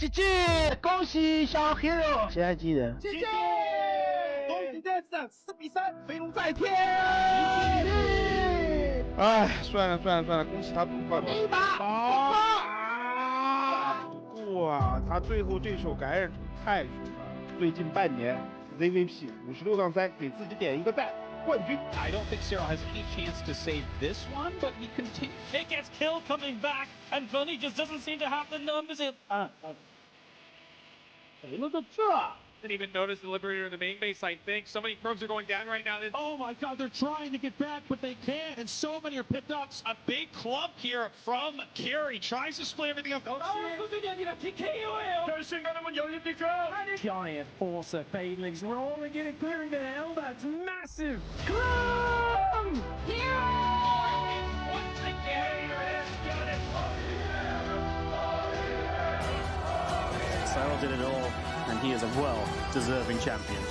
GG，恭喜小 Hero，谁还记得？GG，恭喜 Dance 4比3，飞龙在天。哎，算了，恭喜他夺冠吧。不过啊，他最后这手感染出太凶了。最近半年 ，ZVP 56-3，给自己点一个赞。冠军。I don't think Serral has any chance to save this one, but he continues. It gets killed coming back, and Bunny just doesn't seem to have the numbers in. Didn't even notice the Liberator in the main base, I think. So many probes are going down right now. Oh my god, they're trying to get back, but they can't, and so many are picked up. A big clump here from Carey. Tries to split everything up. Giant force of Fadelings rolling and getting clearing the hell. That's massive. Serral did it all, and he is a well-deserving champion.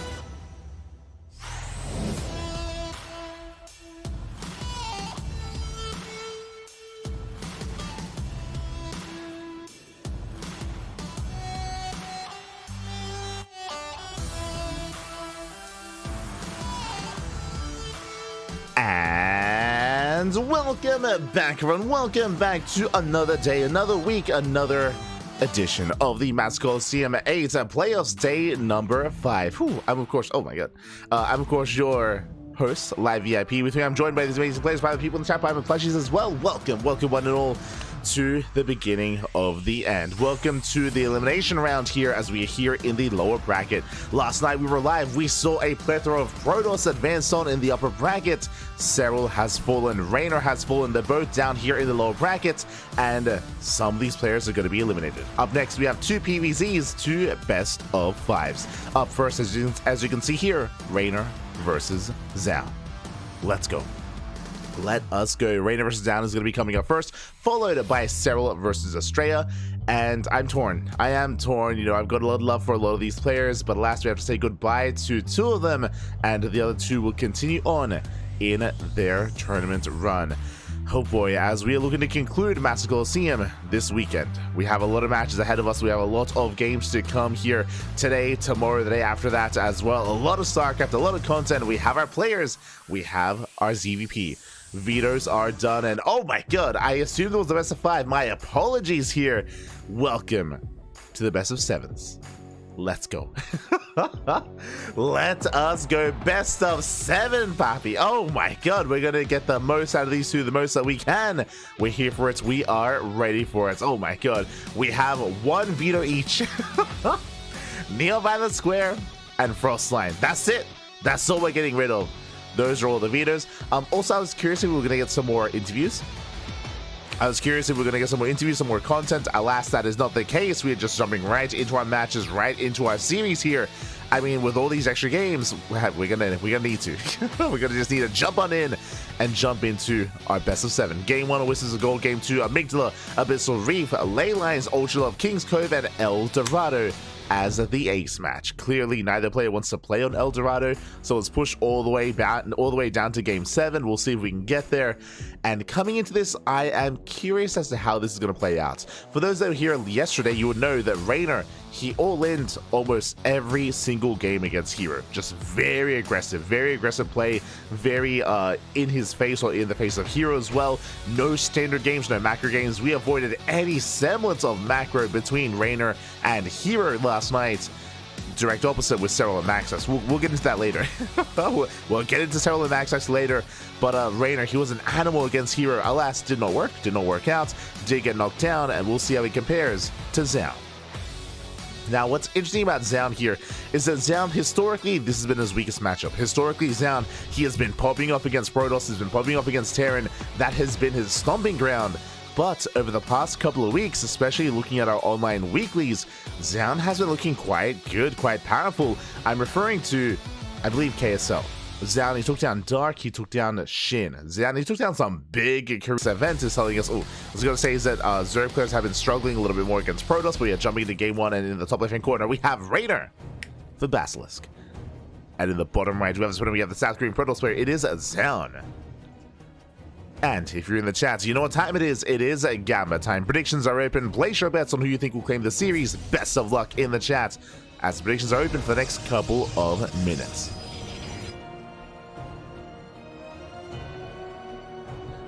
And welcome back, everyone. Welcome back to another day, another week, another edition of the Mass Coliseum 8 Playoffs Day number 5. Whew, I'm of course, oh my god. I'm of course your host, Live VIP. With me, I'm joined by these amazing players, by the people in the chat, by my plushies as well. Welcome one and all to the beginning of the end. Welcome to the elimination round here as we are here in the lower bracket. Last night we were live, we saw a plethora of Protoss advanced on in the upper bracket. Serral has fallen, Reynor has fallen, they're both down here in the lower bracket, and some of these players are going to be eliminated. Up next we have two PVZs, two best of 5s. Up first, as you can see here, Reynor versus Zoun. Let's go. Let us go. Reynor versus Zoun is going to be coming up first, followed by Serral versus Astrea. And I'm torn. I am torn. You know, I've got a lot of love for a lot of these players, but last we have to say goodbye to two of them, and the other two will continue on in their tournament run. Oh boy, as we are looking to conclude Master Coliseum this weekend. We have a lot of matches ahead of us. We have a lot of games to come here today, tomorrow, the day after that as well. A lot of StarCraft, a lot of content. We have our players. We have our ZVP. Vetoes are done, and oh my god, I assumed it was the best of 5. My apologies here. Welcome to the best of 7s. Let's go. Let us go. Best of 7, papi. Oh my god, we're gonna get the most out of these two, the most that we can. We're here for it. We are ready for it. Oh my god, we have one veto each. Neo Violet Square and Frostline. That's it. That's all we're getting rid of. Those are all the vetoes. Also, I was curious if we were going to get some more interviews. Some more content. Alas, that is not the case. We are just jumping right into our matches, right into our series here. I mean, with all these extra games, we're gonna need to. We're gonna just need to jump on in and jump into our best of 7. Game 1 of Whistles of Gold, Game 2 Amygdala, Abyssal Reef, Ley Lines, Ultra Love, King's Cove, and El Dorado as the ace match. Clearly, neither player wants to play on El Dorado, so let's push all the way down to Game 7. We'll see if we can get there. And coming into this, I am curious as to how this is going to play out. For those that were here yesterday, you would know that Reynor, he all-ined almost every single game against Hero. Just very aggressive play, very in his face or in the face of Hero as well. No standard games, no macro games. We avoided any semblance of macro between Reynor and Hero last night. Direct opposite with Serral and Maxx. We'll get into that later. We'll get into Serral and Maxx later. But Reynor, he was an animal against Hero. Alas, did not work out. Did get knocked down, and we'll see how he compares to Zoun. Now, what's interesting about Zoun here is that Zoun, historically, this has been his weakest matchup. Historically, Zoun, he has been popping up against Protoss, he's been popping up against Terran. That has been his stomping ground. But over the past couple of weeks, especially looking at our online weeklies, Zoun has been looking quite good, quite powerful. I'm referring to, I believe, KSL. Zoun, he took down Dark, he took down Shin. Zoun, he took down some big event is telling us, I was going to say is that Zerg players have been struggling a little bit more against Protoss, but we are jumping into Game 1, and in the top left-hand corner, we have Reynor, the Basilisk. And in the bottom right, we have the South Korean Protoss player. It is Zoun. And if you're in the chat, you know what time it is. It is a Gamba time. Predictions are open. Place your bets on who you think will claim the series. Best of luck in the chat as the predictions are open for the next couple of minutes.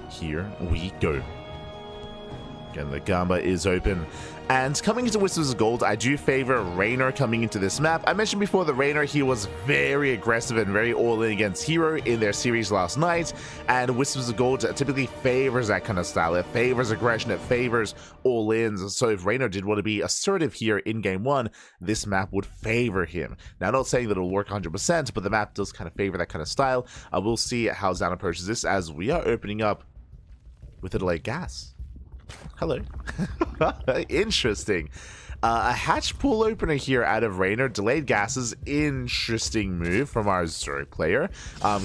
Here we go. Again, the Gamba is open. And coming into Whispers of Gold, I do favor Reynor coming into this map. I mentioned before that Reynor, he was very aggressive and very all-in against Hero in their series last night. And Whispers of Gold typically favors that kind of style. It favors aggression, it favors all-ins. So if Reynor did want to be assertive here in Game 1, this map would favor him. Now, I'm not saying that it'll work 100%, but the map does kind of favor that kind of style. We'll see how Zoun approaches this as we are opening up with a delayed gas. Hello. Interesting. A hatch pull opener here out of Reynor. Delayed gases. Interesting move from our Zoun player.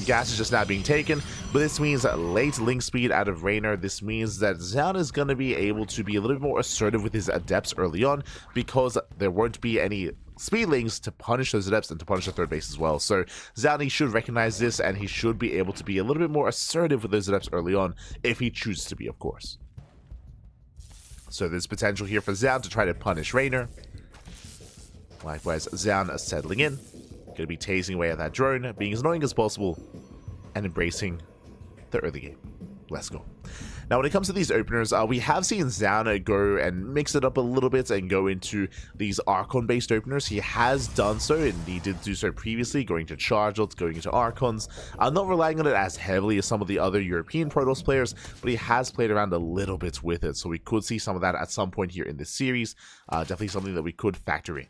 Gas is just now being taken, but this means late link speed out of Reynor. This means that Zoun is going to be able to be a little bit more assertive with his adepts early on because there won't be any speed links to punish those adepts and to punish the third base as well. So Zoun should recognize this and he should be able to be a little bit more assertive with those adepts early on if he chooses to be, of course. So there's potential here for Zoun to try to punish Reynor. Likewise, Zoun settling in. Going to be tasing away at that drone, being as annoying as possible, and embracing the early game. Let's go. Now, when it comes to these openers, we have seen Zoun go and mix it up a little bit and go into these Archon-based openers. He has done so, and he did do so previously, going to Charge Ults, going into Archons. Not relying on it as heavily as some of the other European Protoss players, but he has played around a little bit with it, so we could see some of that at some point here in this series. Definitely something that we could factor in.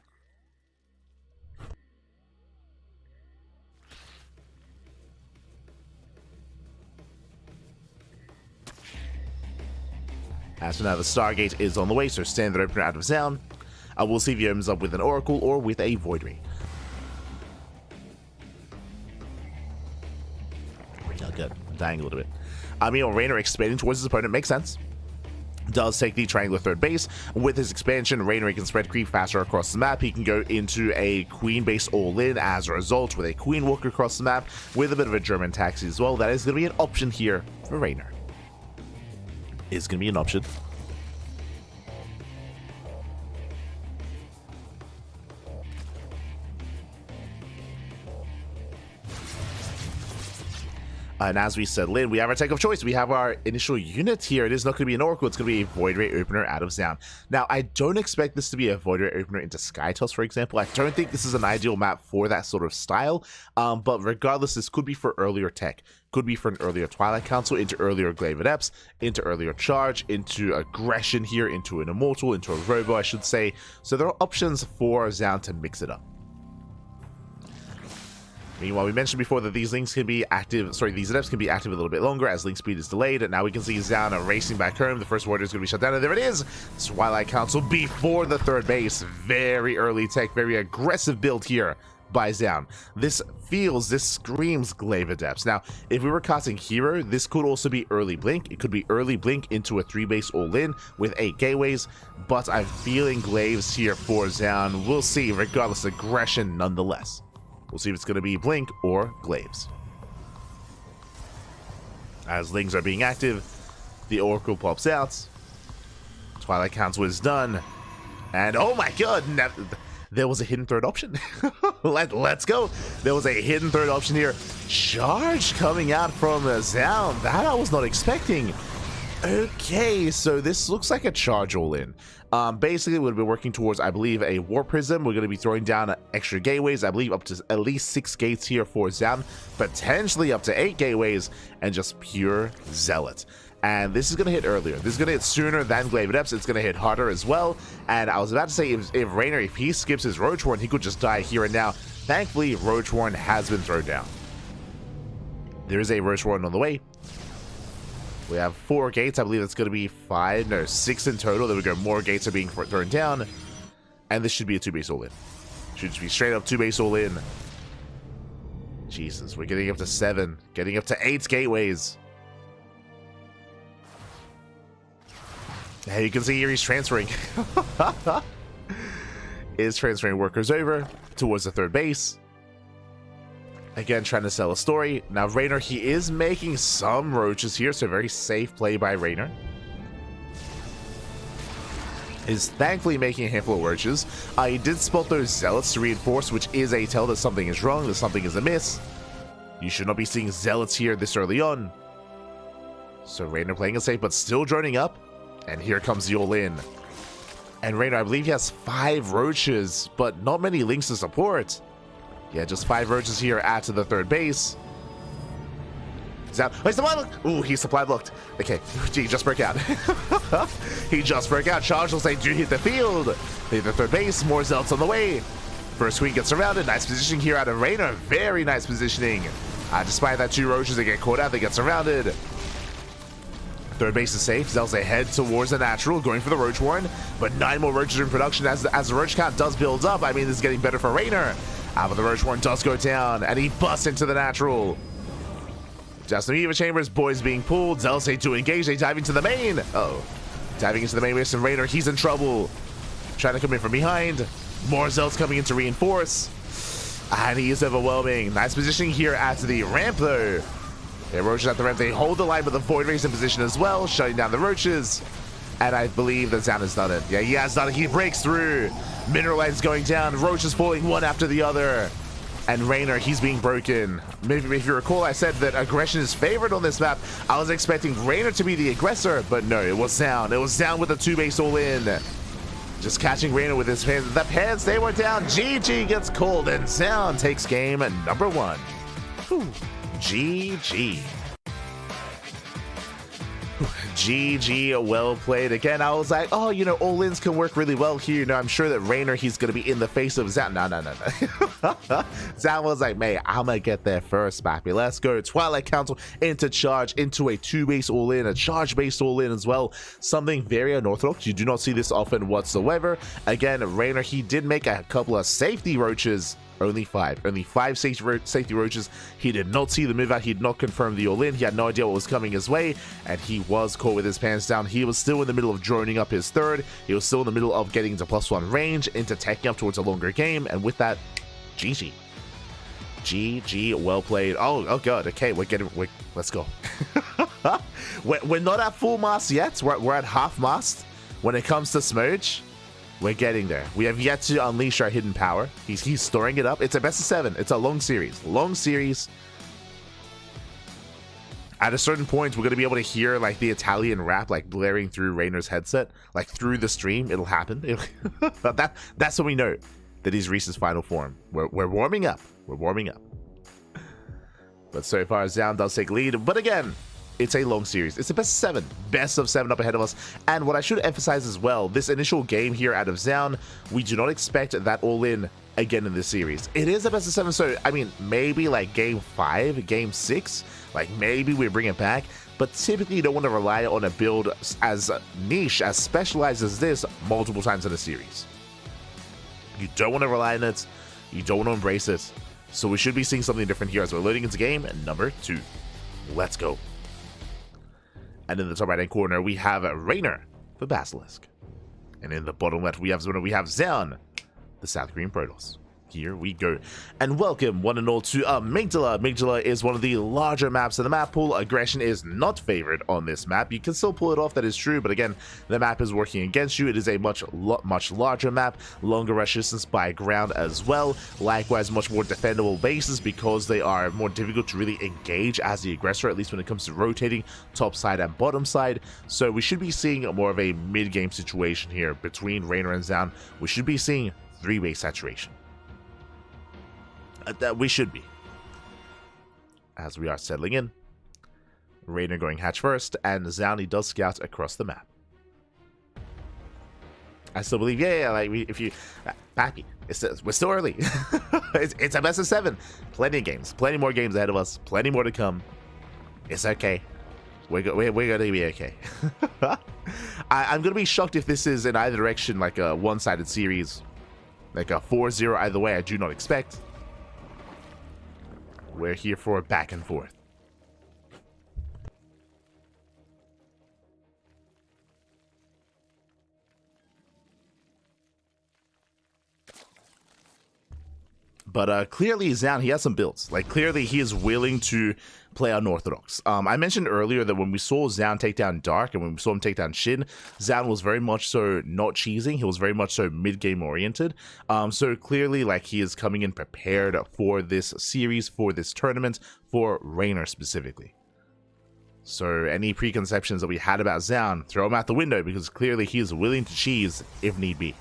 As for now, the Stargate is on the way, so standard opener out of Zoun. We'll see if he opens up with an Oracle or with a Void Ray. Oh, good. I'm dying a little bit. Reynor expanding towards his opponent makes sense. Does take the triangular third base. With his expansion, Reynor can spread creep faster across the map. He can go into a Queen base all-in as a result with a Queen Walker across the map with a bit of a German taxi as well. That is going to be an option here for Reynor. Is going to be an option. And as we settle in, we have our tech of choice. We have our initial unit here. It is not going to be an Oracle. It's going to be a Void Ray opener out of Zoun. Now, I don't expect this to be a Void Ray opener into Skytoss, for example. I don't think this is an ideal map for that sort of style. But regardless, this could be for earlier tech. Could be for an earlier Twilight Council, into earlier Glaive Adepts, into earlier Charge, into Aggression here, into an Immortal, into a Robo, I should say. So there are options for Zoun to mix it up. Meanwhile, we mentioned before that these links can be active, these adepts can be active a little bit longer as link speed is delayed. And now we can see Zoun racing back home. The first warrior is going to be shut down, and there it is! Twilight Council before the third base. Very early tech, very aggressive build here by Zoun. This screams Glaive Adepts. Now, if we were casting Hero, this could also be early Blink. It could be early Blink into a 3-base all-in with 8 gateways, but I'm feeling Glaives here for Zoun. We'll see, regardless, aggression nonetheless. We'll see if it's going to be Blink or Glaives. As Lings are being active, the Oracle pops out. Twilight Council is done. And oh my god, there was a hidden third option. Let's go. There was a hidden third option here. Charge coming out from Zoun. That I was not expecting. Okay, so this looks like a Charge all-in. Basically, we'll be working towards, I believe, a War Prism. We're going to be throwing down extra gateways. I believe up to at least 6 gates here for Zoun. Potentially up to 8 gateways and just pure Zealot. And this is going to hit earlier. This is going to hit sooner than Glaive Adepts. It's going to hit harder as well. And I was about to say, if Reynor, if he skips his Roach Warren, he could just die here and now. Thankfully, Roach Warren has been thrown down. There is a Roach Warren on the way. We have 4 gates. I believe it's going to be 6 in total. There we go. More gates are being thrown down. And this should be a 2-base all-in. Should just be straight up 2-base all-in. Jesus, we're getting up to 7. Getting up to 8 gateways. Hey, you can see here he's transferring. Is transferring workers over towards the third base. Again, trying to sell a story. Now, Reynor, he is making some roaches here, so very safe play by Reynor. Is thankfully making a handful of roaches. He did spot those zealots to reinforce, which is a tell that something is wrong, that something is amiss. You should not be seeing zealots here this early on. So Reynor playing it safe, but still droning up. And here comes the all-in. And Reynor, I believe he has 5 roaches, but not many links to support. Yeah, just 5 roaches here at the third base. Oh, he's supply blocked. Ooh, he's supply blocked. Okay, he just broke out. He just broke out. Charge they do hit the field. They hit the third base. More zealots on the way. First queen gets surrounded. Nice positioning here out of Reynor. Very nice positioning. Despite that 2 roaches, they get caught out. They get surrounded. Third base is safe. Zelze head towards the natural, going for the Roach Warren, but 9 more roaches in production as the Roach count does build up. I mean, this is getting better for Reynor. But the Roach Warren does go down, and he busts into the natural. Just some Eva Chambers, boys being pulled. Zelze to engage. They dive into the main. Uh-oh. Diving into the main base, and Reynor, he's in trouble. Trying to come in from behind. More Zelts coming in to reinforce. And he is overwhelming. Nice positioning here at the ramp, though. Okay, roaches at the ramp. They hold the line, but the Void Race in position as well, shutting down the roaches. And I believe that Zoun has done it. Yeah, he has done it. He breaks through. Mineral Light is going down. Roaches falling one after the other. And Reynor, he's being broken. Maybe if you recall, I said that aggression is favored on this map. I was expecting Reynor to be the aggressor, but no, it was Zoun. It was Zoun with the 2-base all-in. Just catching Reynor with his pants. The pants, they were down. GG gets called, and Zoun takes game number 1. Whew. GG. GG, well played. Again, I was like, oh, you know, all-ins can work really well here. You know, I'm sure that Reynor, he's going to be in the face of Zoun. No. Zoun was like, mate, I'm going to get there first, Mappy. Let's go. Twilight Council into charge, into a 2-base all-in, a charge-based all-in as well. Something very unorthodox. You do not see this often whatsoever. Again, Reynor, he did make a couple of safety roaches. Only 5 safety roaches. He did not see the move out. He did not confirm the all-in. He had no idea what was coming his way, and he was caught with his pants down. He was still in the middle of droning up his third. He was still in the middle of getting into +1 range, into taking up towards a longer game, and with that, GG. GG, well played. Oh god, okay, let's go. We're not at full mast yet. We're at half mast when it comes to Smurge. We're getting there. We have yet to unleash our hidden power. He's storing it up. It's a best of 7. It's a long series. Long series. At a certain point, we're going to be able to hear like the Italian rap like blaring through Reynor's headset. Like through the stream. It'll happen. That's when we know that he's Reese's final form. We're warming up. We're warming up. But so far, Zoun does take lead. But again, it's a long series. It's a best of 7. Best of 7 up ahead of us. And what I should emphasize as well, this initial game here out of Zoun, we do not expect that all-in again in this series. It is a best of 7, so I mean, maybe like game 5, game 6, like maybe we bring it back. But typically you don't want to rely on a build as niche, as specialized as this multiple times in a series. You don't want to rely on it. You don't want to embrace it. So we should be seeing something different here as we're loading into game number 2. Let's go. And in the top right-hand corner, we have Reynor, the Basilisk. And in the bottom left, we have Zoun, the South Korean Protoss. Here we go. And welcome, one and all, to Amygdala. Amygdala is one of the larger maps in the map pool. Aggression is not favored on this map. You can still pull it off, that is true, but again, the map is working against you. It is a much larger map, longer resistance by ground as well. Likewise, much more defendable bases because they are more difficult to really engage as the aggressor, at least when it comes to rotating top side and bottom side. So we should be seeing more of a mid-game situation here between Reynor and Zoun. We should be seeing 3-base saturation. That we should be. As we are settling in. Reynor going hatch first, and Zoun does scout across the map. I still believe, like if you, Pappy, we're still early. it's a best of 7. Plenty of games, plenty more games ahead of us, plenty more to come. It's okay. We're gonna be okay. I'm gonna be shocked if this is in either direction, like a one-sided series, like a 4-0 either way. I do not expect. We're here for a back and forth. But clearly Zoun, he has some builds. Like, clearly he is willing to play unorthodox. I mentioned earlier that when we saw Zoun take down Dark and when we saw him take down Shin, Zoun was very much so not cheesing. He was very much so mid-game oriented. So clearly, like, he is coming in prepared for this series, for this tournament, for Reynor specifically. So any preconceptions that we had about Zoun, throw them out the window, because clearly he is willing to cheese if need be.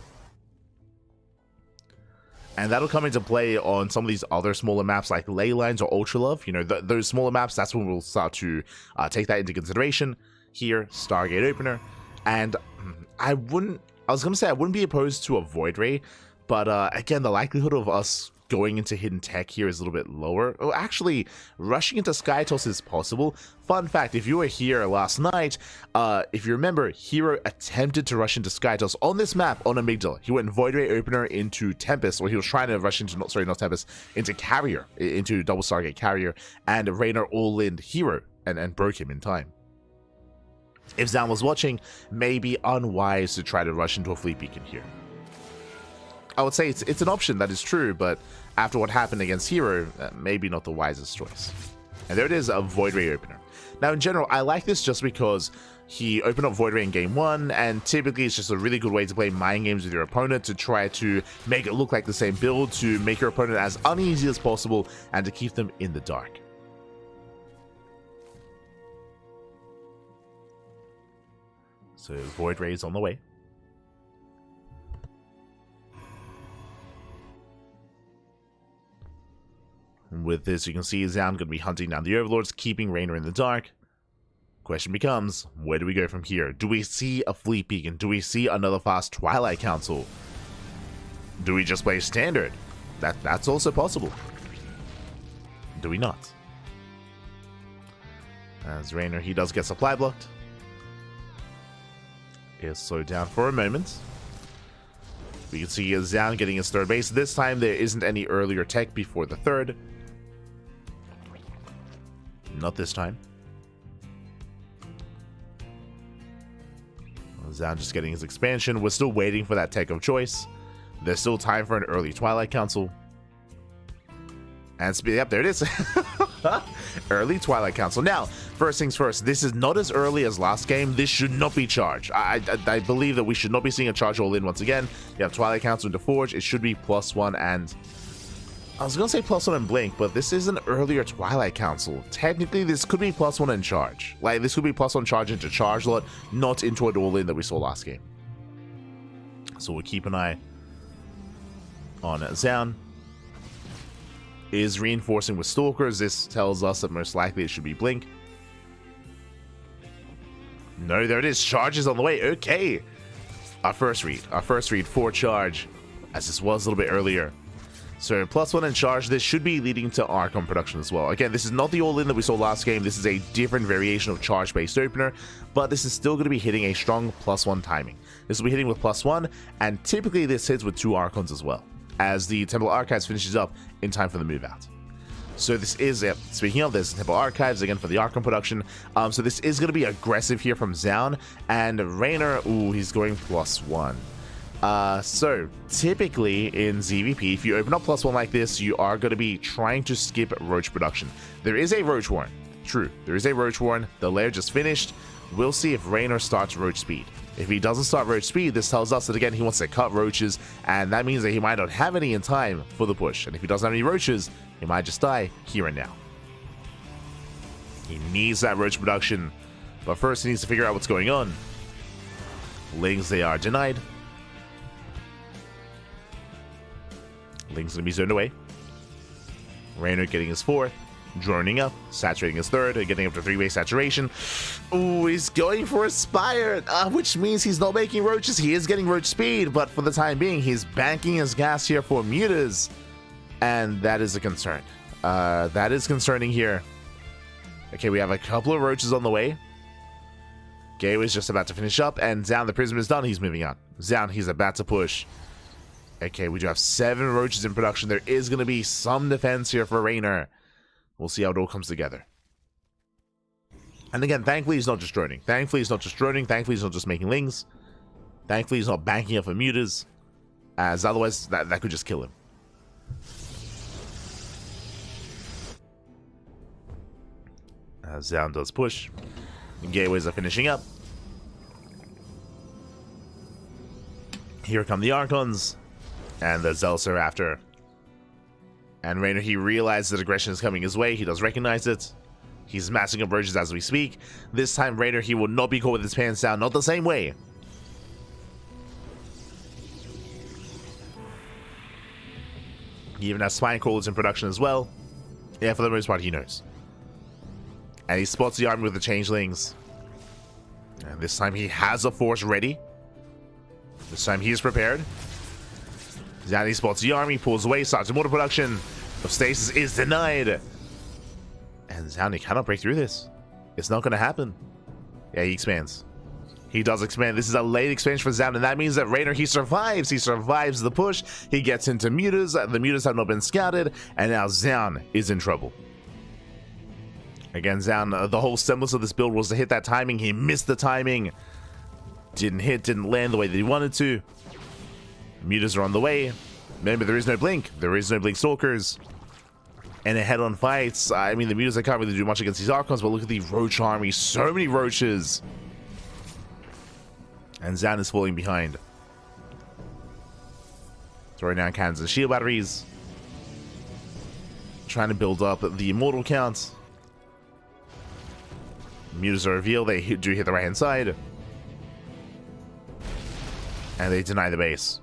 And that'll come into play on some of these other smaller maps like Ley Lines or Ultra Love. You know, those smaller maps, that's when we'll start to take that into consideration. Here, Stargate Opener. And I was going to say I wouldn't be opposed to a Void Ray, but again, the likelihood of us going into Hidden Tech here is a little bit lower. Oh, actually, rushing into Sky Toss is possible. Fun fact, if you were here last night, if you remember, Hero attempted to rush into Sky Toss on this map on Amygdala. He went Void Ray Opener into Tempest, or he was trying to rush into, not Tempest, into Carrier, into Double Stargate Carrier, and Reynor all-in Hero, and broke him in time. If Zoun was watching, maybe unwise to try to rush into a Fleet Beacon here. I would say it's an option, that is true, but after what happened against Hero, maybe not the wisest choice. And there it is, a Void Ray Opener. Now, in general, I like this just because he opened up Void Ray in game 1, and typically it's just a really good way to play mind games with your opponent, to try to make it look like the same build, to make your opponent as uneasy as possible, and to keep them in the dark. So Void Ray is on the way. With this, you can see Zoun going to be hunting down the Overlords, keeping Reynor in the dark. Question becomes, where do we go from here? Do we see a Fleet Beacon? Do we see another fast Twilight Council? Do we just play standard? That's also possible. Do we not? As Reynor, he does get supply blocked. Is slowed down for a moment. We can see Zoun getting his third base. This time there isn't any earlier tech before the third. Not this time. Zoun just getting his expansion. We're still waiting for that tech of choice. There's still time for an early Twilight Council. And yep, there it is. Early Twilight Council. Now, first things first, this is not as early as last game. This should not be charged. I believe that we should not be seeing a charge all in once again. You have Twilight Council into Forge. It should be +1 and... I was going to say +1 and Blink, but this is an earlier Twilight Council. Technically, this could be +1 and Charge. Like, this could be +1 Charge into Charge Lot, not into an all-in that we saw last game. So we'll keep an eye on Zoun. Is reinforcing with Stalkers. This tells us that most likely it should be Blink. No, there it is. Charge is on the way. Okay. Our first read for Charge, as this was a little bit earlier. So +1 and Charge, this should be leading to Archon production as well. Again, this is not the all-in that we saw last game. This is a different variation of Charge-based opener, but this is still going to be hitting a strong +1 timing. This will be hitting with +1, and typically this hits with 2 Archons as well, as the Temple Archives finishes up in time for the move out. So this is it. Speaking of this, Temple Archives again for the Archon production. So this is going to be aggressive here from Zoun, and Reynor, ooh, he's going +1. So typically in ZVP, if you open up +1 like this, you are going to be trying to skip Roach production. There is a Roach Warren. True, there is a Roach Warren. The lair just finished. We'll see if Reynor starts Roach speed. If he doesn't start Roach speed, this tells us that again he wants to cut Roaches, and that means that he might not have any in time for the push. And if he doesn't have any Roaches, he might just die here and now. He needs that Roach production, but first he needs to figure out what's going on. Lings, they are denied. Ling's gonna be zoned away. Reynor getting his 4th, droning up, saturating his 3rd, getting up to 3-way saturation. Ooh, he's going for a Spire, which means he's not making Roaches. He is getting Roach speed, but for the time being, he's banking his gas here for Mutas, and that is a concern. That is concerning here. Okay, we have a couple of Roaches on the way. Gateway's just about to finish up, and Zoun, the Prism is done. He's moving on. Zoun, he's about to push. Okay, we do have 7 Roaches in production. There is going to be some defense here for Reynor. We'll see how it all comes together. And again, thankfully he's not just droning. Thankfully he's not just making Lings. Thankfully he's not banking up for Mutas, as otherwise that could just kill him. Zoun does push. Gateways are finishing up. Here come the Archons. And the Zealots are after. And Reynor, he realizes that aggression is coming his way. He does recognize it. He's massing up Roaches as we speak. This time, Reynor, he will not be caught with his pants down. Not the same way. He even has Spine Crawlers in production as well. Yeah, for the most part, he knows. And he spots the army with the Changelings. And this time, he has a force ready. This time, he is prepared. Zoun spots the army, pulls away, starts mortar production. But stasis is denied. And Zoun cannot break through this. It's not going to happen. Yeah, he expands. He does expand. This is a late expansion for Zoun, and that means that Reynor, he survives. He survives the push. He gets into mutas. The mutas have not been scouted, and now Zoun is in trouble. Again, Zoun, the whole semblance of this build was to hit that timing. He missed the timing. Didn't hit, didn't land the way that he wanted to. Mutas are on the way. Remember, there is no blink. There is no blink stalkers. And a head-on fights. I mean, the mutas, they can't really do much against these Archons, but look at the Roach army. So many Roaches. And Zoun is falling behind. Throwing down cannons and shield batteries. Trying to build up the immortal count. Mutas are revealed. They do hit the right-hand side. And they deny the base.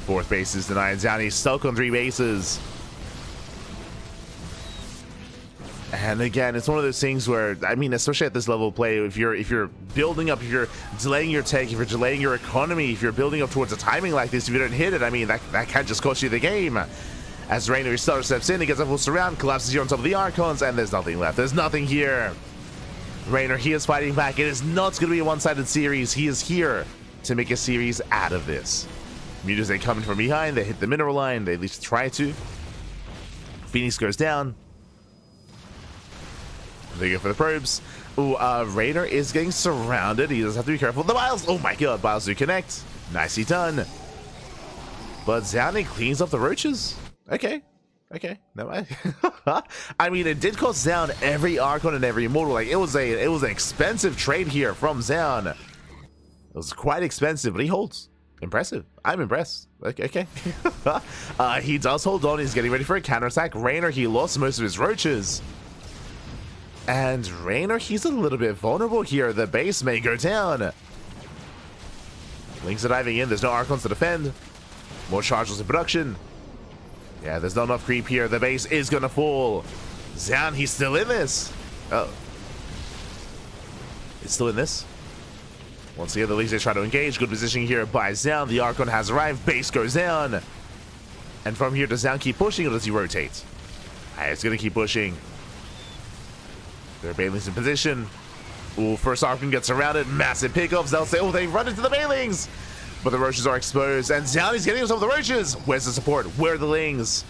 Fourth base is denied. Zoun, he's stuck on 3 bases. And again, it's one of those things where, I mean, especially at this level of play, if you're building up, if you're delaying your tech, if you're delaying your economy, if you're building up towards a timing like this, if you don't hit it, I mean, that can just cost you the game. As Reynor steps in, he gets a full surround, collapses here on top of the Archons, and there's nothing left. There's nothing here. Reynor, he is fighting back. It is not going to be a one-sided series. He is here to make a series out of this. Mutas, they come in from behind. They hit the mineral line. They at least try to. Phoenix goes down. They go for the probes. Ooh, Reynor is getting surrounded. He does have to be careful. The Biles. Oh my god, Biles do connect. Nicely done. But Zoun cleans up the Roaches. Okay. Okay. No, I mean, it did cost Zoun every Archon and every Immortal. Like, it was an expensive trade here from Zoun. It was quite expensive, but he holds. Impressive. I'm impressed. Okay. He does hold on. He's getting ready for a counterattack. Reynor, he lost most of his Roaches. And Reynor, he's a little bit vulnerable here. The base may go down. Lynx are diving in. There's no Archons to defend. More charges in production. Yeah, there's not enough creep here. The base is going to fall. Zoun, he's still in this. Oh. It's still in this. Once again, the Lynx, they try to engage. Good positioning here by Zoun. The Archon has arrived. Base goes down. And from here, does Zoun keep pushing or does he rotate? It's going to keep pushing. Their Banelings in position. Ooh, first Archon gets surrounded. Massive pickups. They'll say, oh, they run into the Banelings. But the Roaches are exposed. And Zoun is getting himself the Roaches. Where's the support? Where are the Lings?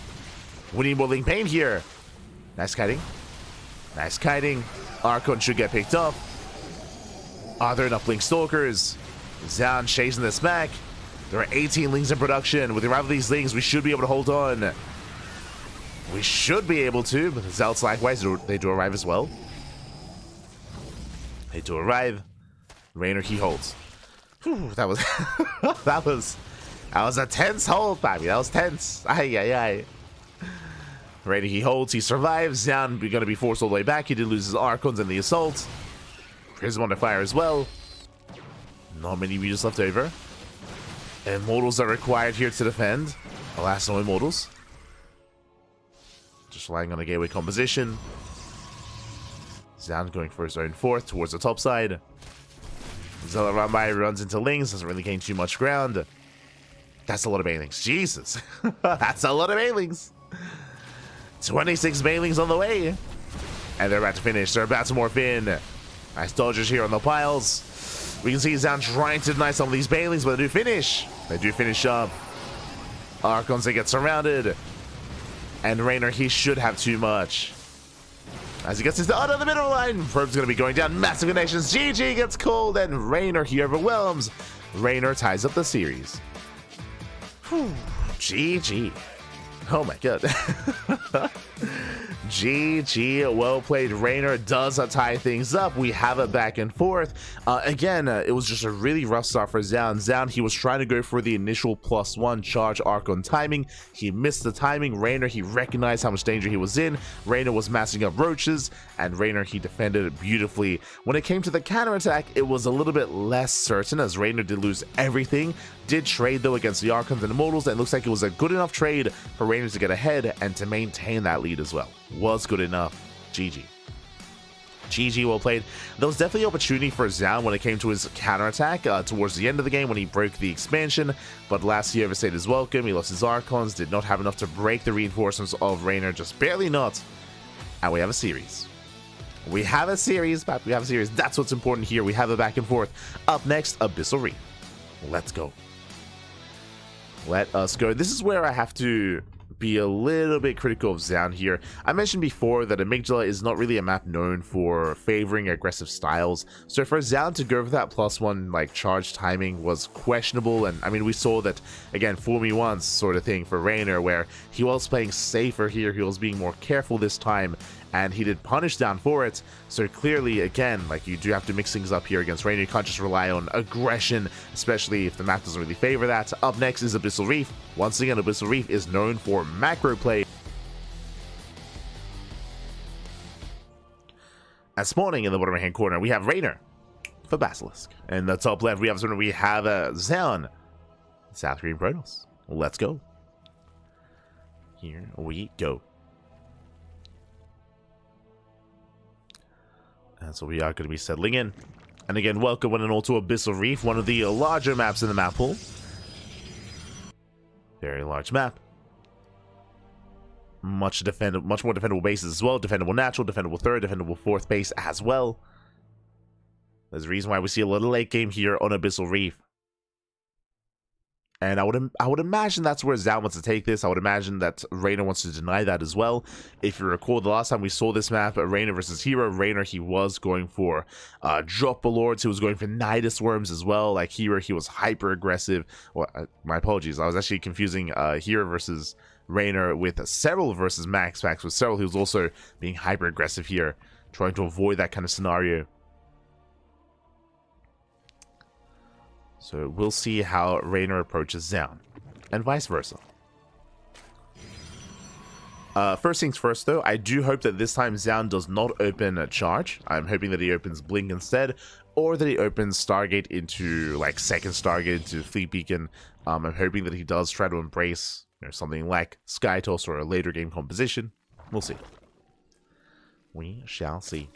We need more Ling Pain here. Nice kiting. Nice kiting. Archon should get picked up. Are there enough Link Stalkers? Zoun chasing this back. There are 18 Lings in production. With the arrival of these Lings, we should be able to hold on. We should be able to, but the Zealots likewise, they do arrive as well. They do arrive. Reynor, he holds. Whew, that was that was a tense hold, baby. That was tense. Ay. Reynor, he holds. He survives. Zoun going to be forced all the way back. He did lose his Archons in the assault. Prism on the fire as well. Not many mutas left over. Immortals are required here to defend. Alas, no Immortals. Just relying on a gateway composition. Zoun going for his own fourth towards the top side. Zealot run by, runs into Lings, doesn't really gain too much ground. That's a lot of Banelings. Jesus. That's a lot of Banelings. 26 Banelings on the way. And they're about to finish. They're about to morph in. Nice dodges here on the piles. We can see Zoun trying to deny some of these Banelings, but they do finish. They do finish up. Archons, they get surrounded. And Reynor, he should have too much. As he gets into the middle line, Probe's going to be going down. Massive connections. GG gets called, and Reynor, he overwhelms. Reynor ties up the series. Whew, GG. Oh my god. GG, well played. Reynor does tie things up. We have it back and forth. Again, it was just a really rough start for Zoun. Zoun, he was trying to go for the initial +1 charge arc on timing. He missed the timing. Reynor, he recognized how much danger he was in. Reynor was massing up roaches, and Reynor, he defended it beautifully. When it came to the counterattack, it was a little bit less certain, as Reynor did lose everything. Did trade though against the Archons and Immortals, and it looks like it was a good enough trade for Reynor to get ahead and to maintain that lead as well. Was good enough. GG. GG, well played. There was definitely opportunity for Zoun when it came to his counterattack towards the end of the game when he broke the expansion, but last he overstayed his welcome. He lost his Archons, did not have enough to break the reinforcements of Reynor, just barely not. And we have a series. We have a series, but we have a series. That's what's important here. We have a back and forth. Up next, Abyssal Reef. Let's go. Let us go. This is where I have to be a little bit critical of Zoun here. I mentioned before that Amygdala is not really a map known for favoring aggressive styles, so for Zoun to go for that +1 like charge timing was questionable. And I mean, we saw that again, fool me once sort of thing for Reynor, where he was playing safer here, he was being more careful this time, and he did punish down for it. So clearly, again, like, you do have to mix things up here against Reynor. You can't just rely on aggression, especially if the map doesn't really favor that. Up next is Abyssal Reef. Once again, Abyssal Reef is known for macro play. And spawning in the bottom right-hand corner, we have Reynor for Basilisk. In the top left, we have Zoun, South Green Protoss. Let's go. Here we go. And so we are going to be settling in. And again, welcome one and all to Abyssal Reef, one of the larger maps in the map pool. Very large map. Much more defendable bases as well. Defendable natural, defendable third, defendable fourth base as well. There's a reason why we see a little late game here on Abyssal Reef. And I would imagine that's where Zoun wants to take this. I would imagine that Reynor wants to deny that as well. If you recall, the last time we saw this map, Reynor versus Hero, Reynor, he was going for drop lords. He was going for Nidus Worms as well. Like Hero, he was hyper aggressive. Well, my apologies. I was actually confusing Hero versus Reynor with Serral versus Max. Max with Serral, he was also being hyper aggressive here, trying to avoid that kind of scenario. So we'll see how Reynor approaches Zoun, and vice versa. First things first, though, I do hope that this time Zoun does not open a charge. I'm hoping that he opens Blink instead, or that he opens Stargate into, like, second Stargate into Fleet Beacon. I'm hoping that he does try to embrace, you know, something like Sky Toss or a later game composition. We'll see. We shall see.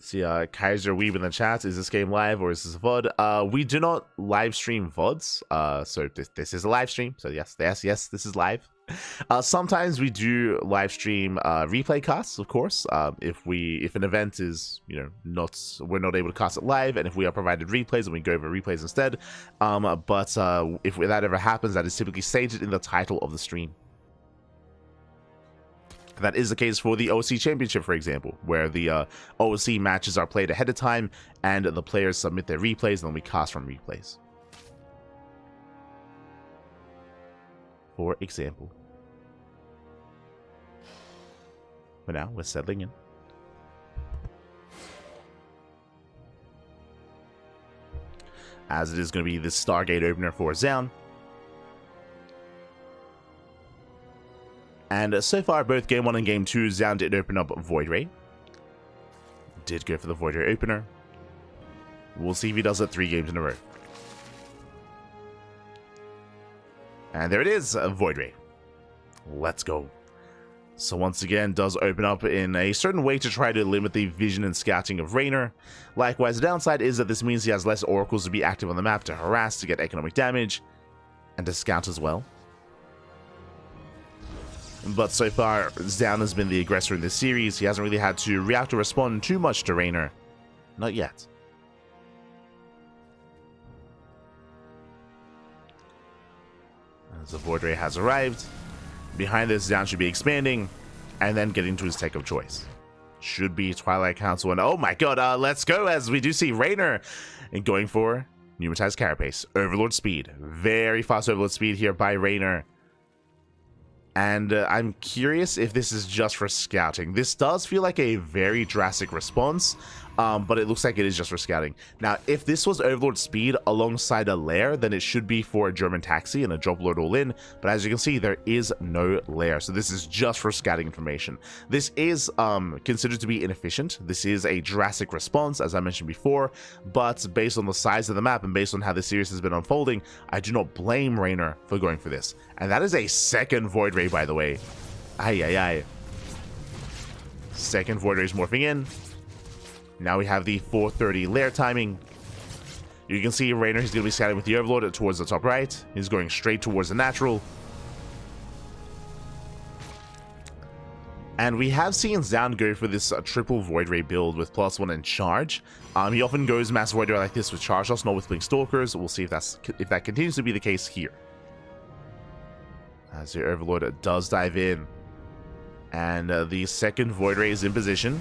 See, Kaiser Weeb in the chat, is this game live or is this a VOD? We do not live stream VODs, so this is a live stream, so yes, this is live. Sometimes we do live stream replay casts, of course, if an event is, you know, we're not able to cast it live, and if we are provided replays, then we go over replays instead. But if that ever happens, that is typically stated in the title of the stream. That is the case for the OC Championship, for example, where the OC matches are played ahead of time and the players submit their replays and then we cast from replays. For example. But now we're settling in. As it is going to be this Stargate opener for Zoun. And so far, both Game 1 and Game 2, Zoun did open up Void Ray. Did go for the Void Ray opener. We'll see if he does it 3 games in a row. And there it is, Void Ray. Let's go. So once again, does open up in a certain way to try to limit the vision and scouting of Reynor. Likewise, the downside is that this means he has less oracles to be active on the map to harass, to get economic damage, and to scout as well. But so far, Zoun has been the aggressor in this series. He hasn't really had to react or respond too much to Reynor. Not yet. As the Void Ray has arrived. Behind this, Zoun should be expanding, and then getting to his tech of choice. Should be Twilight Council, and oh my god, let's go, as we do see Reynor going for Pneumatized Carapace. Overlord speed. Very fast Overlord speed here by Reynor. And I'm curious if this is just for scouting. This does feel like a very drastic response, but it looks like it is just for scouting. Now, if this was Overlord speed alongside a lair, then it should be for a German taxi and a drop load all in. But as you can see, there is no lair. So this is just for scouting information. This is considered to be inefficient. This is a drastic response, as I mentioned before. But based on the size of the map and based on how the series has been unfolding, I do not blame Reynor for going for this. And that is a second Void Ray, by the way. Ay. Second Void Ray is morphing in. Now we have the 4:30 lair timing. You can see Reynor, he's going to be scouting with the Overlord towards the top right. He's going straight towards the natural. And we have seen Zoun go for this triple Void Ray build with +1 and charge. He often goes Mass Void Ray like this with charge loss, not with Blink Stalkers. We'll see if that continues to be the case here. As the Overlord does dive in. And the second Void Ray is in position.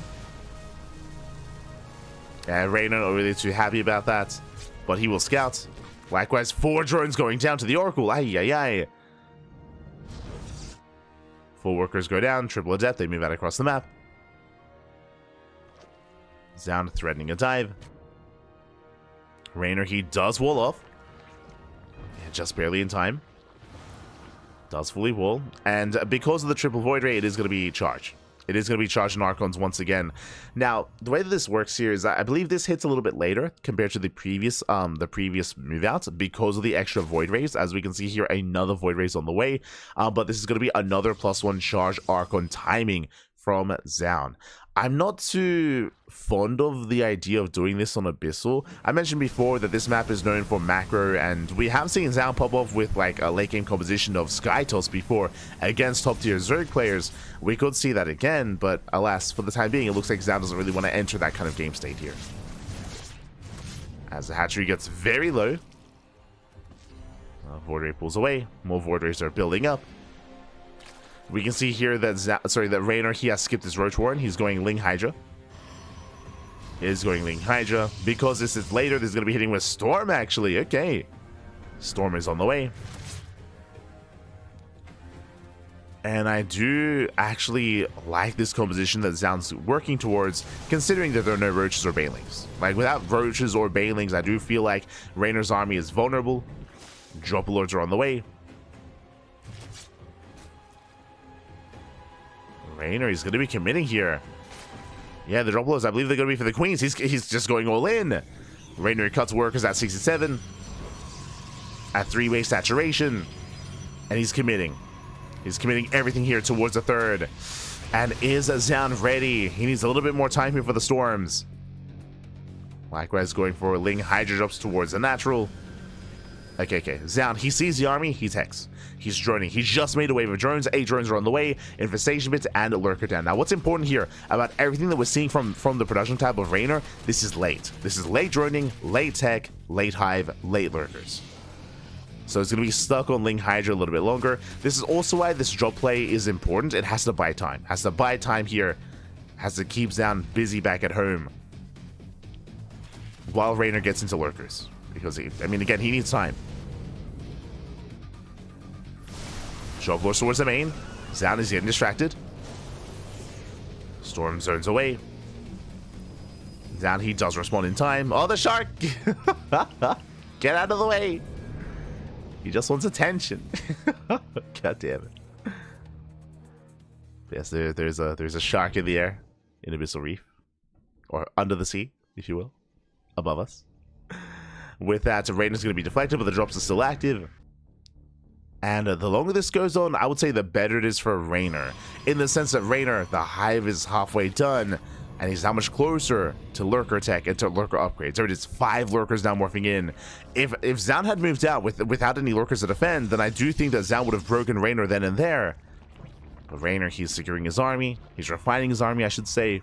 And Reynor not really too happy about that, but he will scout. Likewise, 4 drones going down to the Oracle. Ay. 4 workers go down, triple adept, they move out across the map. Zoun threatening a dive. Reynor, he does wall off. Yeah, just barely in time. Does fully wall. And because of the triple Void Ray, it is going to be charge. It is going to be charged in Archons once again. Now, the way that this works here is that I believe this hits a little bit later compared to the previous move out because of the extra Void Rays. As we can see here, another Void Rays on the way. But this is going to be another +1 charge Archon timing from Zoun. I'm not too fond of the idea of doing this on Abyssal. I mentioned before that this map is known for macro, and we have seen Zoun pop off with like a late game composition of Sky Toss before against top tier Zerg players. We could see that again, but alas, for the time being, it looks like Zoun doesn't really want to enter that kind of game state here. As the hatchery gets very low, Void Ray pulls away. More Void Rays are building up. We can see here that Reynor, he has skipped his Roach Warren. He's going Ling Hydra. He is going Ling Hydra. Because this is later, this is going to be hitting with Storm, actually. Okay. Storm is on the way. And I do actually like this composition that Zoun's working towards, considering that there are no Roaches or Banelings. Like, without Roaches or Banelings, I do feel like Reynor's army is vulnerable. Drop Lords are on the way. Reynor, he's going to be committing here. Yeah, the drop lows, I believe they're going to be for the Queens. He's just going all in. Reynor cuts workers at 67. At 3-way saturation. And he's committing. He's committing everything here towards the third. And is Zoun ready? He needs a little bit more time here for the storms. Likewise, going for Ling Hydra drops towards the natural. Okay. Zoun, he sees the army, he's Hex. He's droning. He just made a wave of drones. 8 drones are on the way. Infestation bits and a lurker down. Now, what's important here about everything that we're seeing from the production tab of Reynor, this is late. This is late droning, late tech, late hive, late lurkers. So it's going to be stuck on Ling Hydra a little bit longer. This is also why this drop play is important. It has to buy time. Has to buy time here. Has to keep Zoun busy back at home. While Reynor gets into lurkers. Because, again, he needs time. Shovelers towards the main. Zoun is getting distracted. Storm zones away. Zoun, he does respond in time. Oh, the shark! Get out of the way! He just wants attention. God damn it. Yes, there's a shark in the air in Abyssal Reef. Or under the sea, if you will. Above us. With that, Reynor's going to be deflected, but the drops are still active. And the longer this goes on, I would say the better it is for Reynor. In the sense that Reynor, the hive is halfway done, and he's that much closer to lurker tech and to lurker upgrades. There it is, 5 lurkers now morphing in. If Zoun had moved out without any lurkers to defend, then I do think that Zoun would have broken Reynor then and there. But Reynor, he's securing his army. He's refining his army, I should say.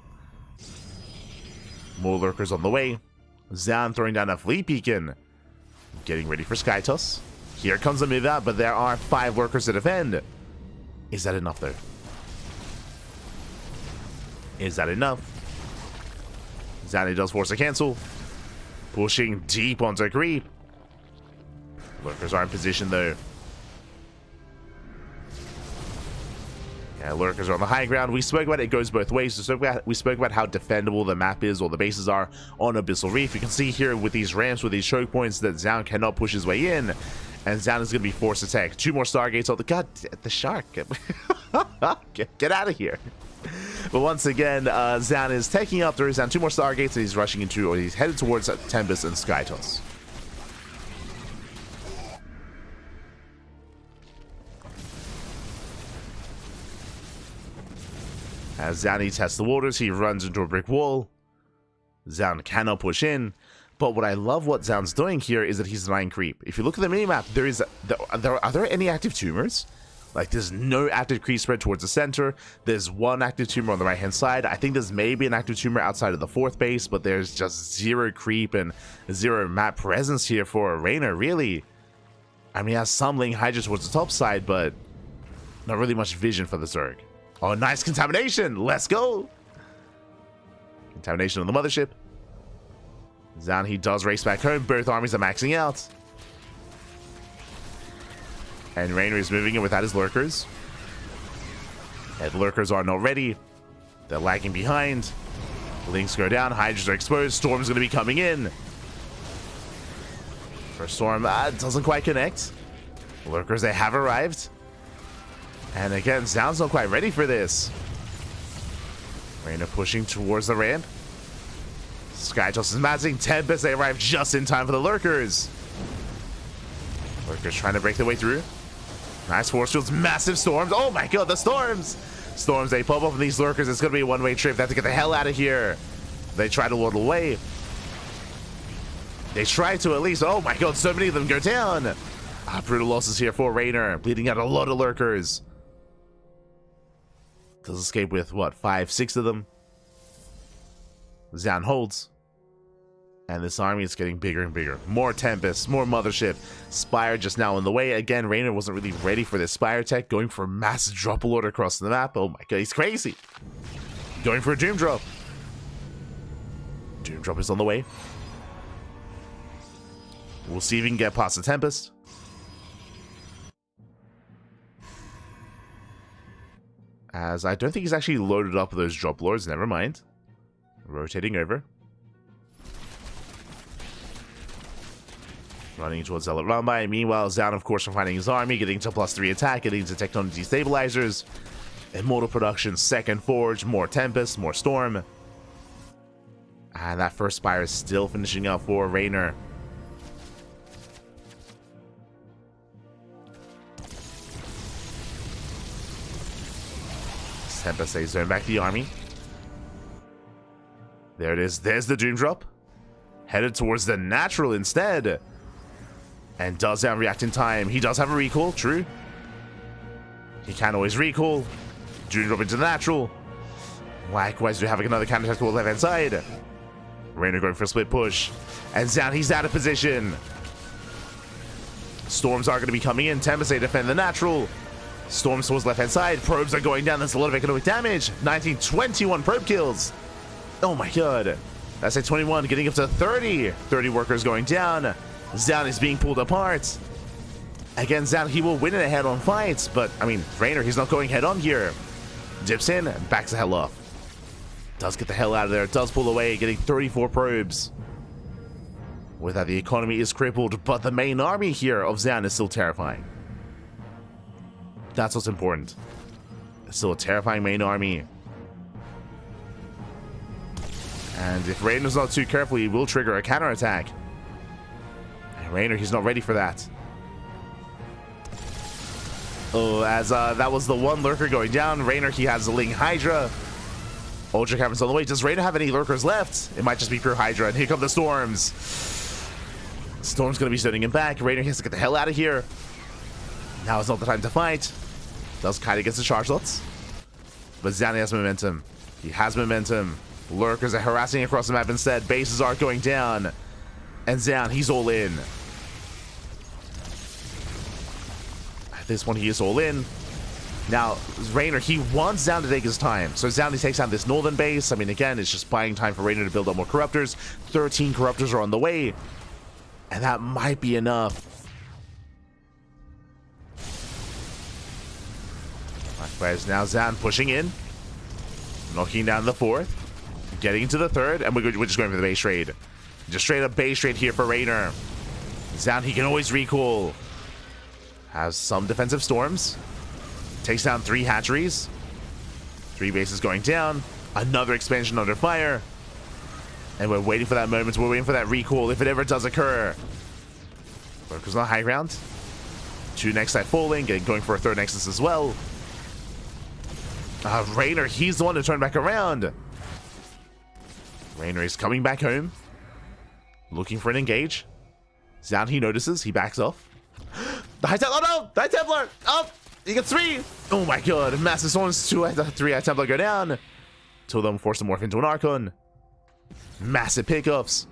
More lurkers on the way. Zoun throwing down a fleet beacon. Getting ready for Sky Toss. Here comes the move out, but there are 5 workers to defend. Is that enough, though? Is that enough? Zoun does force a cancel. Pushing deep onto creep. Lurkers are in position though. Yeah, lurkers are on the high ground. We spoke about it goes both ways. We spoke about how defendable the map is, or the bases are on Abyssal Reef. You can see here with these ramps, with these choke points, that Zoun cannot push his way in, and Zoun is going to be forced to take 2 more Stargates. Oh, the shark! Get out of here! But once again, Zoun is taking up. There is down 2 more Stargates, and he's rushing into, or he's headed towards Tempest and Skytoss. As Zoun tests the waters, he runs into a brick wall. Zoun cannot push in. But what I love what Zoun's doing here is that he's denying creep. If you look at the minimap, are there any active tumors? Like, there's no active creep spread towards the center. There's 1 active tumor on the right-hand side. I think there's maybe an active tumor outside of the 4th base, but there's just 0 creep and 0 map presence here for Reynor, really. I mean, he has some laying Hydra towards the top side, but not really much vision for the Zerg. Oh, nice contamination! Let's go! Contamination on the mothership. Zoun, he does race back home. Both armies are maxing out. And Reynor is moving in without his lurkers. And the lurkers are not ready. They're lagging behind. Links go down. Hydras are exposed. Storm's going to be coming in. First Storm doesn't quite connect. Lurkers, they have arrived. And again, Zoun's not quite ready for this. Reynor pushing towards the ramp. Skytoss is massing. Tempest, they arrive just in time for the lurkers. Lurkers trying to break their way through. Nice force fields, massive storms. Oh my god, the storms! Storms, they pop up on these lurkers. It's going to be a one-way trip. They have to get the hell out of here. They try to waddle away. They try to at least. Oh my god, so many of them go down. Brutal losses here for Reynor. Bleeding out a lot of lurkers. Does escape with, what, 5, 6 of them? Zoun holds. And this army is getting bigger and bigger. More Tempest, more Mothership. Spire just now in the way. Again, Reynor wasn't really ready for this Spire tech. Going for a massive drop alert across the map. Oh my god, he's crazy. Going for a Doom Drop. Doom Drop is on the way. We'll see if he can get past the Tempest. As I don't think he's actually loaded up those drop lords. Never mind. Rotating over. Running towards Zealot Rambai. Meanwhile, Zoun, of course, from finding his army, getting to +3 attack, getting to Technology Stabilizers. Immortal Production, Second Forge, more Tempest, more Storm. And that first Spire is still finishing up for Reynor. Tempest, they zone back the army. There it is. There's the Doom Drop. Headed towards the natural instead. And does Zoun react in time? He does have a recall, true. He can always recall. Doom Drop into the natural. Likewise, we're having another counter attack to the left hand side. Reynor going for a split push. And Zoun, he's out of position. Storms are going to be coming in. Tempest, they defend the natural. Storms towards left hand side. Probes are going down. That's a lot of economic damage. 1921 probe kills. Oh my god. That's at 21, getting up to 30. 30 workers going down. Zoun is being pulled apart. Again, Zoun, he will win in a head-on fight, but, I mean, Reynor, he's not going head-on here. Dips in and backs the hell off. Does get the hell out of there. Does pull away, getting 34 probes. With that, the economy is crippled, but the main army here of Zoun is still terrifying. That's what's important. It's still a terrifying main army. And if Reynor's not too careful, he will trigger a counterattack. And Reynor, he's not ready for that. Oh, as that was the one lurker going down. Reynor, he has the Ling Hydra. Ultra Cavern's on the way. Does Reynor have any lurkers left? It might just be pure Hydra. And here come the Storms. Storm's going to be sending him back. Reynor has to get the hell out of here. Now is not the time to fight. Does kind of get the charge lots. But Zoun has momentum. He has momentum. Lurkers are harassing across the map instead. Bases are going down. And Zoun, he's all in. At this point, he is all in. Now, Reynor, he wants Zoun to take his time. So Zoun, he takes down this northern base. I mean, again, it's just buying time for Reynor to build up more Corruptors. 13 Corruptors are on the way. And that might be enough. Whereas now Zoun pushing in, knocking down the fourth, getting into the third, and we're just going for the base trade. Just straight up base trade here for Reynor. Zoun, he can always recall. Has some defensive storms. Takes down 3 hatcheries. 3 bases going down. Another expansion under fire. And we're waiting for that moment. We're waiting for that recall if it ever does occur. Lurkers on the high ground. 2 next side falling, going for a 3rd nexus as well. Reynor, he's the one to turn back around. Reynor is coming back home. Looking for an engage. Zoun, he notices. He backs off. The High Templar, oh no! The High Templar! Oh! He gets 3! Oh my god. Massive Storms, 3 High Templar go down. 2 of them force to morph into an Archon. Massive pickups.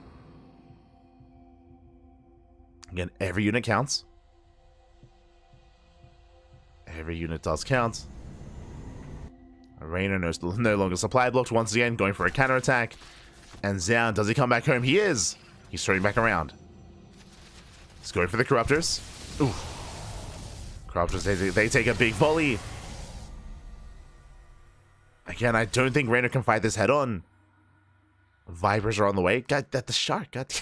Again, every unit counts. Every unit does count. Reynor no longer supply blocked once again, going for a counterattack. And Zoun, does he come back home? He is! He's turning back around. He's going for the Corruptors. Ooh. Corruptors, they take a big volley. Again, I don't think Reynor can fight this head on. Vipers are on the way. God, the shark. God.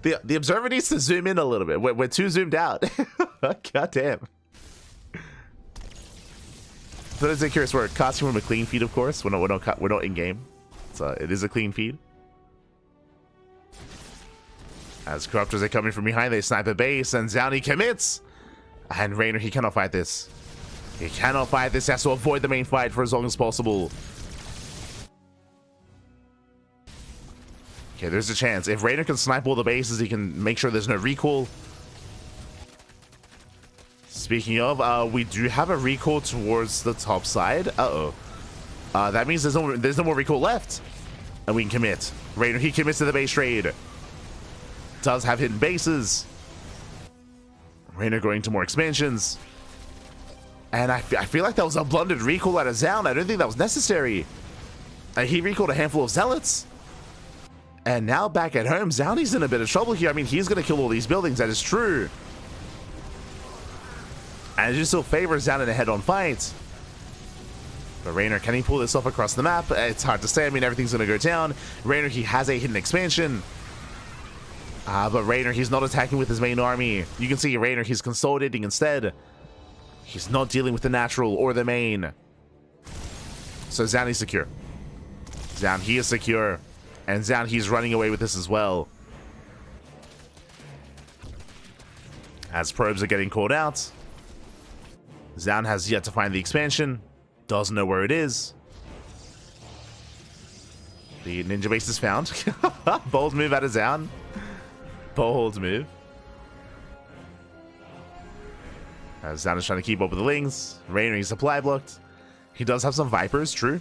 the observer needs to zoom in a little bit. We're too zoomed out. God damn. So it's curious. We're casting from a clean feed, of course. We're not in game, so it is a clean feed. As Corruptors are coming from behind, they snipe a base, and Zoun commits. And Reynor, he cannot fight this. He cannot fight this. He has to avoid the main fight for as long as possible. Okay, there's a chance. If Reynor can snipe all the bases, he can make sure there's no recall. Speaking of, we do have a recall towards the top side. Uh-oh. That means there's no more recall left. And we can commit. Reynor, he commits to the base trade. Does have hidden bases. Reynor going to more expansions. And I feel like that was a blundered recall out of Zoun. I don't think that was necessary. He recalled a handful of zealots. And now back at home, Zoun's in a bit of trouble here. I mean, he's going to kill all these buildings. That is true. And it just still favors Zoun in a head-on fight. But Reynor, can he pull this off across the map? It's hard to say. I mean, everything's going to go down. Reynor, he has a hidden expansion. But Reynor, he's not attacking with his main army. You can see Reynor, he's consolidating instead. He's not dealing with the natural or the main. So Zoun is secure. Zoun, he is secure. And Zoun, he's running away with this as well. As probes are getting called out. Zoun has yet to find the expansion. Doesn't know where it is. The ninja base is found. Bold move out of Zoun. Bold move. As Zoun is trying to keep up with the Lings. Reynor, he's supply blocked. He does have some Vipers, true.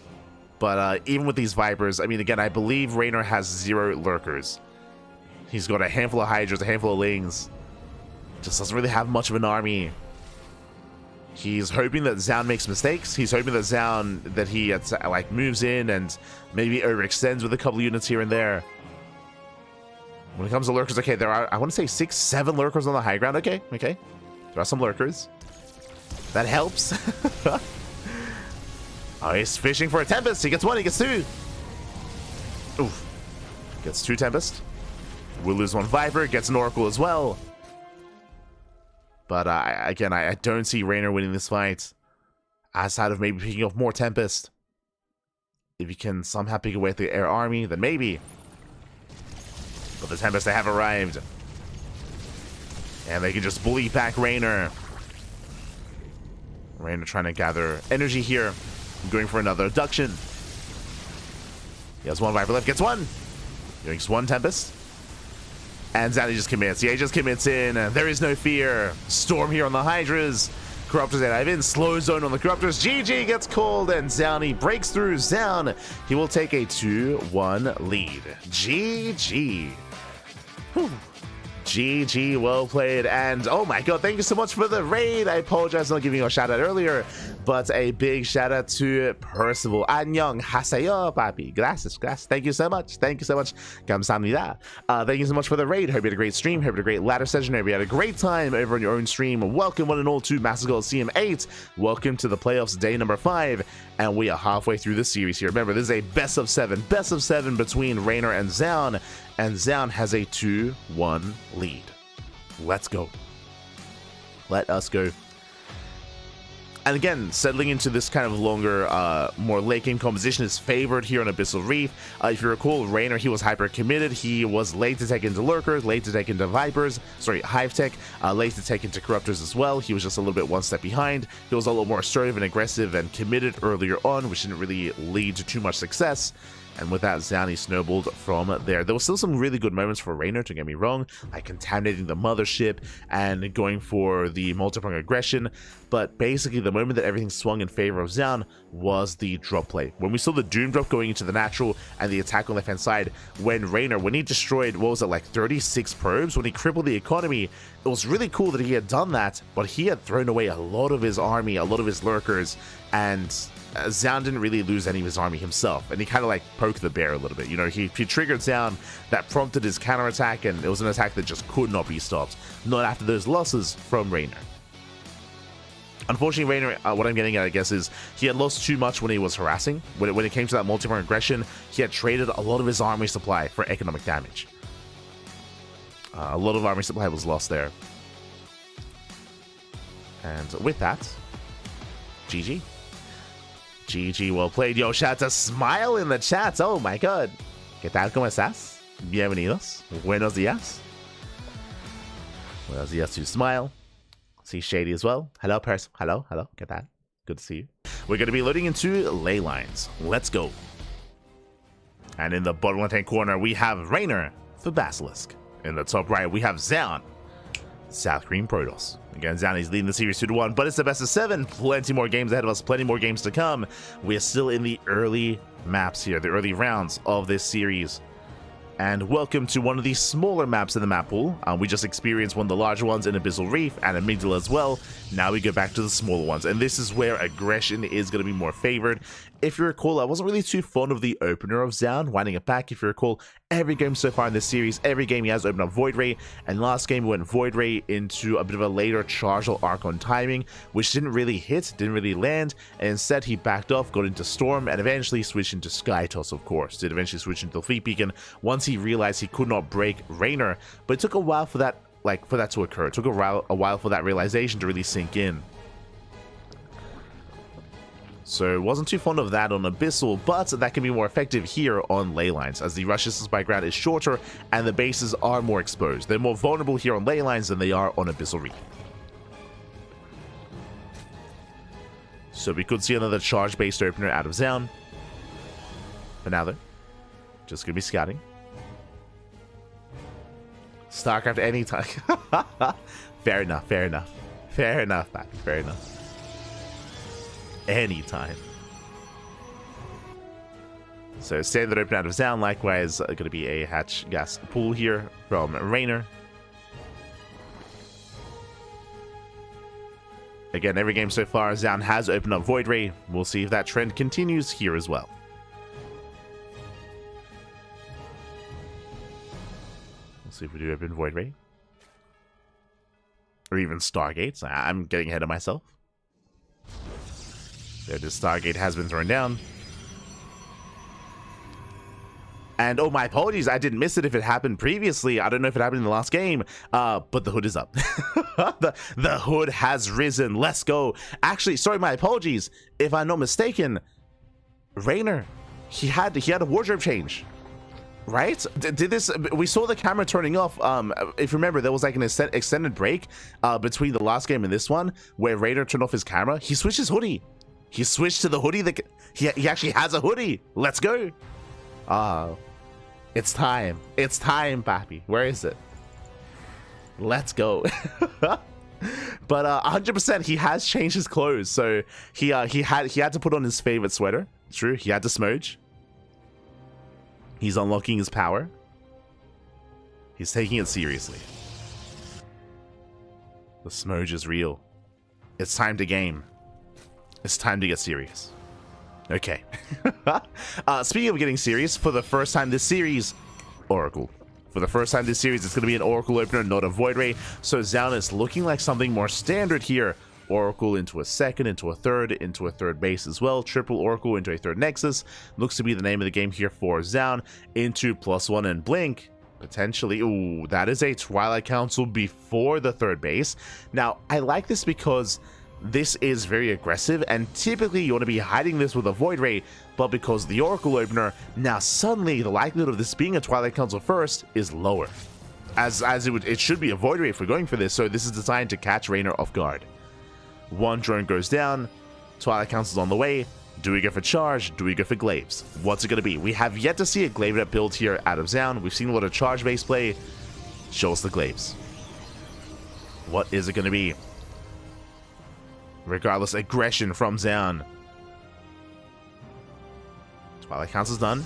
But even with these Vipers, I mean, again, I believe Reynor has 0 Lurkers. He's got a handful of Hydras, a handful of Lings. Just doesn't really have much of an army. He's hoping that Zoun makes mistakes. He's hoping that Zoun, that he like moves in and maybe overextends with a couple units here and there. When it comes to Lurkers, okay, there are, I want to say 6, 7 Lurkers on the high ground. Okay. There are some Lurkers. That helps. Oh, he's fishing for a Tempest. He gets 1, he gets 2. Oof. Gets 2 Tempest. We'll lose 1 Viper. Gets an Oracle as well. But again, I don't see Reynor winning this fight. Outside of maybe picking up more Tempest. If he can somehow pick away at the air army, then maybe. But the Tempest, they have arrived. And they can just bully back Reynor. Reynor trying to gather energy here. Going for another abduction. He has 1 Viper left, gets 1. Drinks 1 Tempest. And Zoun just commits. Yeah, he just commits in. There is no fear. Storm here on the Hydras. Corruptors they dive in. Slow zone on the Corruptors. GG gets called, and Zoun breaks through. Zoun, he will take a 2-1 lead. GG. Whew. GG, well played. And oh my god, thank you so much for the raid. I apologize for not giving you a shout out earlier, but a big shout out to Percival. Annyeong haseyo, papi. Gracias, gracias. Thank you so much. Thank you so much. Kamsahamnida. Thank you so much for the raid. Hope you had a great stream. Hope you had a great ladder session. Hope you had a great time over on your own stream. Welcome one and all to Master Coliseum 8. Welcome to the playoffs day number 5. And we are halfway through the series here. Remember, this is a best of 7 between Reynor and Zoun. And Zoun has a 2-1 lead. Let's go. Let us go. And again, settling into this kind of longer, more late game composition is favored here on Abyssal Reef. If you recall, Reynor, he was hyper committed. He was late to take into Lurkers, late to take into Vipers, sorry, Hive Tech, late to take into Corruptors as well. He was just a little bit one step behind. He was a little more assertive and aggressive and committed earlier on, which didn't really lead to too much success. And with that, Zoun, he snowballed from there. There was still some really good moments for Reynor, don't get me wrong, like contaminating the mothership and going for the multi-prong aggression. But basically, the moment that everything swung in favor of Zoun was the drop play. When we saw the Doom drop going into the natural and the attack on the left-hand side, when Reynor, when he destroyed, what was it, like 36 probes, when he crippled the economy, it was really cool that he had done that, but he had thrown away a lot of his army, a lot of his Lurkers, and Zoun didn't really lose any of his army himself, and he kind of like poked the bear a little bit. You know, he triggered Zoun, that prompted his counterattack, and it was an attack that just could not be stopped, not after those losses from Reynor. Unfortunately, Reynor, what I'm getting at, I guess, is he had lost too much when he was harassing. When it came to that multi-prong aggression, he had traded a lot of his army supply for economic damage. A lot of army supply was lost there. And with that, GG. GG, well played. Yo, shout out to Smile in the chat. Oh my god. ¿Qué tal? ¿Cómo estás? Bienvenidos. Buenos días. Buenos días to Smile. See Shady as well. Hello, person. Hello, hello. ¿Qué tal? Good to see you. We're going to be loading into ley lines. Let's go. And in the bottom left-hand corner, we have Reynor for Basilisk. In the top right, we have Zoun, South Korean Protoss. Again, Zoun is leading the series 2-1, but it's the best of 7. Plenty more games ahead of us, plenty more games to come. We are still in the early maps here, the early rounds of this series. And welcome to one of the smaller maps in the map pool. We just experienced one of the larger ones in Abyssal Reef and Amygdala as well. Now we go back to the smaller ones, and this is where aggression is going to be more favored. If you recall, I wasn't really too fond of the opener of Zoun, winding it back. If you recall, every game so far in this series, every game he has opened up Void Ray, and last game we went Void Ray into a bit of a later chargeable arc on timing, which didn't really hit, didn't really land, and instead he backed off, got into Storm, and eventually switched into Sky Toss, of course. Did eventually switch into the Fleet Beacon once he realized he could not break Reynor, but it took a while for that, to occur. It took a while for that realization to really sink in. So wasn't too fond of that on Abyssal, but that can be more effective here on ley lines, as the rush distance by ground is shorter and the bases are more exposed. They're more vulnerable here on ley lines than they are on Abyssal Reef. So we could see another charge-based opener out of Zoun. For now though, just gonna be scouting. StarCraft anytime. Fair enough, fair enough. Fair enough, man. Fair enough. Anytime. So standard open out of Zoun, likewise going to be a hatch gas pool here from Reynor. Again, every game so far, Zoun has opened up Void Ray. We'll see if that trend continues here as well. We'll see if we do open Void Ray. Or even Stargates. I'm getting ahead of myself. There, the Stargate has been thrown down. And oh, my apologies, I didn't miss it if it happened previously. I don't know if it happened in the last game, but the hood is up. the hood has risen. Let's go. Actually, sorry, my apologies. If I'm not mistaken, Reynor, he had a wardrobe change, right? Did this? We saw the camera turning off. If you remember, there was like an extended break between the last game and this one, where Reynor turned off his camera. He switched his hoodie. He switched to the hoodie that he actually has a hoodie. Let's go. It's time. It's time, papi. Where is it? Let's go. But 100% he has changed his clothes. So he had to put on his favorite sweater. True, he had to smudge. He's unlocking his power. He's taking it seriously. The smudge is real. It's time to game. It's time to get serious. Okay. Speaking of getting serious, for the first time this series, Oracle. For the first time this series, it's going to be an Oracle opener, not a Void Ray. So Zoun is looking like something more standard here. Oracle into a second, into a third base as well. Triple Oracle into a third Nexus. Looks to be the name of the game here for Zoun. Into +1 and Blink. Potentially. Ooh, that is a Twilight Council before the third base. Now, I like this because this is very aggressive, and typically you want to be hiding this with a Void Ray, but because of the Oracle opener, now suddenly the likelihood of this being a Twilight Council first is lower. As it should be a Void Ray if we're going for this, so this is designed to catch Reynor off guard. One drone goes down, Twilight Council's on the way. Do we go for charge? Do we go for glaives? What's it going to be? We have yet to see a glaive up build here out of Zoun. We've seen a lot of charge base play. Show us the glaives. What is it going to be? Regardless, aggression from Zoun. Twilight Council's done.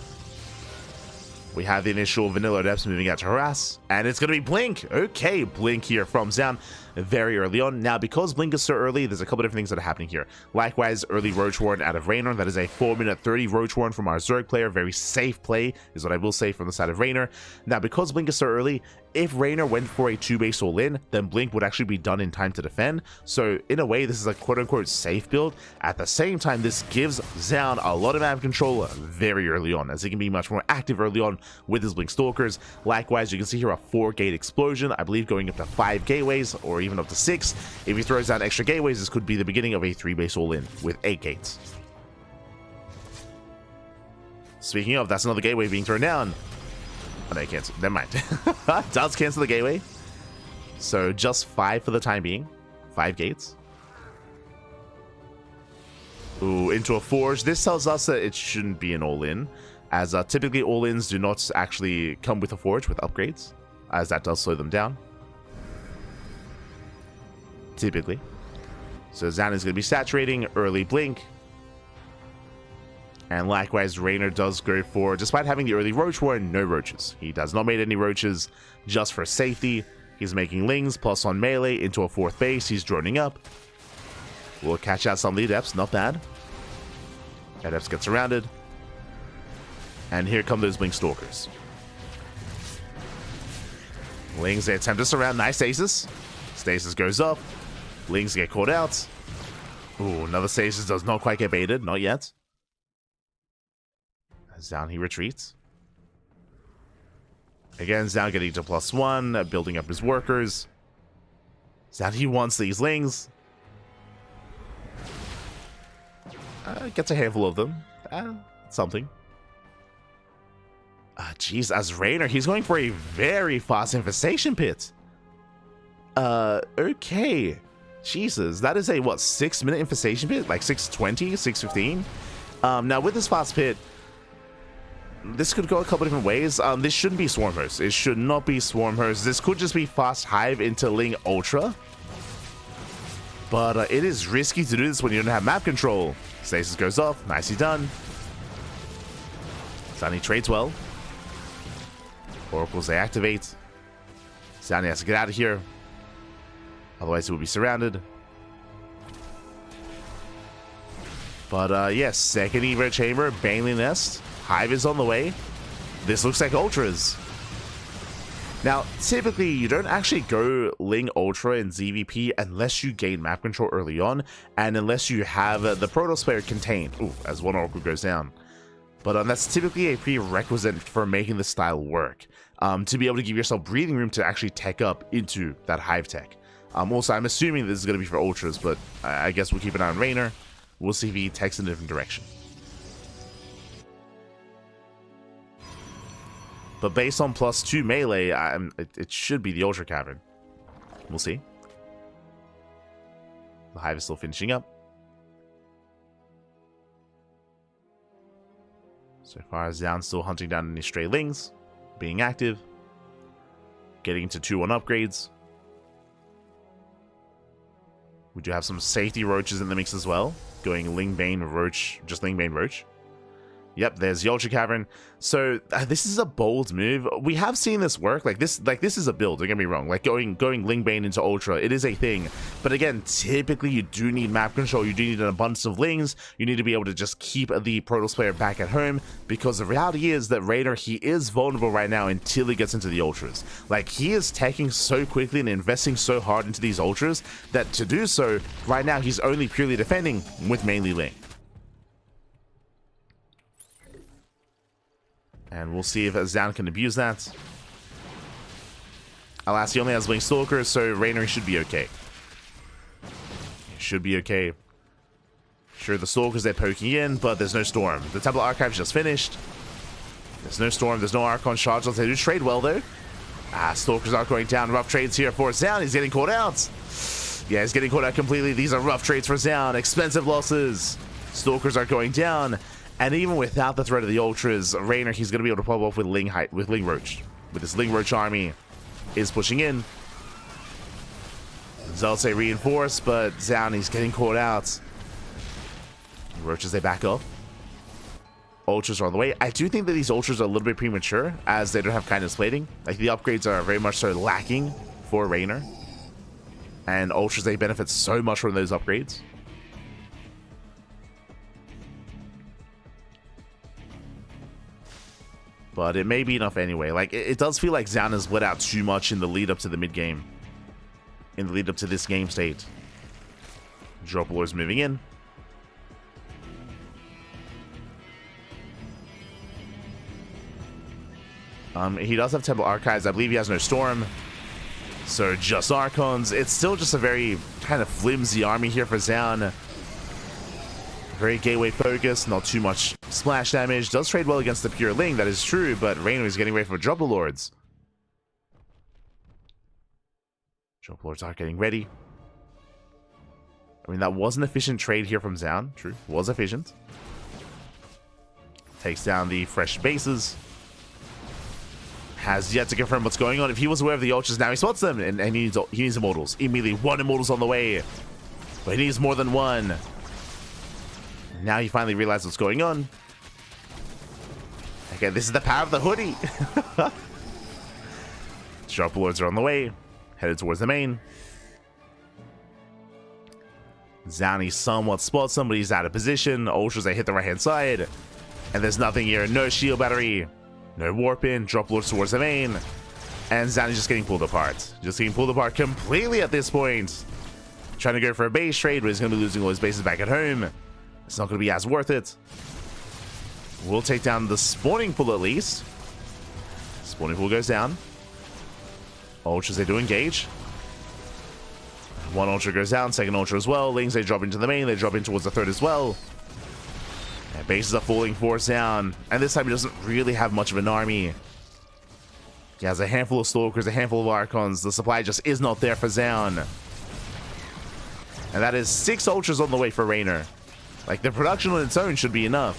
We have the initial vanilla depths moving out to harass, and it's going to be Blink. Okay, Blink here from Zoun very early on. Now, because Blink is so early, there's a couple different things that are happening here. Likewise, early Roach Warren out of Reynor. That is a 4-minute 30 Roach Warren from our Zerg player. Very safe play is what I will say from the side of Reynor. Now, because Blink is so early, if Reynor went for a 2-base all-in, then Blink would actually be done in time to defend. So, in a way, this is a quote-unquote safe build. At the same time, this gives Zoun a lot of map control very early on, as he can be much more active early on with his Blink Stalkers. Likewise, you can see here a 4-gate explosion, I believe going up to 5 gateways, or even up to 6. If he throws down extra gateways, this could be the beginning of a 3-base all-in with 8 gates. Speaking of, that's another gateway being thrown down. Oh, no, cancel. Never mind. Does cancel the gateway. So just 5 for the time being. 5 gates. Ooh, into a forge. This tells us that it shouldn't be an all-in, as typically all-ins do not actually come with a forge with upgrades, as that does slow them down. Typically. So Zoun is going to be saturating, early Blink. And likewise, Reynor does go for, despite having the early Roach Warren, no roaches. He does not make any roaches just for safety. He's making Lings, plus on melee, into a 4th base. He's droning up. We'll catch out some of the Adepts, not bad. Adepts get surrounded. And here come those Blink Stalkers. Lings, they attempt to surround, nice stasis. Stasis goes up. Lings get caught out. Ooh, another stasis does not quite get baited, not yet. Zoun, he retreats. Again, Zoun getting to +1, building up his workers. Zoun, he wants these Lings. Gets a handful of them. Something. Jeez, as Reynor, he's going for a very fast infestation pit. Okay. Jesus, that is a, what, 6-minute infestation pit? Like 6:20, 6:15? Now, with this fast pit, this could go a couple different ways. This shouldn't be Swarmhurst. It should not be Swarmhurst. This could just be Fast Hive into Ling Ultra. But it is risky to do this when you don't have map control. Stasis goes off. Nicely done. Sunny trades well. Oracles, they activate. Sunny has to get out of here. Otherwise, he will be surrounded. But yes, second Evo Chamber, Baneley Nest. Hive is on the way. This looks like Ultras. Now, typically, you don't actually go Ling Ultra in ZVP unless you gain map control early on, and unless you have the Protoss player contained. Ooh, as one Oracle goes down. But that's typically a prerequisite for making the style work. To be able to give yourself breathing room to actually tech up into that Hive tech. Also, I'm assuming this is going to be for Ultras, but I guess we'll keep an eye on Reynor. We'll see if he techs in a different direction. But based on +2 melee, it should be the Ultra Cavern. We'll see. The Hive is still finishing up. So far as Zoun still hunting down any stray Lings, being active, getting into 2-1 upgrades. We do have some safety Roaches in the mix as well, going Ling Bane Roach, just Ling Bane Roach. Yep, there's the Ultra Cavern. So this is a bold move. We have seen this work. Like this is a build, don't get me wrong. Like going Lingbane into Ultra, it is a thing. But again, typically you do need map control. You do need an abundance of Lings. You need to be able to just keep the Protoss player back at home, because the reality is that Reynor, he is vulnerable right now until he gets into the Ultras. Like, he is taking so quickly and investing so hard into these Ultras that to do so, right now he's only purely defending with mainly Ling. And we'll see if Zoun can abuse that. Alas, he only has Ling Stalker, so Reynor should be okay. He should be okay. Sure, the Stalkers, they're poking in, but there's no Storm. The Temple Archive's just finished. There's no Storm, there's no Archon Charge. They do trade well, though. Stalkers are going down. Rough trades here for Zoun. He's getting caught out. Yeah, he's getting caught out completely. These are rough trades for Zoun. Expensive losses. Stalkers are going down. And even without the threat of the Ultras, Reynor, he's going to be able to pop off with Ling Roach. With his Ling Roach army is pushing in. Zealots, they reinforce, but Zoun, he's getting caught out. Roaches, they back up. Ultras are on the way. I do think that these Ultras are a little bit premature, as they don't have kindness plating. Like, the upgrades are very much so lacking for Reynor. And Ultras, they benefit so much from those upgrades. But it may be enough anyway. Like, it does feel like Zoun has bled out too much in the lead up to the mid game. In the lead up to this game state. Drop Lord's moving in. He does have Temple Archives. I believe he has no Storm. So just Archons. It's still just a very kind of flimsy army here for Zoun. Very gateway focused, not too much splash damage. Does trade well against the pure Ling, that is true, but Reynor is getting ready for Drop Lords. Drop Lords are getting ready. I mean, that was an efficient trade here from Zoun. True, was efficient. Takes down the fresh bases. Has yet to confirm what's going on. If he was aware of the Ultras, now he spots them, and he needs Immortals. Immediately, one Immortals on the way. But he needs more than one. Now he finally realizes what's going on. Again, this is the power of the hoodie. Sharp Lords are on the way. Headed towards the main. Zoun somewhat spots him, but he's out of position. Ultras, they hit the right-hand side. And there's nothing here. No shield battery. No warp in. Drop Lords towards the main. And Zoun is just getting pulled apart. Just getting pulled apart completely at this point. Trying to go for a base trade, but he's going to be losing all his bases back at home. It's not going to be as worth it. We'll take down the spawning pool at least. Spawning pool goes down. Ultras, they do engage. One Ultra goes down, second Ultra as well. Lings, they drop into the main, they drop in towards the third as well. And bases are falling for Zoun. And this time he doesn't really have much of an army. He has a handful of Stalkers, a handful of Archons. The supply just is not there for Zoun. And that is 6 Ultras on the way for Reynor. Like, the production on its own should be enough.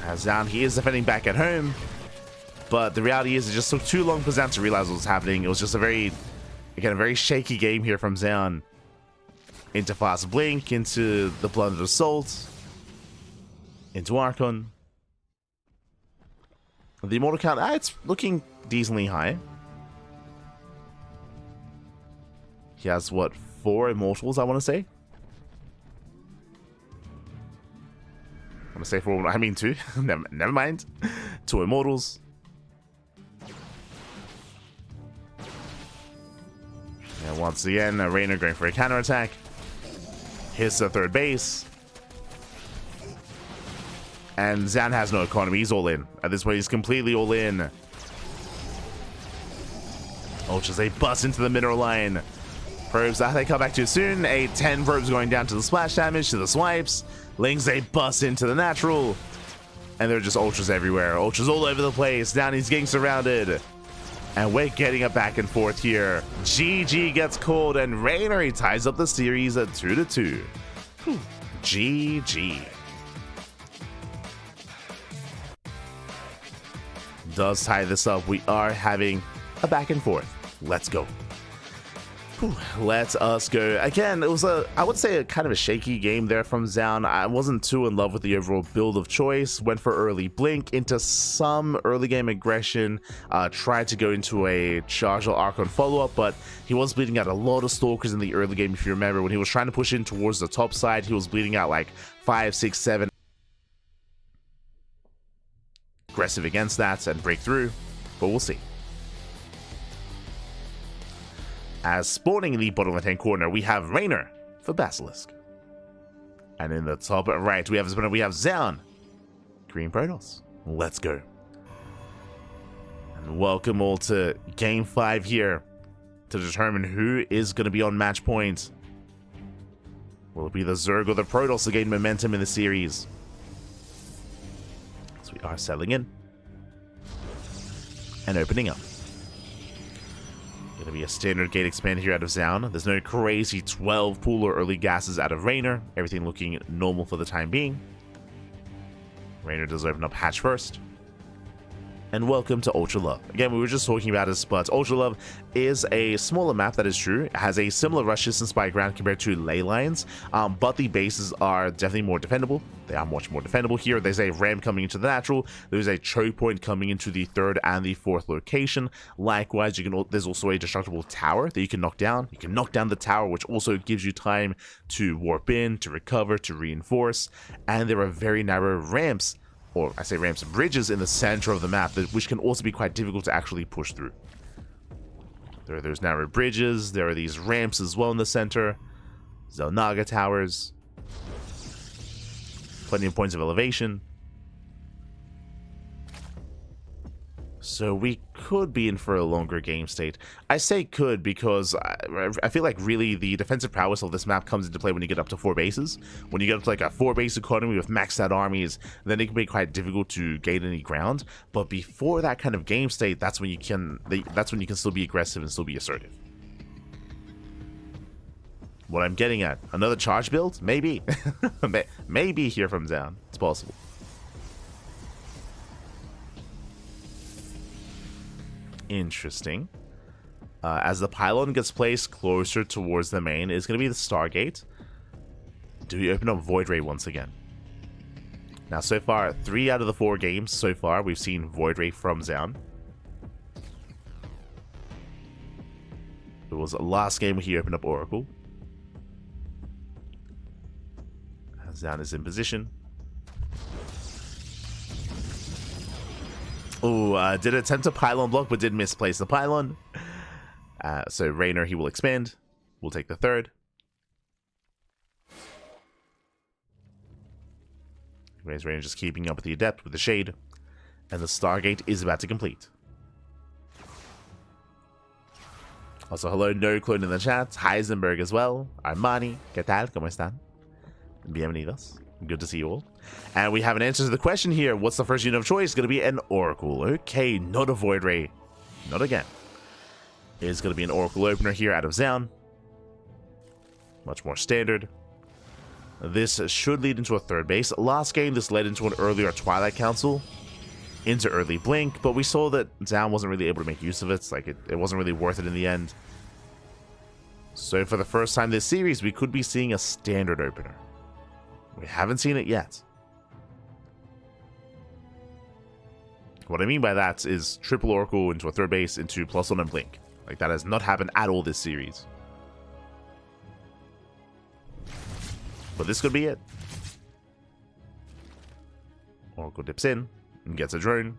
As Zoun, he is defending back at home. But the reality is, it just took too long for Zoun to realize what was happening. It was just a very shaky game here from Zoun. Into Fast Blink, into the Blunted Assault. Into Archon. The Immortal count, it's looking decently high. He has, what, 4 Immortals, I want to say? I'm going to say 4, I mean 2. never mind. 2 Immortals. And once again, Reynor going for a counterattack. Hits the third base. And Zoun has no economy, he's all in. At this point, he's completely all in. Ultras, they bust into the mineral line. Probes, they come back too soon. 10 probes going down to the splash damage, to the swipes. Lings, they bust into the natural. And they're just Ultras everywhere. Ultras all over the place. Down, he's getting surrounded. And we're getting a back and forth here. GG gets called, and Reynor, he ties up the series at 2-2. GG. Does tie this up. We are having a back and forth. Let's go. Let us go. Again, it was I would say a kind of a shaky game there from Zoun. I wasn't too in love with the overall build of choice. Went for early blink into some early game aggression. Tried to go into a charge or Archon follow-up, but he was bleeding out a lot of Stalkers in the early game. If you remember, when he was trying to push in towards the top side, he was bleeding out like 5, 6, 7. Aggressive against that and break through, but we'll see. As spawning in the bottom left-hand corner, we have Reynor for Basilisk. And in the top right, we have Zoun, Green Protoss. Let's go. And welcome all to Game 5 here to determine who is going to be on match point. Will it be the Zerg or the Protoss to gain momentum in the series? So we are settling in and opening up. Going to be a standard gate expand here out of Zoun. There's no crazy 12 pool or early gases out of Reynor. Everything looking normal for the time being. Reynor does open up hatch first. And welcome to Ultra Love. Again, we were just talking about this, but Ultra Love is a smaller map, that is true. It has a similar rush distance by ground compared to ley lines, but the bases are definitely more defendable. They are much more defendable here. There's a ramp coming into the natural. There's a choke point coming into the 3rd and the 4th location. Likewise, there's also a destructible tower that you can knock down. You can knock down the tower, which also gives you time to warp in, to recover, to reinforce. And there are very narrow ramps, or I say ramps, bridges in the center of the map, which can also be quite difficult to actually push through. There are those narrow bridges, there are these ramps as well in the center, Zelnaga towers, plenty of points of elevation. So we could be in for a longer game state. I say could because I feel like really the defensive prowess of this map comes into play when you get up to 4 bases. When you get up to like a 4 base economy with maxed out armies, then it can be quite difficult to gain any ground. But before that kind of game state, that's when you can still be aggressive and still be assertive. What I'm getting at, another charge build? Maybe. Maybe here from Zoun. It's possible. Interesting. As the pylon gets placed closer towards the main, it's going to be the Stargate. Do we open up Void Ray once again? Now, so far, 3 out of the 4 games so far, we've seen Void Ray from Zoun. It was the last game where he opened up Oracle. Zoun is in position. Oh, did attempt a pylon block, but did misplace the pylon. So Reynor, he will expand. We'll take the 3rd. Reynor just keeping up with the Adept with the Shade. And the Stargate is about to complete. Also, hello, No Clone in the chat. Heisenberg as well. Armani, ¿qué tal? ¿Cómo están? Bienvenidos. Good to see you all. And we have an answer to the question here. What's the first unit of choice? It's going to be an Oracle. Okay, not a Void Ray. Not again. It's going to be an Oracle opener here out of Zoun. Much more standard. This should lead into a 3rd base. Last game, this led into an earlier Twilight Council. Into early Blink, but we saw that Zoun wasn't really able to make use of it. Like it wasn't really worth it in the end. So for the first time this series, we could be seeing a standard opener. We haven't seen it yet. What I mean by that is triple Oracle into a 3rd base into +1 and Blink. Like that has not happened at all this series. But this could be it. Oracle dips in and gets a drone.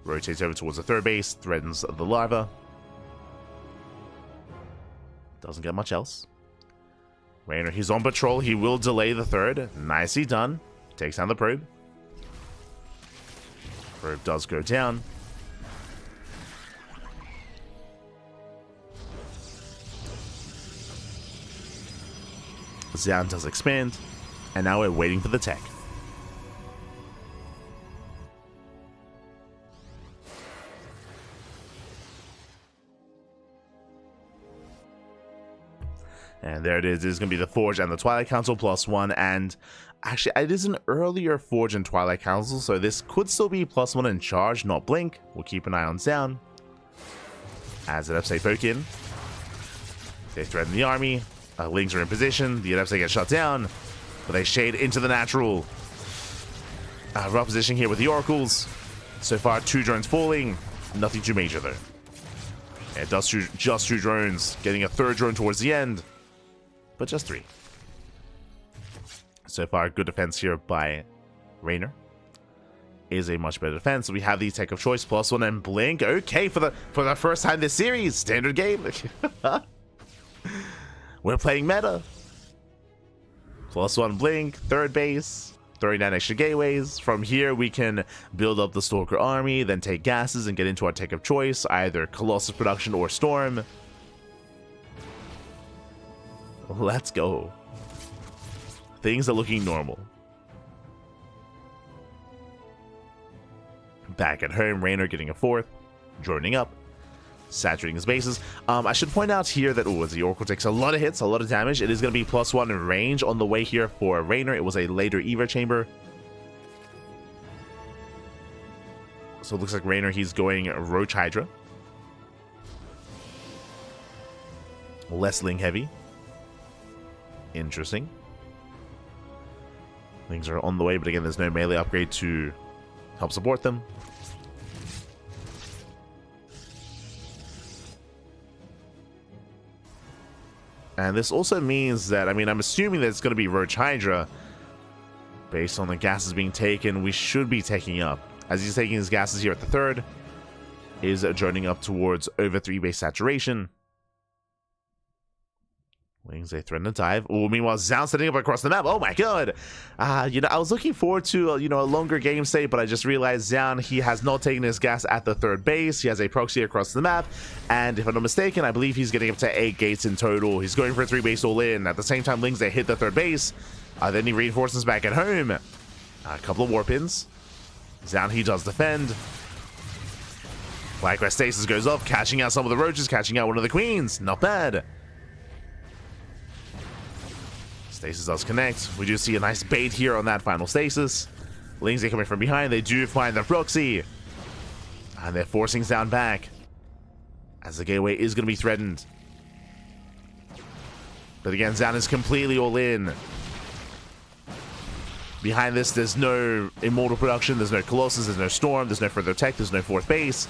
Rotates over towards the 3rd base, threatens the larva. Doesn't get much else. Reynor, he's on patrol. He will delay the 3rd. Nicely done. Takes down the probe. Probe does go down. Zoun does expand. And now we're waiting for the tech. And there it is. It's going to be the Forge and the Twilight Council +1. And actually, it is an earlier Forge and Twilight Council, so this could still be +1 in charge, not Blink. We'll keep an eye on Zoun. As an upside poke in. They threaten the army. Lings are in position. The Adepts, they get shut down. But they shade into the natural. Rough position here with the Oracles. So far, 2 drones falling. Nothing too major, though. Yeah, just 2 drones. Getting a 3rd drone towards the end. But just 3. So far, good defense here by Reynor. Is a much better defense. We have the tech of choice, +1 and blink. Okay, for the first time this series, standard game. We're playing meta. +1 blink, 3rd base, 39 extra gateways. From here, we can build up the Stalker army, then take gases and get into our tech of choice, either Colossus production or Storm. Let's go. Things are looking normal. Back at home, Reynor getting a 4th, droning up, saturating his bases. I should point out here that as the Oracle takes a lot of hits, a lot of damage, it is going to be +1 in range on the way here for Reynor. It was a later Evo chamber. So it looks like Reynor, he's going Roach Hydra. Less Ling heavy. Interesting. Lings are on the way, but again, there's no melee upgrade to help support them. And this also means that, I mean, I'm assuming that it's going to be Roach Hydra. Based on the gases being taken, we should be taking up. As he's taking his gases here at the 3rd, is joining up towards over 3 base saturation. Wings, they threaten to dive. Oh, meanwhile, Zoun setting up across the map. Oh my god! You know, I was looking forward to, a longer game state, but I just realized Zoun, he has not taken his gas at the 3rd base. He has a proxy across the map, and if I'm not mistaken, I believe he's getting up to 8 gates in total. He's going for a 3 base all in. At the same time, Lings, they hit the 3rd base. Then he reinforces back at home. A couple of warpins. Zoun, he does defend. Black Rest Stasis goes off, catching out some of the roaches, catching out one of the queens. Not bad. Stasis does connect. We do see a nice bait here on that final Stasis. Lings, they coming from behind. They do find the proxy. And they're forcing Zoun back. As the gateway is going to be threatened. But again, Zoun is completely all in. Behind this, there's no Immortal production. There's no Colossus. There's no Storm. There's no further tech. There's no 4th base.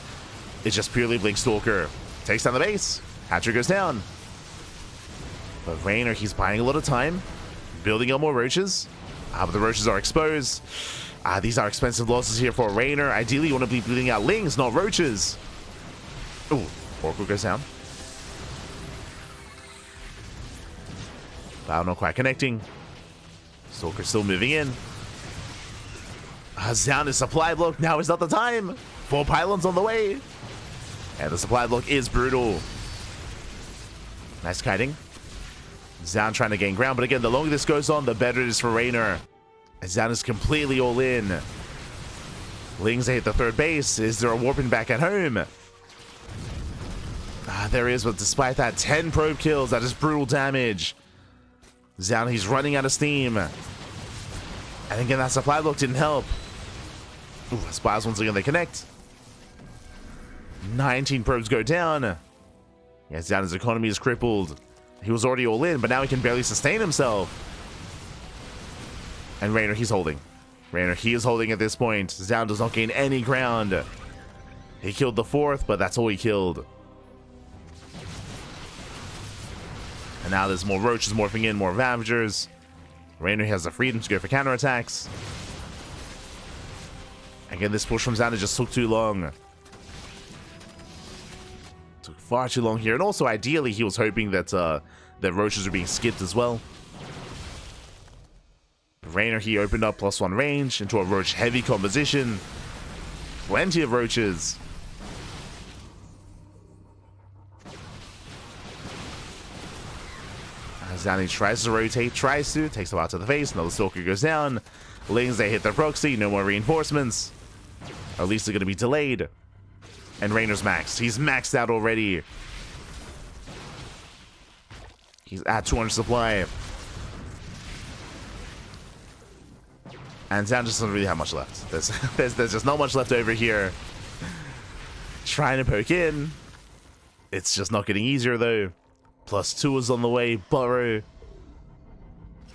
It's just purely Blink Stalker. Takes down the base. Hatcher goes down. But Reynor, he's buying a lot of time. Building up more roaches. But the roaches are exposed. These are expensive losses here for Reynor. Ideally, you want to be bleeding out Lings, not roaches. Ooh, Oracle goes down. Bow not quite connecting. Stalker still moving in. Zoun is supply block. Now is not the time. 4 pylons on the way. And the supply block is brutal. Nice kiting. Zoun trying to gain ground, but again, the longer this goes on, the better it is for Reynor. Zoun is completely all in. Lings, they hit the 3rd base. Is there a warping back at home? There is, but despite that, 10 probe kills. That is brutal damage. Zoun, he's running out of steam. And again, that supply block didn't help. Ooh, Spires once again, they connect. 19 probes go down. Yeah, Zoun's economy is crippled. He was already all in, but now he can barely sustain himself. And Reynor, he's holding. Reynor, he is holding at this point. Zoun does not gain any ground. He killed the 4th, but that's all he killed. And now there's more roaches morphing in, more Ravagers. Reynor has the freedom to go for counterattacks. Again, this push from Zoun just took too long. Took far too long here. And also, ideally, he was hoping that the roaches were being skipped as well. Reynor, he opened up +1 range into a roach heavy composition. Plenty of roaches. Zoun tries to rotate, takes a lot to the face. Another Stalker goes down. Lings, they hit their proxy, no more reinforcements. At least they're going to be delayed. And Reynor's maxed. He's maxed out already. He's at 200 supply. And Zoun just doesn't really have much left. There's just not much left over here. Trying to poke in. It's just not getting easier though. +2 is on the way. Burrow.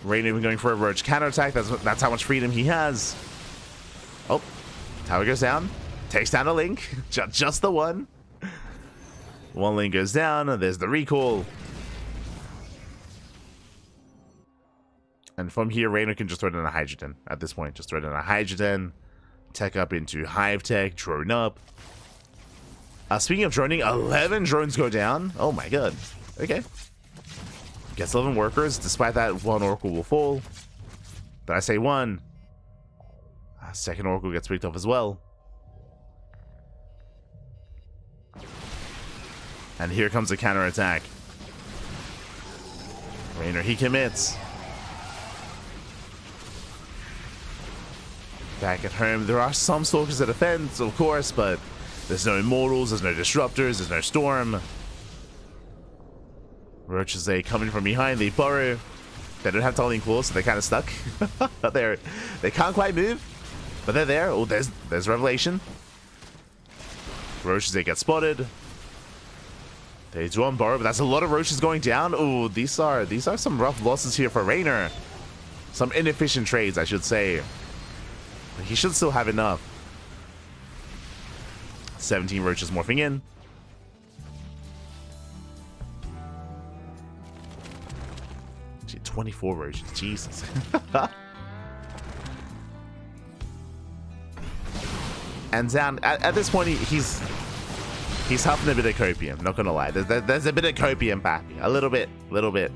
Reynor even going for a Roach counterattack. That's how much freedom he has. Oh, tower goes down. Takes down a Link. Just the one. One Link goes down. There's the recall. And from here, Reynor can just throw it in a Hydrogen at this point. Just throw it in a Hydrogen. Tech up into Hive Tech. Drone up. Speaking of droning, 11 drones go down. Oh my god. Okay. Gets 11 workers. Despite that, one Oracle will fall. Did I say one? Second Oracle gets picked up as well. And here comes a counterattack. Reynor, he commits. Back at home, there are some Stalkers that defend, of course, but there's no Immortals, there's no Disruptors, there's no Storm. Roaches, they coming from behind, they burrow. They don't have Tulling Claws, so they're kind of stuck. They can't quite move, but they're there. Oh, there's Revelation. Roaches, they get spotted. They do on burrow, but that's a lot of Roaches going down. Oh, these are some rough losses here for Reynor. Some inefficient trades, I should say. But he should still have enough. 17 Roaches morphing in. Gee, 24 Roaches, Jesus. And Zoun, at this point, he's huffing a bit of copium, not gonna lie. There's a bit of copium back. A little bit.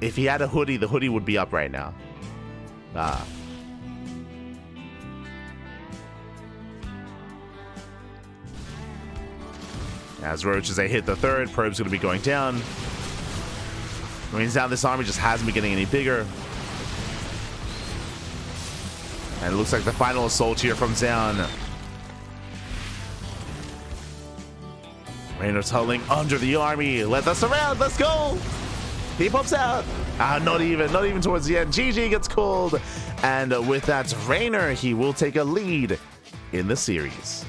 If he had a hoodie, the hoodie would be up right now. As Roaches, they hit the third, Probe's gonna be going down. I mean, Zoun, this army just hasn't been getting any bigger. And it looks like the final assault here from Zoun. Reynor tulling under the army. Let us around. Let's go. He pops out. Not even towards the end. GG gets called. And with that, Reynor, he will take a lead in the series.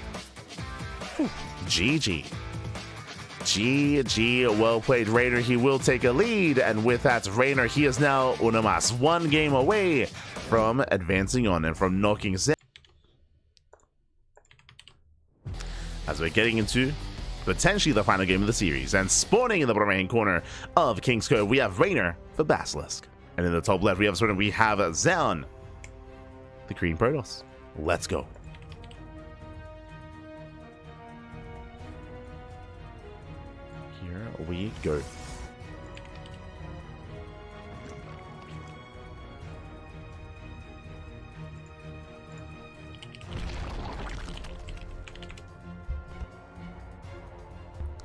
Whew. GG. GG. Well played, Reynor. He will take a lead. And with that, Reynor, he is now unamas one game away from advancing on and from knocking Zoun. As we're getting into potentially the final game of the series, and spawning in the bottom right-hand corner of King's Cove, we have Reynor, the Basilisk. And in the top left, we have Zoun, the Green Protoss. Let's go. Here we go.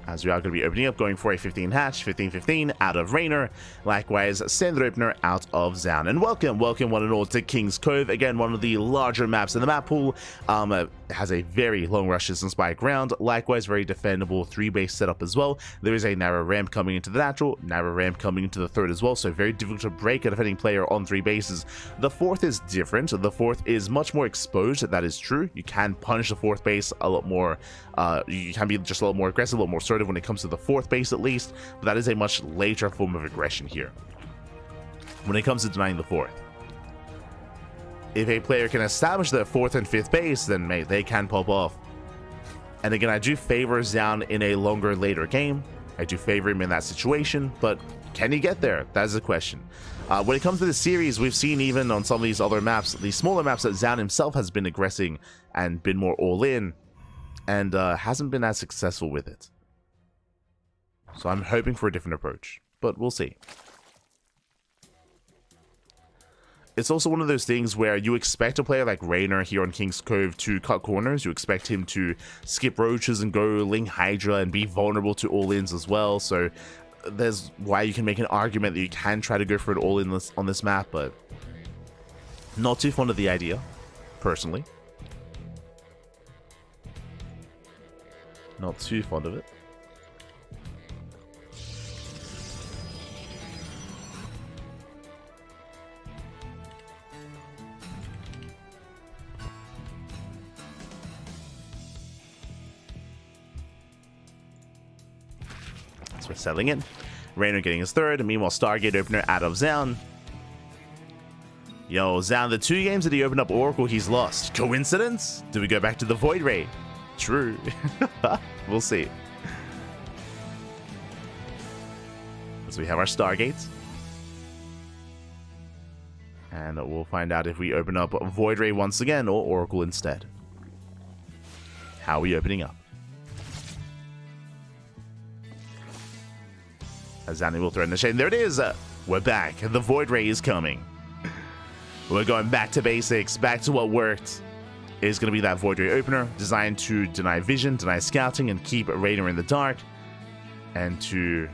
As we are going to be opening up, going for a 15 hatch, 15-15 out of Reynor. Likewise, Sender Opener out of Zoun. And welcome one and all to King's Cove. Again, one of the larger maps in the map pool. It has a very long rush distance by ground. Likewise, very defendable 3-base setup as well. There is a narrow ramp coming into the natural, narrow ramp coming into the third as well. So very difficult to break a defending player on 3 bases. The fourth is different. The fourth is much more exposed. That is true. You can punish the fourth base a lot more. You can be just a lot more aggressive, a lot more assertive when it comes to the fourth base at least, but that is a much later form of aggression here when it comes to denying the fourth. If a player can establish their fourth and fifth base, then mate, they can pop off. And again, I do favor Zoun in a longer, later game. I do favor him in that situation, but can he get there? That is the question. When it comes to the series, we've seen even on some of these other maps, these smaller maps, that Zoun himself has been aggressing and been more all-in, and hasn't been as successful with it. So I'm hoping for a different approach, but we'll see. It's also one of those things where you expect a player like Reynor here on King's Cove to cut corners. You expect him to skip roaches and go Ling Hydra and be vulnerable to all-ins as well. So there's why you can make an argument that you can try to go for it all-in on this map, but not too fond of the idea, personally. Not too fond of it. We're settling in. Reynor getting his third. Meanwhile, Stargate opener out of Zoun. Yo, Zoun, the 2 games that he opened up Oracle, he's lost. Coincidence? Do we go back to the Void Ray? True. We'll see. So we have our Stargates. And we'll find out if we open up Void Ray once again or Oracle instead. How are we opening up? Azani will threaten the shade. There it is! We're back. The Void Ray is coming. We're going back to basics, back to what worked. It's going to be that Void Ray opener, designed to deny vision, deny scouting, and keep Reynor in the dark. And to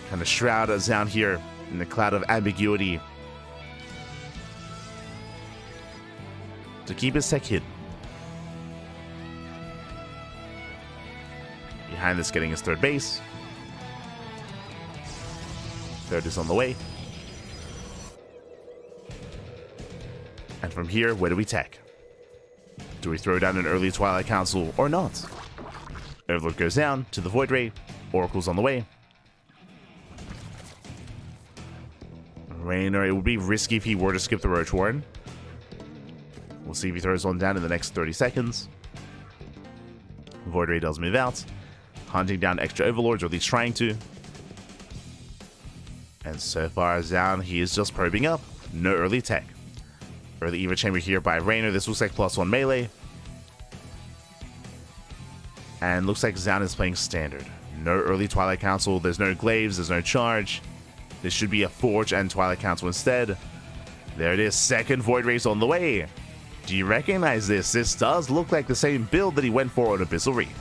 kind of shroud us down here in the cloud of ambiguity. To keep his tech hidden. Behind this, getting his third base. Third is on the way. And from here, where do we tech? Do we throw down an early Twilight Council or not? Overlord goes down to the Void Ray. Oracle's on the way. Reynor, it would be risky if he were to skip the Roach Warren. We'll see if he throws one down in the next 30 seconds. Void Ray does move out. Hunting down extra Overlords, or at least trying to. And so far, Zoun, he is just probing up. No early tech. Early Eva Chamber here by Reynor. This looks like +1 melee. And looks like Zoun is playing standard. No early Twilight Council. There's no glaives. There's no charge. This should be a Forge and Twilight Council instead. There it is. Second Void Rays on the way. Do you recognize this? This does look like the same build that he went for on Abyssal Reef.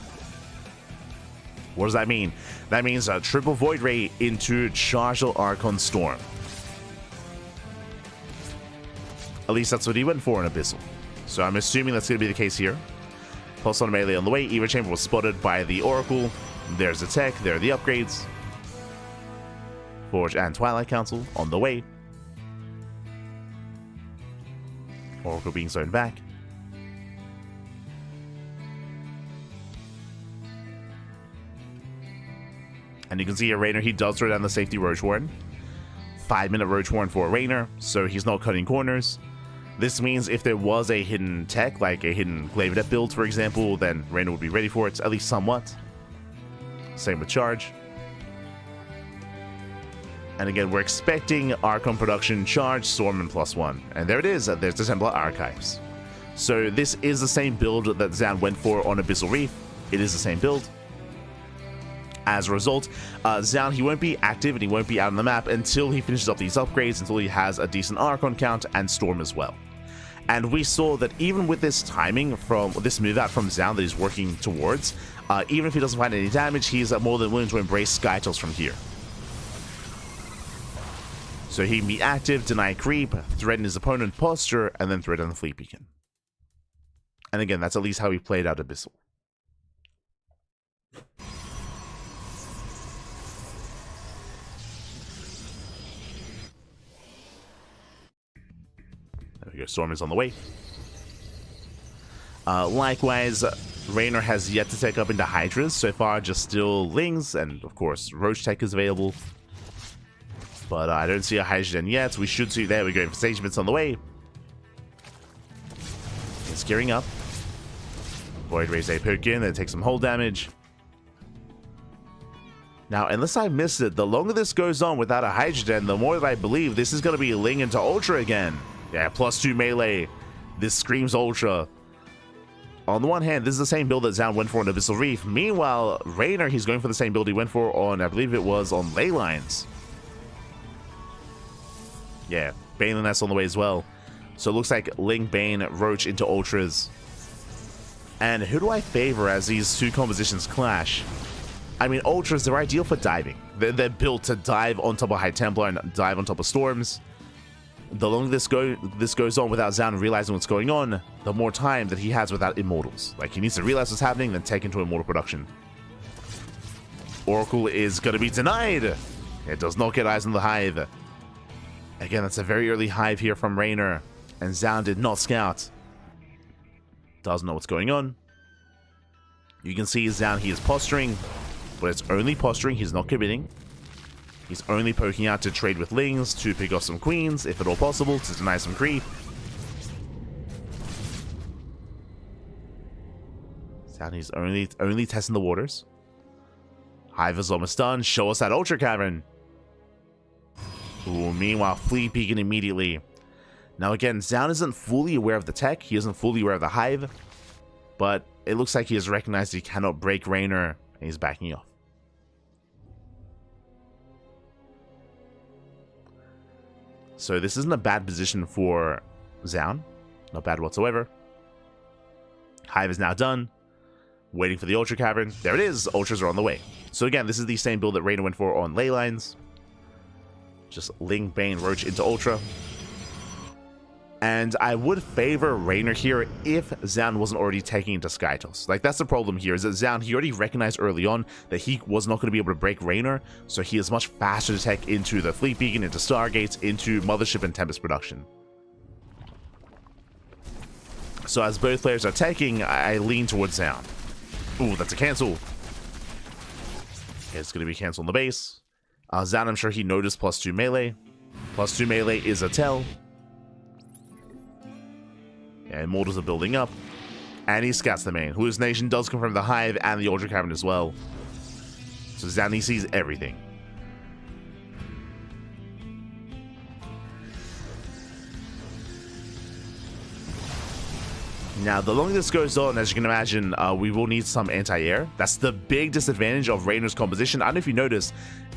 What does that mean? That means a triple Void Ray into Chargel Archon Storm. At least that's what he went for in Abyssal. So I'm assuming that's going to be the case here. Pulse on melee on the way. Eva Chamber was spotted by the Oracle. There's the tech. There are the upgrades. Forge and Twilight Council on the way. Oracle being zoned back. And you can see here, Reynor, he does throw down the safety Roach Warren. 5-minute Roach Warren for Reynor, so he's not cutting corners. This means if there was a hidden tech, like a hidden Glaive Adept build, for example, then Reynor would be ready for it, at least somewhat. Same with charge. And again, we're expecting Archon production, charge, Storm, and +1. And there it is, there's the Templar Archives. So this is the same build that Zoun went for on Abyssal Reef. It is the same build. As a result, Zoun, he won't be active and he won't be out on the map until he finishes up these upgrades, until he has a decent Archon count and Storm as well. And we saw that even with this timing from this move out from Zoun that he's working towards, even if he doesn't find any damage, he's more than willing to embrace Skytels from here. So he can be active, deny creep, threaten his opponent posture, and then threaten the Fleet Beacon. And again, that's at least how he played out Abyssal. There we go, Storm is on the way. Likewise, Reynor has yet to take up into Hydras. So far, just still Lings, and of course, Roach Tech is available. But I don't see a Hydrogen yet. We should see, there we go, Infestation's on the way. He's gearing up. Void Rays a poke in, then take some hull damage. Now, unless I missed it, the longer this goes on without a Hydrogen, the more that I believe this is going to be Ling into Ultra again. Yeah, +2 melee. This screams Ultra. On the one hand, this is the same build that Zoun went for on Abyssal Reef. Meanwhile, Reynor, he's going for the same build he went for on, I believe it was on Ley Lines. Yeah, Bane and that's on the way as well. So it looks like Ling, Bane, Roach into Ultras. And who do I favor as these two compositions clash? I mean, Ultras, they're ideal for diving. They're built to dive on top of High Templar and dive on top of Storms. The longer this goes on without Zoun realizing what's going on, the more time that he has without Immortals. Like, he needs to realize what's happening, then take into Immortal production. Oracle is going to be denied. It does not get eyes on the Hive. Again, that's a very early Hive here from Reynor, and Zoun did not scout. Doesn't know what's going on. You can see Zoun, he is posturing. but it's only posturing. He's not committing. He's only poking out to trade with Lings, to pick off some queens, if at all possible, to deny some creep. Sound he's only testing the waters. Hive is almost done. Show us that Ultra Cavern. Ooh, meanwhile, Fleet Beacon immediately. Now again, Zoun isn't fully aware of the tech. He isn't fully aware of the Hive. But it looks like he has recognized he cannot break Reynor, and he's backing off. So this isn't a bad position for Zoun. Not bad whatsoever. Hive is now done. Waiting for the Ultra Cavern. There it is. Ultras are on the way. So again, this is the same build that Reynor went for on ley lines. Just Ling, Bane, Roach into Ultra. And I would favor Reynor here if Zoun wasn't already taking into Skytoss. Like, that's the problem here, is that Zoun, he already recognized early on that he was not going to be able to break Reynor, so he is much faster to tech into the Fleet Beacon, into Stargates, into Mothership and Tempest production. So as both players are taking, I lean towards Zoun. Ooh, that's a cancel. It's going to be cancel on the base. Zoun, I'm sure he noticed +2 melee. +2 melee is a tell. Yeah, Immortals are building up. And he scouts the main. Hallucination does confirm the Hive and the Ultra Cavern as well. So Zoun, he sees everything. Now, the longer this goes on, as you can imagine, we will need some anti-air. That's the big disadvantage of Reynor's composition. I don't know if you notice,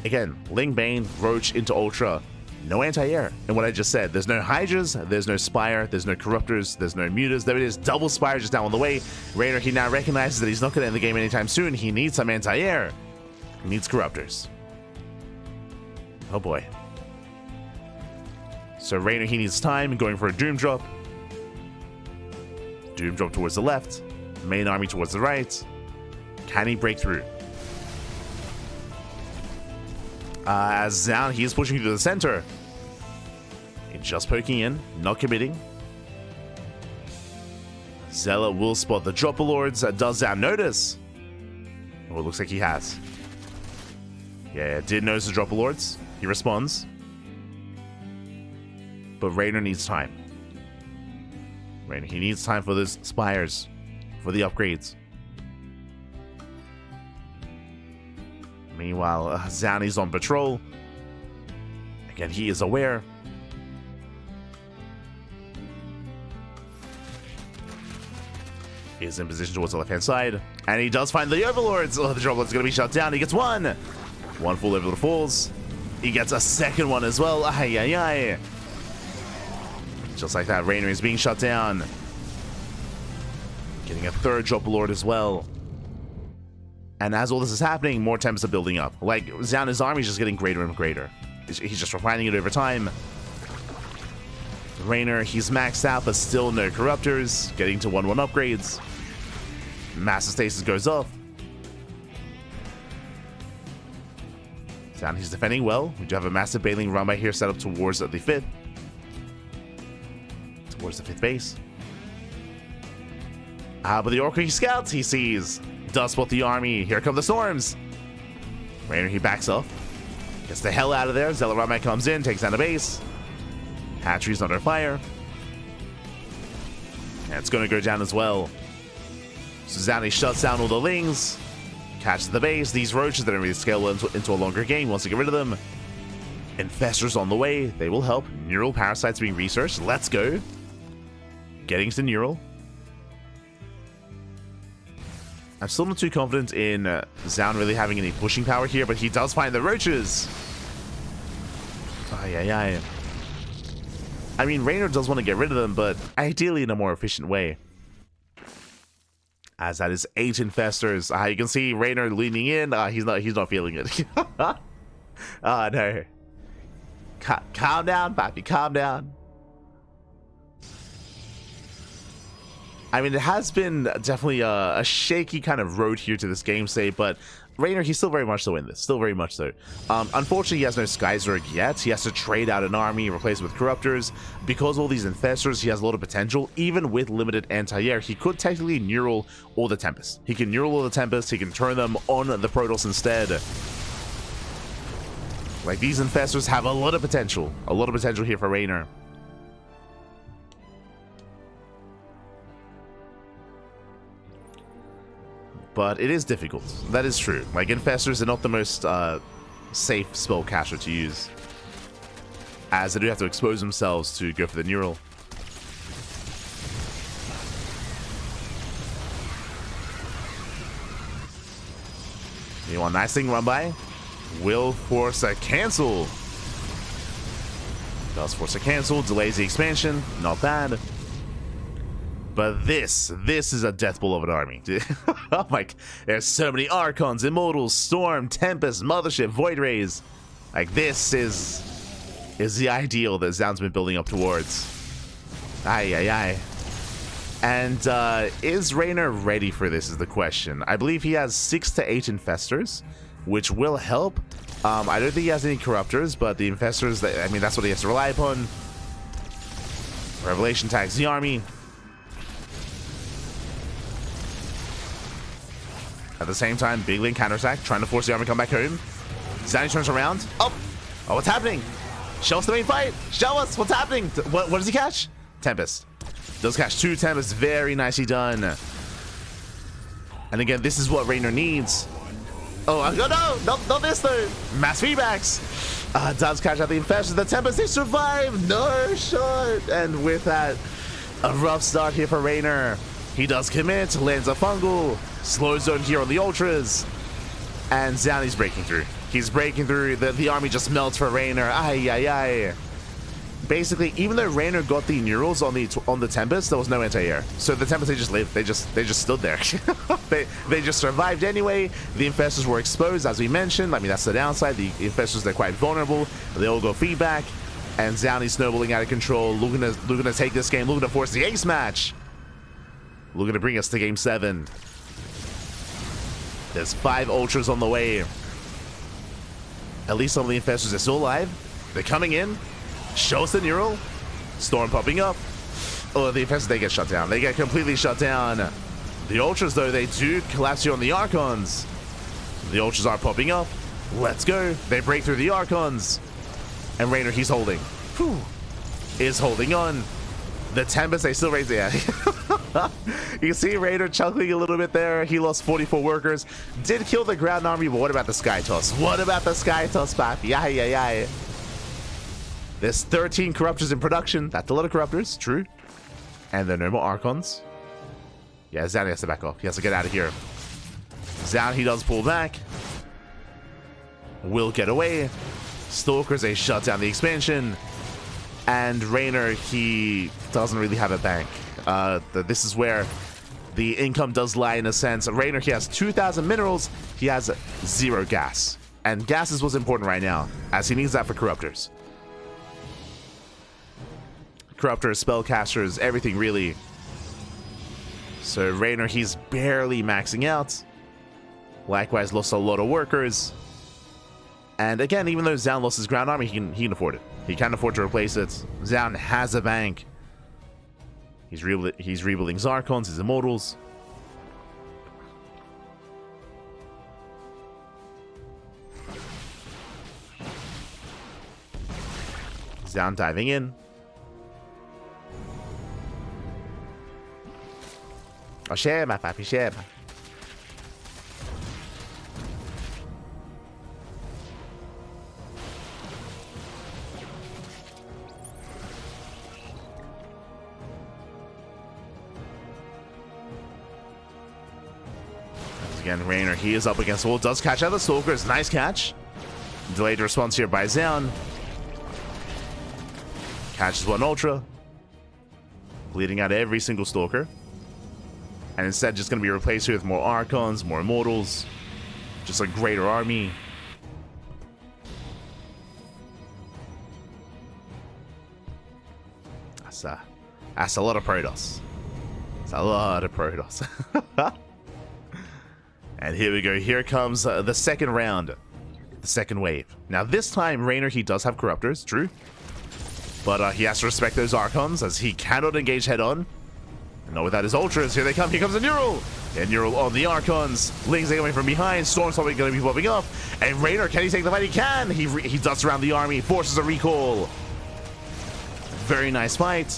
again, Ling, Bane, Roach into Ultra, no anti-air. And what I just said, there's no Hydras, there's no Spire, there's no Corruptors, there's no Mutas. There it is, double Spire just now on the way. Reynor, he now recognizes that he's not going to end the game anytime soon. He needs some anti-air. He needs Corruptors. Oh boy. So Reynor, he needs time, going for a Doom Drop. Doom Drop towards the left. Main army towards the right. Can he break through? As Zoun, he is pushing through the center. Just poking in, not committing. Zealot will spot the Dropper Lords. Does Zoun notice? Oh, it looks like he has. Yeah, did notice the Dropper Lords. He responds. But Reynor needs time. Reynor, he needs time for those Spires, for the upgrades. Meanwhile, Zoun is on patrol. Again, he is aware. He is in position towards the left-hand side. And he does find the Overlords. Oh, the Dropperlord's going to be shut down. He gets one. One full Overlord falls. He gets a second one as well. Ay, ay, ay. Just like that, Reynor is being shut down. Getting a third Dropper Lord as well. And as all this is happening, more Tempests are building up. Like, Zoun's army is just getting greater and greater. He's just refining it over time. Reynor, he's maxed out, but still no Corruptors. Getting to 1-1 upgrades. Massive Stasis goes off. Zoun, he's defending well. We do have a massive Baneling run by here set up towards the 5th. Towards the 5th base. But the Orc scouts he sees. Does spot the army. Here come the storms. Reynor, he backs off. Gets the hell out of there. Zealot Ramai comes in, takes down the base. Hatchery's under fire. And it's going to go down as well. Zoun shuts down all the Lings. Catches the base. These Roaches that don't really scale into a longer game. Wants to get rid of them. Infestors on the way. They will help. Neural Parasites being researched. Let's go. Getting to Neural. I'm still not too confident in Zoun really having any pushing power here, but he does find the Roaches. Ay, ay, ay. I mean, Reynor does want to get rid of them, but ideally in a more efficient way. As that is 8 Infestors. You can see Reynor leaning in. He's not feeling it. No. Calm down, Papi. Calm down. I mean, it has been definitely a shaky kind of road here to this game state, but Reynor, he's still very much so in this. Still very much so. Unfortunately, he has no Skyzerg yet. He has to trade out an army, replace it with Corruptors. Because of all these Infestors, he has a lot of potential. Even with limited anti-air, he could technically neural all the Tempest. He can neural all the Tempest. He can turn them on the Protoss instead. Like, these Infestors have a lot of potential. A lot of potential here for Reynor. But it is difficult. That is true. Like, Infestors are not the most safe spellcaster to use, as they do have to expose themselves to go for the neural. Meanwhile, nice thing run by. Will force a cancel. Does force a cancel. Delays the expansion. Not bad. But this is a death blow of an army. Oh my, there's so many Archons, Immortals, Storm, Tempest, Mothership, Void Rays. Like, this is the ideal that Zoun's been building up towards. Aye. And is Reynor ready for this is the question. I believe he has 6 to 8 Infestors, which will help. I don't think he has any Corruptors, but the Infestors, I mean, that's what he has to rely upon. Revelation tags the army. At the same time, big link counterattack, trying to force the army to come back home. Zanny turns around. Oh, what's happening? Show us the main fight. Show us what's happening. What does he catch? Tempest. Does catch 2 Tempests. Very nicely done. And again, this is what Reynor needs. Oh, no, not this though. Mass feedbacks. Does catch out the Infestors. The Tempest, they survive. No shot. And with that, a rough start here for Reynor. He does commit, lands a fungal, slow zone here on the Ultras, and Zoun's breaking through. He's breaking through, the army just melts for Reynor. Aye. Basically, even though Reynor got the neurals on the Tempest, there was no anti-air. So the Tempest, they just lived. They just stood there. they just survived anyway. The Infestors were exposed, as we mentioned. I mean, that's the downside. The Infestors, they're quite vulnerable. They all go feedback, and Zoun snowballing out of control. Looking to take this game, looking to force the ace match. Looking to bring us to game 7. There's 5 Ultras on the way. At least some of the Infestors are still alive. They're coming in. Show us the neural. Storm popping up. Oh, the Infestors, they get shut down. They get completely shut down. The Ultras, though, they do collapse here on the Archons. The Ultras are popping up. Let's go. They break through the Archons. And Reynor, he's holding. Whew. Is holding on. The Tempest, they still raise it. You can see Reynor chuckling a little bit there. He lost 44 workers. Did kill the ground army, but what about the Sky Toss? What about the Sky Toss, papi? Aye. There's 13 Corruptors in production. That's a lot of Corruptors, true. And there are no more Archons. Yeah, Zoun has to back off. He has to get out of here. Zoun, he does pull back. Will get away. Stalkers, they shut down the expansion. And Reynor, he doesn't really have a bank. This is where the income does lie in a sense. Reynor, he has 2,000 minerals. He has 0 gas. And gas is what's important right now, as he needs that for Corruptors. Corruptors, Spellcasters, everything really. So Reynor, he's barely maxing out. Likewise, lost a lot of workers. And again, even though Zoun lost his ground army, he can afford it. He can afford to replace it. Zoun has a bank. He's rebuilding Zarkons, his Immortals. Zoun diving in. Oh, share my papi, share. Again, Reynor, he is up against the wall. Does catch out the Stalkers. Nice catch. Delayed response here by Zoun. Catches one Ultra. Bleeding out every single Stalker. And instead, just going to be replaced here with more Archons, more Immortals. Just a greater army. That's a lot of Protoss. a lot of Protoss. And here we go. Here comes the second round. The second wave. Now this time, Reynor, he does have Corruptors, true. But he has to respect those Archons as he cannot engage head-on. Not without his Ultras. Here they come. Here comes a Neural. And Neural on the Archons. Lings are coming from behind. Storm's probably going to be popping up. And Reynor, can he take the fight? He can. He dusts around the army. Forces a recall. Very nice fight.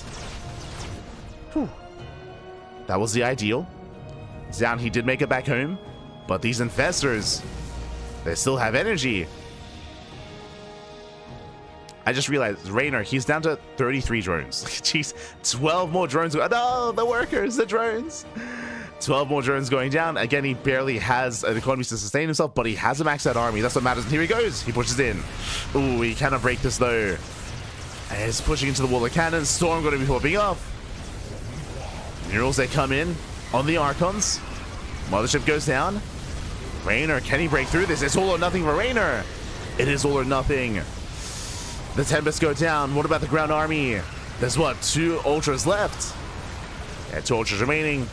Whew. That was the ideal. Zoun, he did make it back home. But these Infestors, they still have energy. I just realized, Reynor, he's down to 33 drones. Jeez, 12 more drones. No, the workers, the drones. 12 more drones going down. Again, he barely has an economy to sustain himself, but he has a maxed out army. That's what matters. And here he goes. He pushes in. Ooh, he cannot break this though. And he's pushing into the wall of cannons. Storm going to be popping up. Murals, they come in on the Archons. Mothership goes down. Reynor, can he break through this? It's all or nothing for Reynor. It is all or nothing. The Tempests go down. What about the ground army? There's what, 2 Ultras left? Yeah, 2 Ultras remaining.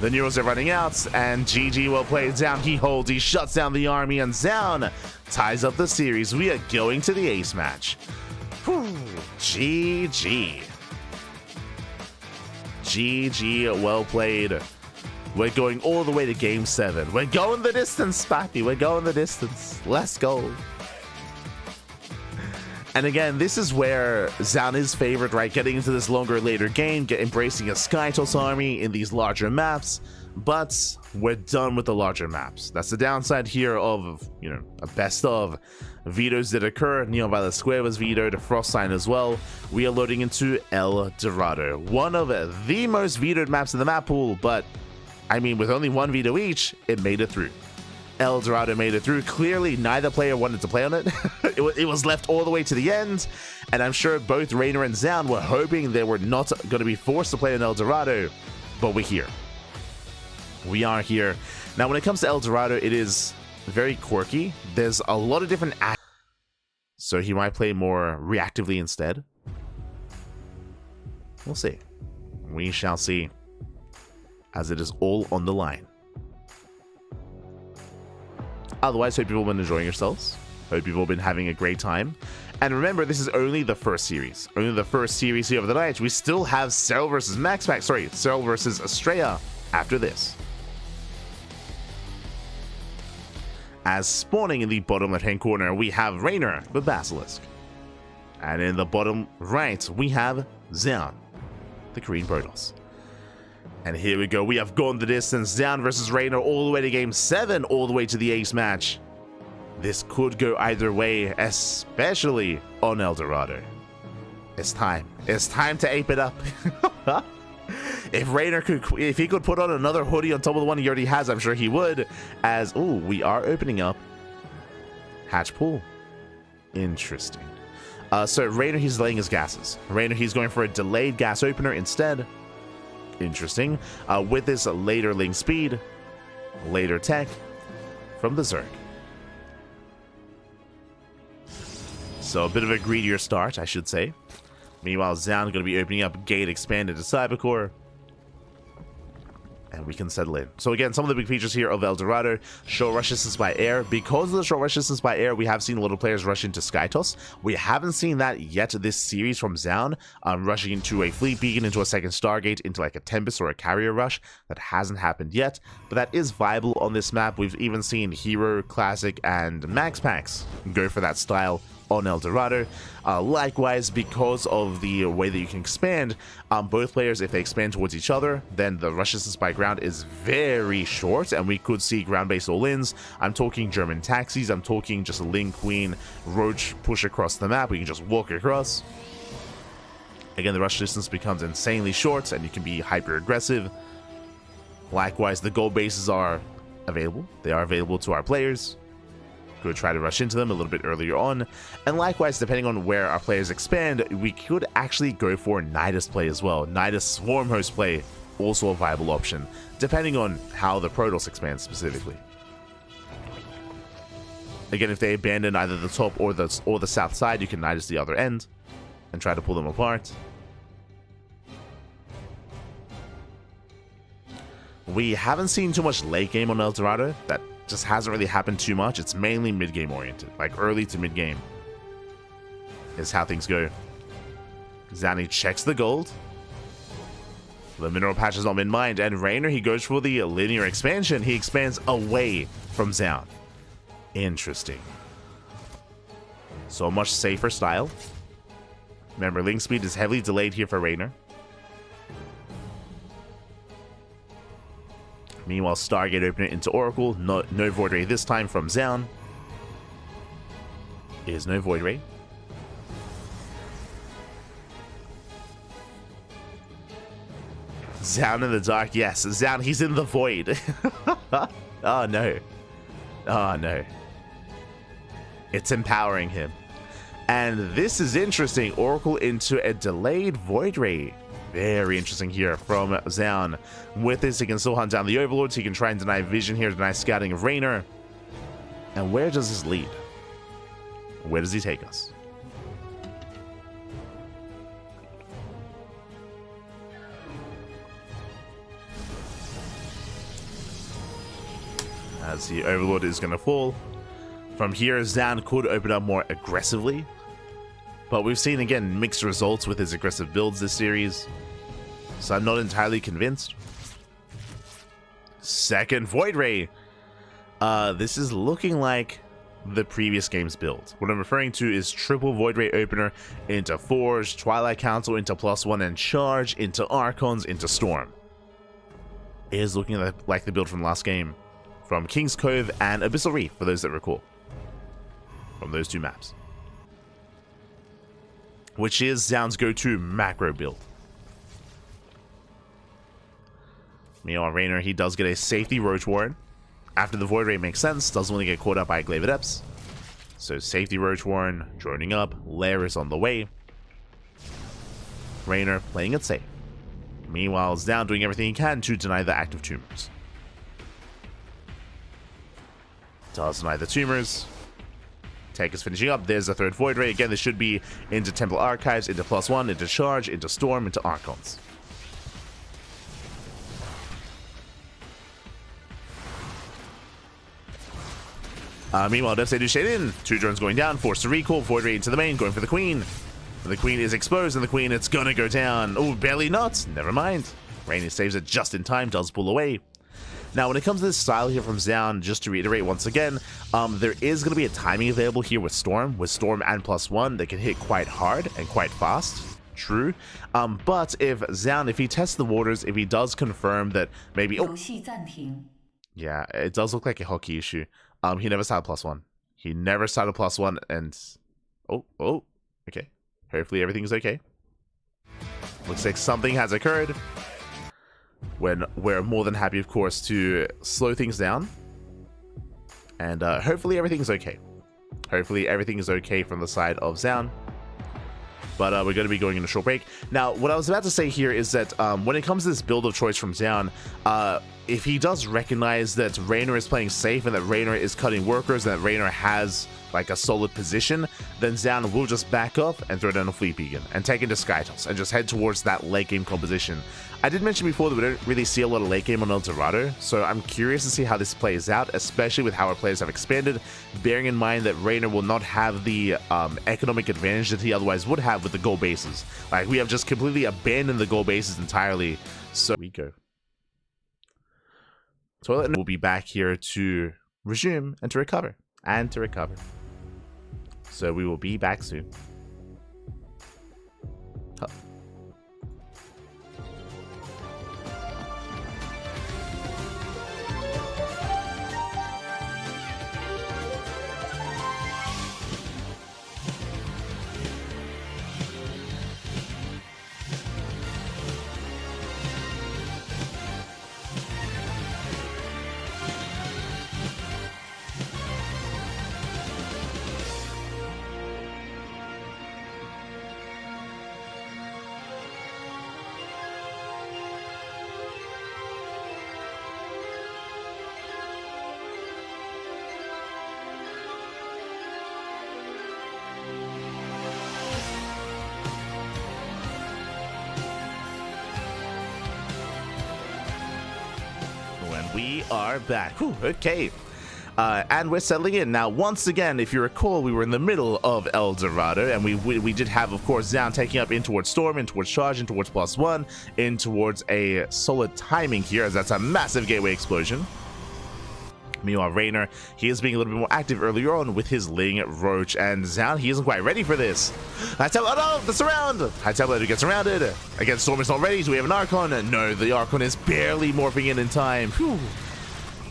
The Neurals are running out, and GG well played. Zoun, he holds, he shuts down the army, and Zoun ties up the series. We are going to the ace match. Whew. GG. GG, well played. We're going all the way to game 7. We're going the distance, Spappy. We're going the distance. Let's go. And again, this is where Zoun is favored, right? Getting into this longer later game, embracing a Skytoss army in these larger maps. But we're done with the larger maps. That's the downside here of, you know, a best of vetoes that occur. Neon Violet Square was vetoed, Frost Sign as well. We are loading into El Dorado, one of the most vetoed maps in the map pool, but I mean, with only 1 veto each, it made it through. El Dorado made it through. Clearly, neither player wanted to play on it. It was left all the way to the end, and I'm sure both Reynor and Zoun were hoping they were not going to be forced to play on El Dorado, but we're here. We are here. Now, when it comes to El Dorado, it is very quirky. There's a lot of different actions, so he might play more reactively instead. We'll see. We shall see, as it is all on the line. Otherwise, hope you've all been enjoying yourselves. Hope you've all been having a great time. And remember, this is only the first series. Only the first series here of the night. We still have Serral versus Serral versus Astrea after this. As spawning in the bottom left-hand corner, we have Reynor, the Basilisk. And in the bottom right, we have Zoun, the Korean Protoss. And here we go. We have gone the distance. Zoun versus Reynor all the way to game 7, all the way to the ace match. This could go either way, especially on El Dorado. It's time. It's time to ape it up. If Reynor could put on another hoodie on top of the one he already has, I'm sure he would. As, ooh, we are opening up hatch pool. Interesting. So Reynor, he's delaying his gases. Reynor, he's going for a delayed gas opener instead. Interesting. With this later link speed, later tech from the Zerg. So a bit of a greedier start, I should say. Meanwhile, Zoun going to be opening up Gate Expanded to Cybercore. And we can settle in. So again, some of the big features here of El Dorado: short rush distance by air. Because of the short rush distance by air, we have seen a lot of players rush into Skytoss. We haven't seen that yet this series from Zoun, rushing into a fleet beacon, into a second Stargate, into like a Tempest or a carrier rush. That hasn't happened yet, but that is viable on this map. We've even seen Hero, Classic, and Max Packs go for that style on El Dorado. Likewise, because of the way that you can expand, both players, if they expand towards each other, then the rush distance by ground is very short, and we could see ground-based all-ins. I'm talking German taxis, I'm talking just a Ling Queen Roach push across the map. We can just walk across. Again, the rush distance becomes insanely short, and you can be hyper-aggressive. Likewise, the gold bases are available. They are available to our players. Could try to rush into them a little bit earlier on, and likewise, depending on where our players expand, we could actually go for Nidus play as well. Nidus Swarm Host play, also a viable option, depending on how the Protoss expands specifically. Again, if they abandon either the top or the south side, you can Nidus the other end and try to pull them apart. We haven't seen too much late game on El Dorado. That just hasn't really happened too much. It's mainly mid game oriented, like early to mid game is how things go. Zoun checks the gold. The mineral patch is not in mind, and Reynor, he goes for the linear expansion. He expands away from Zoun. Interesting. So much safer style. Remember, link speed is heavily delayed here for Reynor. Meanwhile, Stargate opener into Oracle. No Void Ray this time from Zoun. Is no Void Ray. Zoun in the dark, yes. Zoun, he's in the void. Oh no. Oh no. It's empowering him. And this is interesting. Oracle into a delayed Void Ray. Very interesting here from Zoun. With this, he can still hunt down the Overlords. He can try and deny vision here, deny scouting of Reynor. And where does this lead? Where does he take us? As the Overlord is going to fall. From here, Zoun could open up more aggressively. But we've seen, again, mixed results with his aggressive builds this series. So I'm not entirely convinced. Second Void Ray. This is looking like the previous game's build. What I'm referring to is triple Void Ray opener into Forge, Twilight Council into +1, and Charge into Archons into Storm. It is looking like the build from last game. From King's Cove and Abyssal Reef, for those that recall. From those two maps. Which is Zoun's go-to macro build. Meanwhile, Reynor, he does get a safety Roach Warren. After the Void Ray makes sense, doesn't want to get caught up by Glaive Adepts. So safety Roach Warren, droning up, Lair is on the way. Reynor playing it safe. Meanwhile, Zoun doing everything he can to deny the active tumors. Does deny the tumors. Tech is finishing up. There's the third Void Ray. Again, this should be into Temple Archives, into +1, into Charge, into Storm, into Archons. Meanwhile, Devastator do shade in. 2 drones going down. Forced to recall. Void Ray into the main. Going for the Queen. And the Queen is exposed, and the Queen, it's gonna go down. Oh, barely not. Never mind. Reynor saves it just in time. Does pull away. Now, when it comes to this style here from Zoun, just to reiterate once again, there is going to be a timing available here with Storm. With Storm and +1, they can hit quite hard and quite fast. True. But if Zoun, if he tests the waters, if he does confirm that maybe... Oh, yeah, it does look like a hockey issue. He never started +1. He never started +1 and... Oh, okay. Hopefully everything's okay. Looks like something has occurred. When we're more than happy, of course, to slow things down. And hopefully everything's okay. Hopefully everything is okay from the side of Zoun. But we're going to be going in a short break. Now, what I was about to say here is that when it comes to this build of choice from Zoun, if he does recognize that Reynor is playing safe and that Reynor is cutting workers and that Reynor has like a solid position, then Zoun will just back up and throw down a Fleet Beacon and take into Skytoss and just head towards that late game composition. I did mention before that we don't really see a lot of late game on El Dorado, so I'm curious to see how this plays out, especially with how our players have expanded, bearing in mind that Reynor will not have the economic advantage that he otherwise would have with the gold bases. Like, we have just completely abandoned the gold bases entirely. So we go. Toilet will be back here to resume and to recover. So we will be back soon. Huh. we are back. Whew, okay. And we're settling in. Now, once again, if you recall, we were in the middle of El Dorado, and we did have, of course, Zoun taking up in towards Storm, in towards Charge, in towards +1, in towards a solid timing here, as that's a massive gateway explosion. Meanwhile, Reynor, he is being a little bit more active earlier on with his Ling Roach, and Zoun, he isn't quite ready for this. Oh no, the surround! High Templar gets surrounded. Again, Storm is not ready. Do we have an Archon? No, the Archon is barely morphing in time. Whew.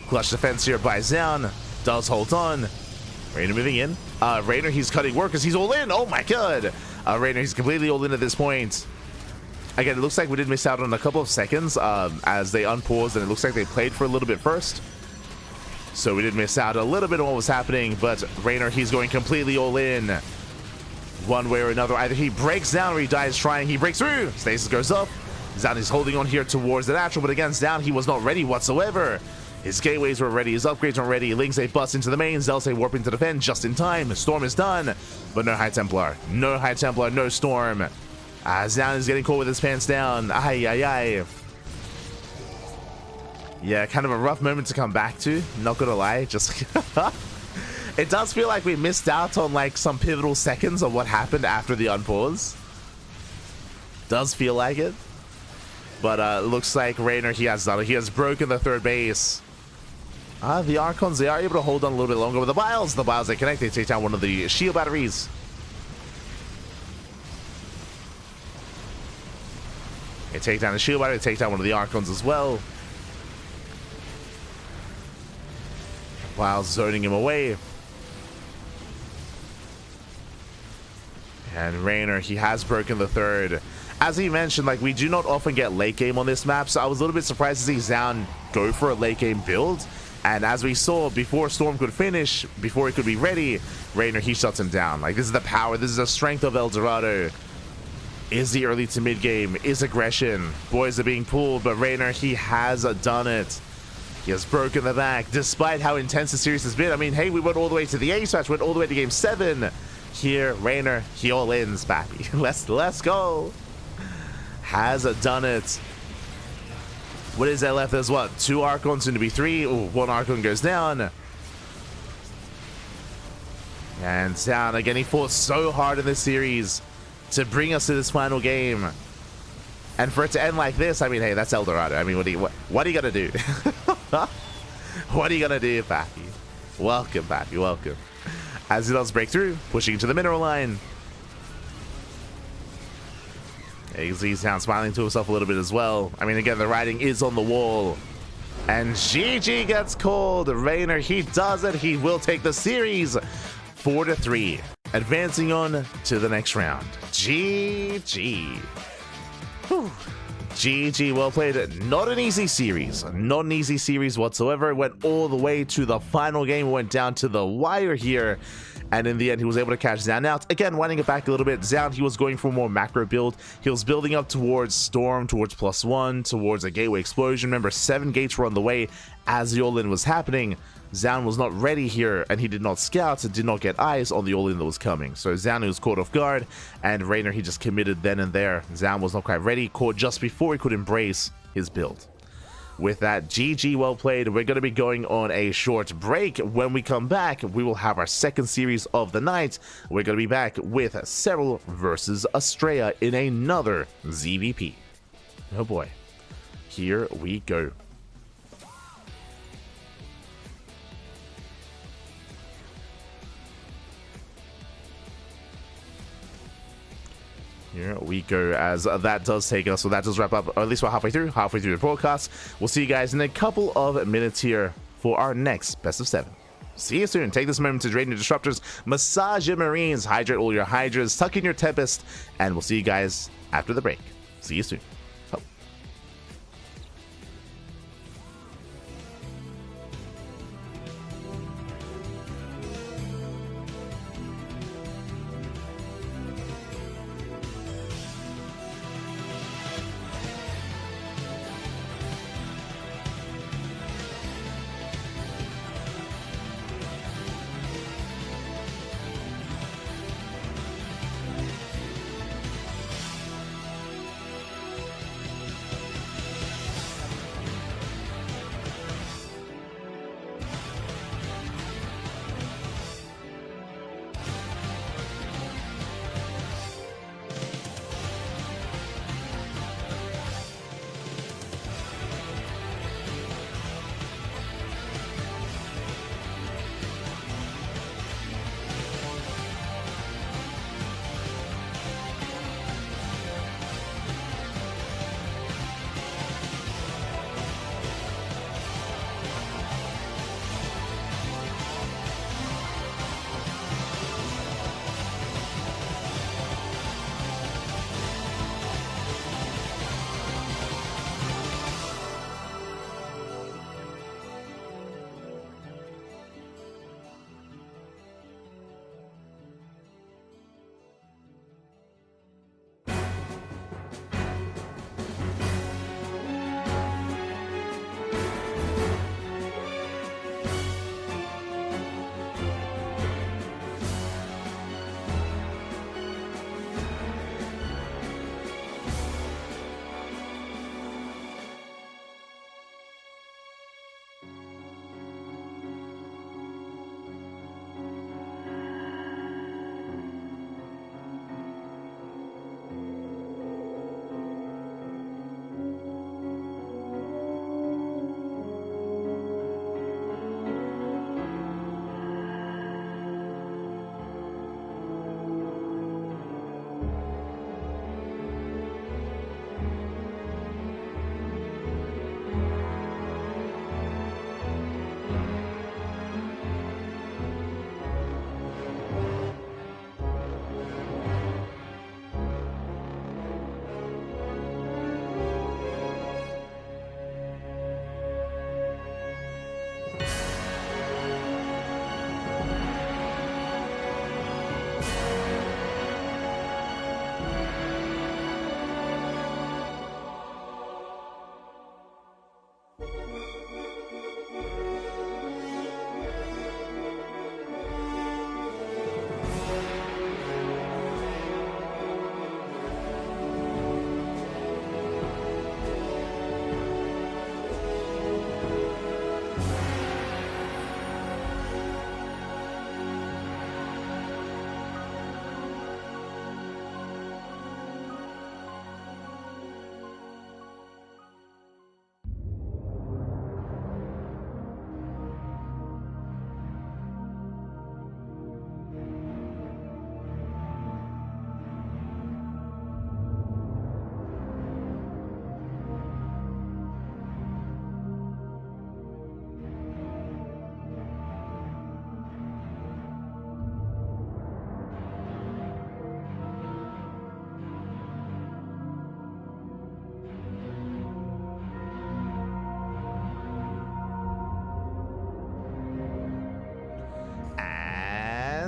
Clutch defense here by Zoun. Does hold on. Reynor moving in. Reynor, he's cutting work because he's all in. Oh my god. Reynor, he's completely all in at this point. Again, it looks like we did miss out on a couple of seconds as they unpaused, and it looks like they played for a little bit first. So we did miss out a little bit on what was happening, but Reynor, he's going completely all in. One way or another. Either he breaks down or he dies trying. He breaks through. Stasis goes up. Zoun is holding on here towards the natural, but against Zoun, he was not ready whatsoever. His gateways were ready, his upgrades were ready. Lings, they bust into the main. Zels, they warp into defend just in time. Storm is done, but no High Templar. No High Templar, no Storm. Zoun is getting caught with his pants down. Ay, ay, ay. Yeah, kind of a rough moment to come back to. Not gonna lie, just... It does feel like we missed out on like some pivotal seconds of what happened after the unpause. Does feel like it. But looks like Reynor, he has broken the third base. The Archons, they are able to hold on a little bit longer with the Biles. The Biles, they connect, they take down one of the shield batteries. They take down the shield battery, they take down one of the Archons as well. While zoning him away. And Reynor, he has broken the third. As he mentioned, like, we do not often get late game on this map, so I was a little bit surprised to see Zoun go for a late game build. And as we saw, before Storm could finish, before he could be ready, Reynor, he shuts him down. Like, this is the power, this is the strength of El Dorado. Is the early to mid game, is aggression. Boys are being pulled, but Reynor, he has done it. He has broken the back, despite how intense the series has been. I mean, hey, we went all the way to the Ace match, went all the way to game 7. Here, Reynor, he all ins, pappy. Let's go. Has done it. What is that left? There's what? 2 Archons, soon to be 3. Ooh, 1 Archon goes down. And Zoun, again, he fought so hard in this series to bring us to this final game. And for it to end like this, I mean, hey, that's El Dorado. I mean, what are you gonna do? What are you gonna do, Pappy? Welcome, Pappy, welcome. As he does break through, pushing into the mineral line. He's down, smiling to himself a little bit as well. I mean, again, the writing is on the wall. And GG gets called. Reynor, he does it. He will take the series 4-3, advancing on to the next round. GG. Whew. GG, well played. Not an easy series. Not an easy series whatsoever. It went all the way to the final game. It went down to the wire here. And in the end, he was able to catch Zoun out. Again, winding it back a little bit. Zoun, he was going for a more macro build. He was building up towards Storm, towards +1, towards a gateway explosion. Remember, 7 gates were on the way as the all-in was happening. Zoun was not ready here, and he did not scout, did not get eyes on the all-in that was coming. So Zoun was caught off guard, and Reynor, he just committed then and there. Zoun was not quite ready, caught just before he could embrace his build. With that, GG, well played. We're going to be going on a short break. When we come back, we will have our second series of the night. We're going to be back with Serral versus Astrea in another ZVP. Oh boy. Here we go. Here we go, as that does take us, so that does wrap up, or at least we're halfway through the broadcast. We'll see you guys in a couple of minutes here for our next best of 7. See you soon. Take this moment to drain your disruptors, massage your marines, hydrate all your hydras, tuck in your tempest, and we'll see you guys after the break. See you soon.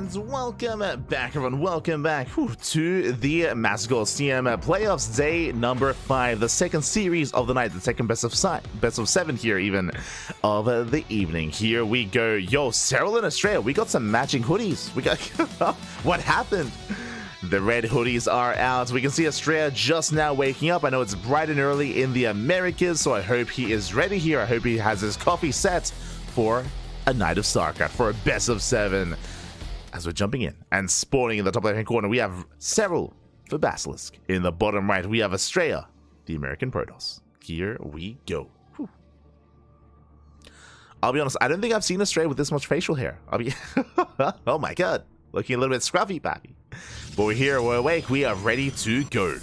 And welcome back, everyone. Welcome back to the Master Coliseum playoffs, day number 5, the second series of the night, the second best of 7 here, even of the evening. Here we go. Yo, Serral and Astrea, we got some matching hoodies. We got what happened? The red hoodies are out. We can see Astrea just now waking up. I know it's bright and early in the Americas, so I hope he is ready here. I hope he has his coffee set for a night of StarCraft, for a best of 7. As we're jumping in and spawning in the top left-hand corner, we have Serral for Basilisk. In the bottom right, we have Astrea, the American Protoss. Here we go. Whew. I'll be honest, I don't think I've seen Astrea with this much facial hair. Oh my god, looking a little bit scruffy, pappy. But we're here, we're awake, we are ready to go.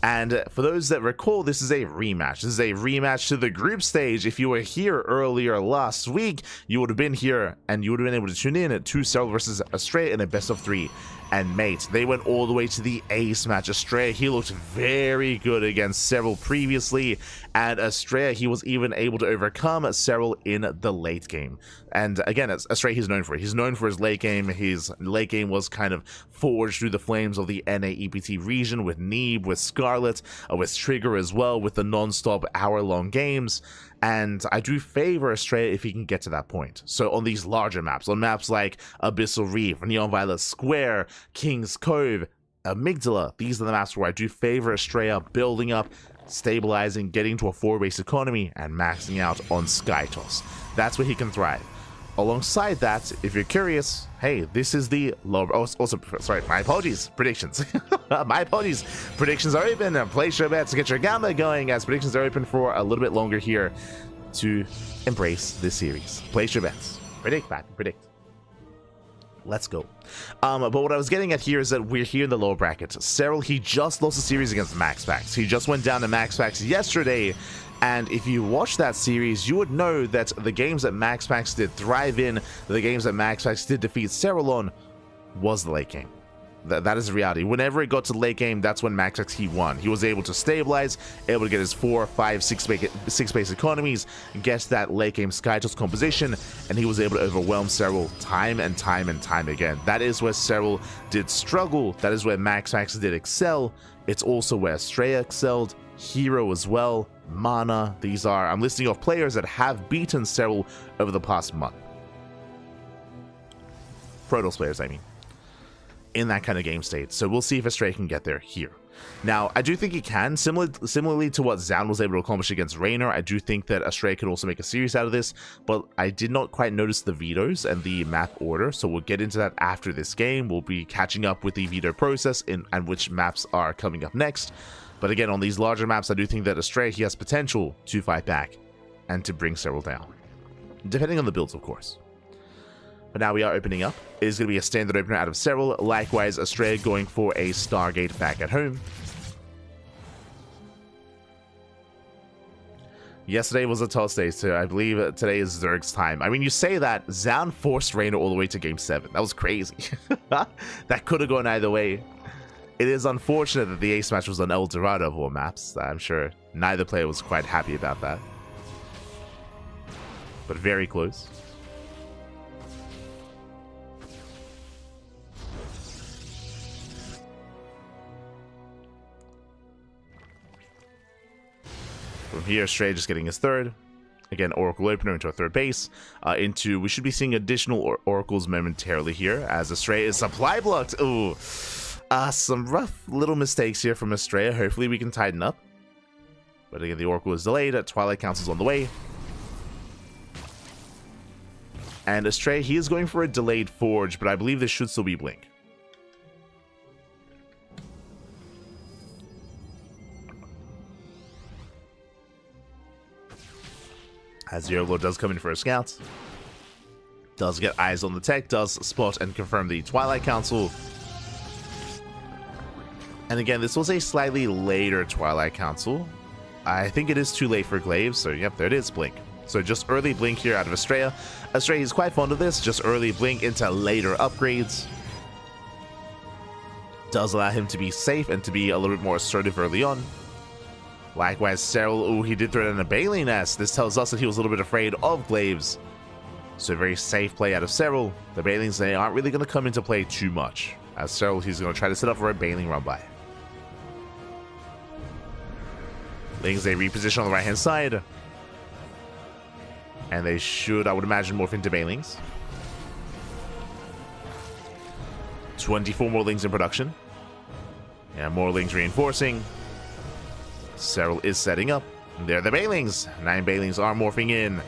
And for those that recall, this is a rematch. This is a rematch to the group stage. If you were here earlier last week, you would have been here and you would have been able to tune in to Serral versus Astrea in a best of 3. And mate, they went all the way to the ace match. Astrea, he looked very good against Serral previously, and Astrea, he was even able to overcome Serral in the late game. And again, Astrea, he's known for it. He's known for his late game. His late game was kind of forged through the flames of the NA EPT region with Neeb, with Scarlet, with Trigger as well, with the non-stop hour-long games. And I do favor Astrea if he can get to that point. So on these larger maps, on maps like Abyssal Reef, Neon Violet Square, King's Cove, Amygdala, these are the maps where I do favor Astrea building up, stabilizing, getting to a 4-base economy, and maxing out on Skytoss. That's where he can thrive. Alongside that, if you're curious, hey, this is the lower... Also, sorry, my apologies, predictions. My apologies. Predictions are open. Place your bets to get your gamma going, as predictions are open for a little bit longer here to embrace this series. Place your bets. Predict, Pat. Predict. Let's go. But what I was getting at here is that we're here in the lower bracket. Serral, he just lost a series against MaxPax. He just went down to MaxPax yesterday. And if you watch that series, you would know that the games that MaxPax did thrive in, the games that MaxPax did defeat Serral on, was the late game. That is the reality. Whenever it got to the late game, that's when MaxPax he won. He was able to stabilize, able to get his 4, 5, 6 base economies, get that late game Skytoss composition, and he was able to overwhelm Serral time and time and time again. That is where Serral did struggle. That is where MaxPax did excel. It's also where Astrea excelled, Hero as well, Mana. These are, I'm listing off players that have beaten Serral over the past month. Protoss players, I mean. In that kind of game state. So we'll see if Astrea can get there here. Now, I do think he can. Similarly to what Zoun was able to accomplish against Reynor, I do think that Astrea could also make a series out of this, but I did not quite notice the vetoes and the map order, so we'll get into that after this game. We'll be catching up with the veto process and which maps are coming up next. But again, on these larger maps, I do think that Astrea, he has potential to fight back and to bring Serral down. Depending on the builds, of course. But now we are opening up. It is going to be a standard opener out of Serral. Likewise, Astrea going for a Stargate back at home. Yesterday was a toss day, so I believe today is Zerg's time. I mean, you say that, Zoun forced Reynor all the way to Game 7. That was crazy. That could have gone either way. It is unfortunate that the ace match was on El Dorado of all maps. I'm sure neither player was quite happy about that. But very close. From here, Astrea just getting his 3rd. Again, Oracle opener into a 3rd base. We should be seeing additional Oracles momentarily here, as Astrea is supply blocked. Ooh. Some rough little mistakes here from Astrea. Hopefully we can tighten up. But again, the Oracle is delayed. Twilight Council's on the way. And Astrea, he is going for a delayed Forge, but I believe this should still be Blink. As the Overlord does come in for a scout. Does get eyes on the tech, does spot and confirm the Twilight Council. And again, this was a slightly later Twilight Council. I think it is too late for Glaives, so yep, there it is, Blink. So just early Blink here out of Astrea. Astrea is quite fond of this, just early Blink into later upgrades. Does allow him to be safe and to be a little bit more assertive early on. Likewise, Serral, ooh, he did throw in a Bailey Nest. This tells us that he was a little bit afraid of Glaives. So very safe play out of Serral. The Banelings, they aren't really going to come into play too much. As Serral, he's going to try to set up for a Baneling run by. Lings, they reposition on the right-hand side. And they should, I would imagine, morph into Banelings. 24 more Lings in production. And more Lings reinforcing. Serral is setting up. There are the Banelings. 9 Banelings are morphing in.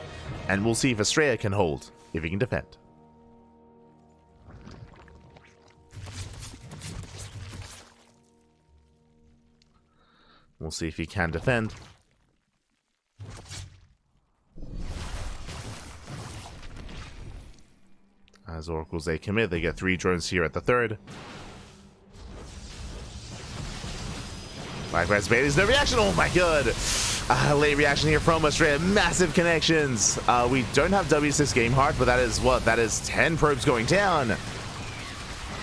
And we'll see if Astrea can hold, if he can defend. We'll see if he can defend. As Oracles, they commit. They get 3 drones here at the 3rd. Likewise, Bailey's no reaction. Oh my god. Late reaction here from Astrea. Massive connections. We don't have W6 game hard, but that is what? That is 10 probes going down.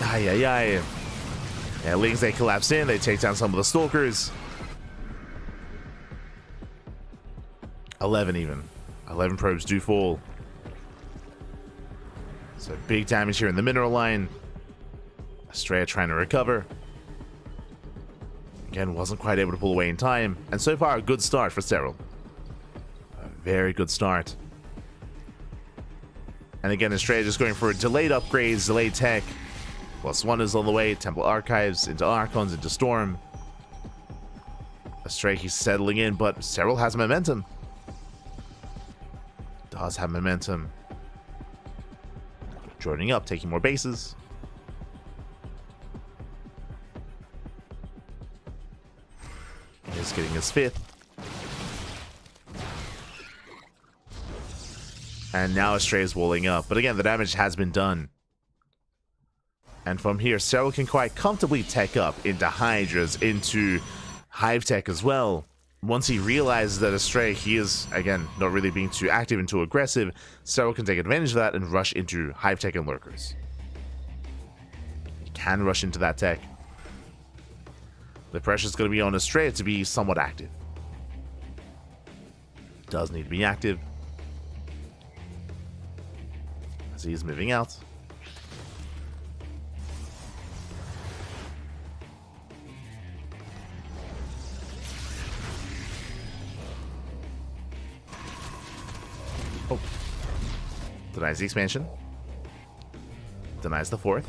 Ay, ay, ay. Yeah, Lings, they collapse in. They take down some of the Stalkers. 11 even. 11 probes do fall. So big damage here in the mineral line. Astrea trying to recover. Again, wasn't quite able to pull away in time. And so far, a good start for Serral. A very good start. And again, Astrea just going for delayed upgrades, delayed tech. +1 is on the way. Temple Archives into Archons, into Storm. Astrea, he's settling in, but Serral has momentum. Does have momentum. Joining up, taking more bases. He's getting his 5th. And now Astrea is walling up. But again, the damage has been done. And from here, Serral can quite comfortably tech up into Hydras, into Hive Tech as well. Once he realizes that Astrea, he is, again, not really being too active and too aggressive, Serral can take advantage of that and rush into Hive Tech and Lurkers. He can rush into that tech. The pressure is going to be on Astrea to be somewhat active. Does need to be active. As he is moving out. Oh. Denies the expansion. Denies the 4th.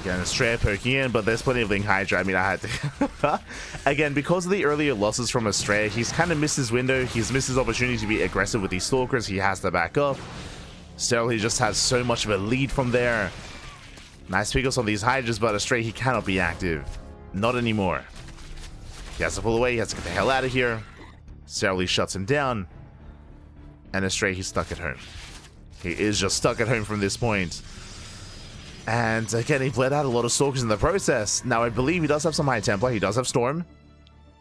Again, Astrea poking in, but there's plenty of Ling Hydra. I mean, I had to... Again, because of the earlier losses from Astrea, he's kind of missed his window. He's missed his opportunity to be aggressive with these Stalkers. He has to back up. Serral, he just has so much of a lead from there. Nice pickups on these Hydras, but Astrea, he cannot be active. Not anymore. He has to pull away. He has to get the hell out of here. Serral, he shuts him down. And Astrea, he's stuck at home. He is just stuck at home from this point. And again, he bled out a lot of Stalkers in the process. Now, I believe he does have some High Templar. He does have Storm.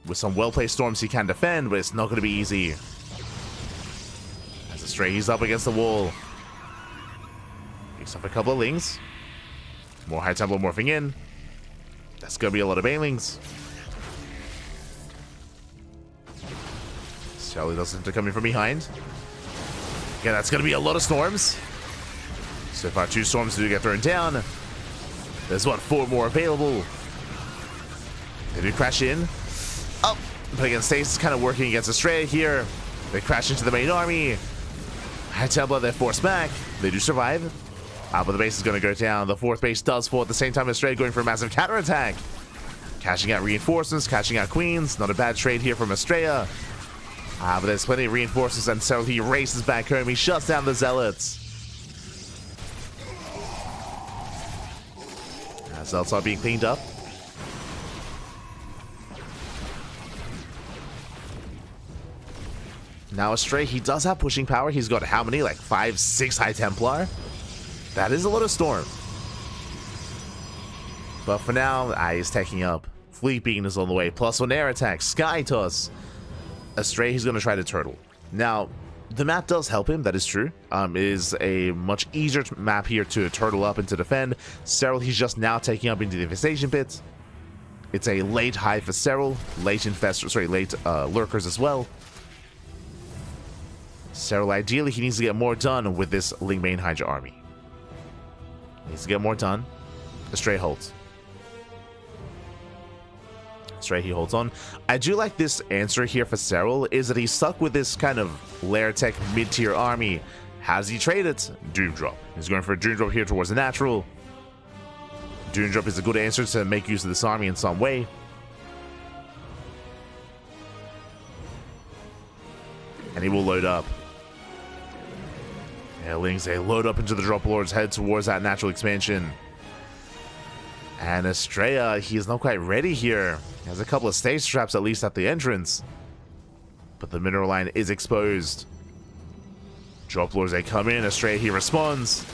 With some well-placed Storms, he can defend, but it's not going to be easy. As Astrea, he's up against the wall. Picks up a couple of Lings. More High Templar morphing in. That's going to be a lot of Banelings. Shelly doesn't have to come in from behind. Again, that's going to be a lot of Storms. So far, 2 Storms do get thrown down. There's, what, 4 more available. They do crash in. Oh, but again, Stasis is kind of working against Astrea here. They crash into the main army. High Templar, they're forced back. They do survive. But the base is going to go down. The 4th base does fall at the same time. Astrea going for a massive counterattack. Cashing out reinforcements, cashing out queens. Not a bad trade here from Astrea. But there's plenty of reinforcements, and so he races back home. He shuts down the Zealots. Zealots are being cleaned up. Now Astrea, he does have pushing power. He's got how many? Like 5, 6 High Templar. That is a lot of storm. But for now, he's taking up. Fleet Beacon is on the way. Plus one air attack. Sky Toss. Astrea, he's going to try to turtle. Now, the map does help him. That is true. It is a much easier map here to turtle up and to defend. Serral, he's just now taking up into the infestation pit. It's a late hive for Serral. Late lurkers as well. Serral, ideally, he needs to get more done with this Lingmane Hydra army. He needs to get more done. Astrea holds. Astrea, he holds on. I do like this answer here for Serral, is that he's stuck with this kind of lair tech mid-tier army. How does he trade it? Doom Drop. He's going for a Doom Drop here towards the natural. Doom Drop is a good answer to make use of this army in some way. And he will load up. Lings, they load up into the Drop Lords, head towards that natural expansion. And Astrea, he is not quite ready here. He has a couple of stage traps at least at the entrance. But the mineral line is exposed. Drop Lords, they come in. Astrea, he responds.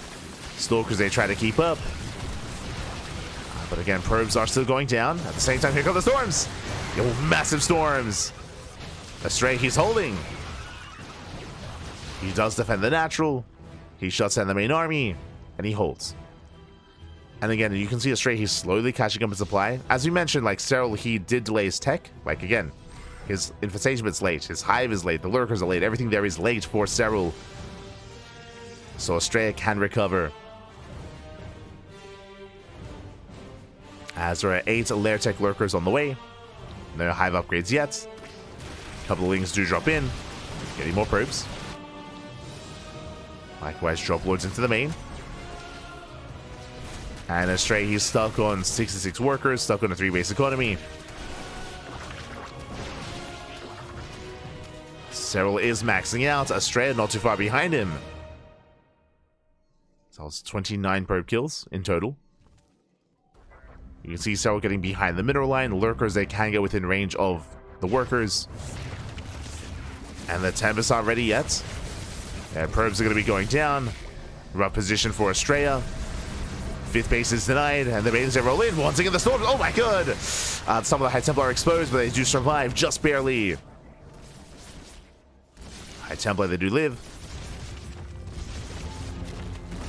Stalkers, they try to keep up. But again, probes are still going down. At the same time, here come the storms. Yo, massive storms. Astrea, he's holding. He does defend the natural. He shuts down the main army, and he holds. And again, you can see Astrea, he's slowly catching up in supply. As we mentioned, like Serral, he did delay his tech. Like again, his infestation bit's late, his hive is late, the lurkers are late, everything there is late for Serral. So Astrea can recover. As there are 8 lair tech lurkers on the way. No hive upgrades yet. A couple of lings do drop in. Getting more probes. Likewise, Drop Lords into the main. And Astrea, he's stuck on 66 workers, stuck on a 3-base economy. Serral is maxing out. Astrea not too far behind him. So it's 29 probe kills in total. You can see Serral getting behind the mineral line. Lurkers, they can get within range of the workers. And the Tempest aren't ready yet. And probes are going to be going down. Rough position for Astrea. 5th base is denied, and the maidens, they roll in. Once again, the storms. Oh my god! Some of the High Templar are exposed, but they do survive just barely. High Templar, they do live.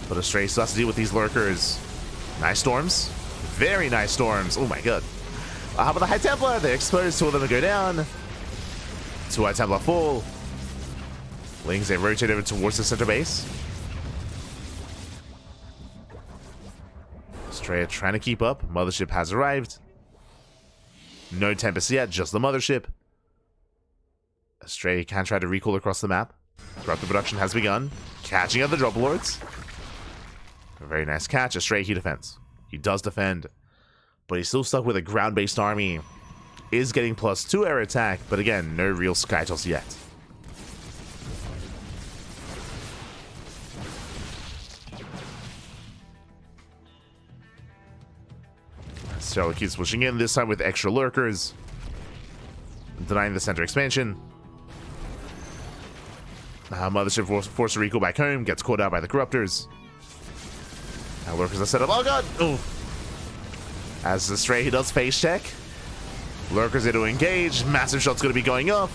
But Astrea still has to deal with these lurkers. Nice storms. Very nice storms. Oh my god. How about the High Templar? They're exposed. 2 of them to go down. 2 High Templar fall. Lings, they rotate over towards the center base. Astrea trying to keep up. Mothership has arrived. No Tempest yet, just the Mothership. Astrea can try to recall across the map. Corrupted production has begun. Catching up the Drop Lords. A very nice catch. Astrea, he defends. He does defend. But he's still stuck with a ground-based army. Is getting +2 air attack, but again, no real Sky Toss yet. Serral keeps pushing in, this time with extra lurkers. Denying the center expansion. Mothership forced to recall back home, gets caught out by the Corruptors. Now lurkers are set up. Oh god! Ooh. As Astrea, he does face check. Lurkers are to engage. Massive shot's going to be going up.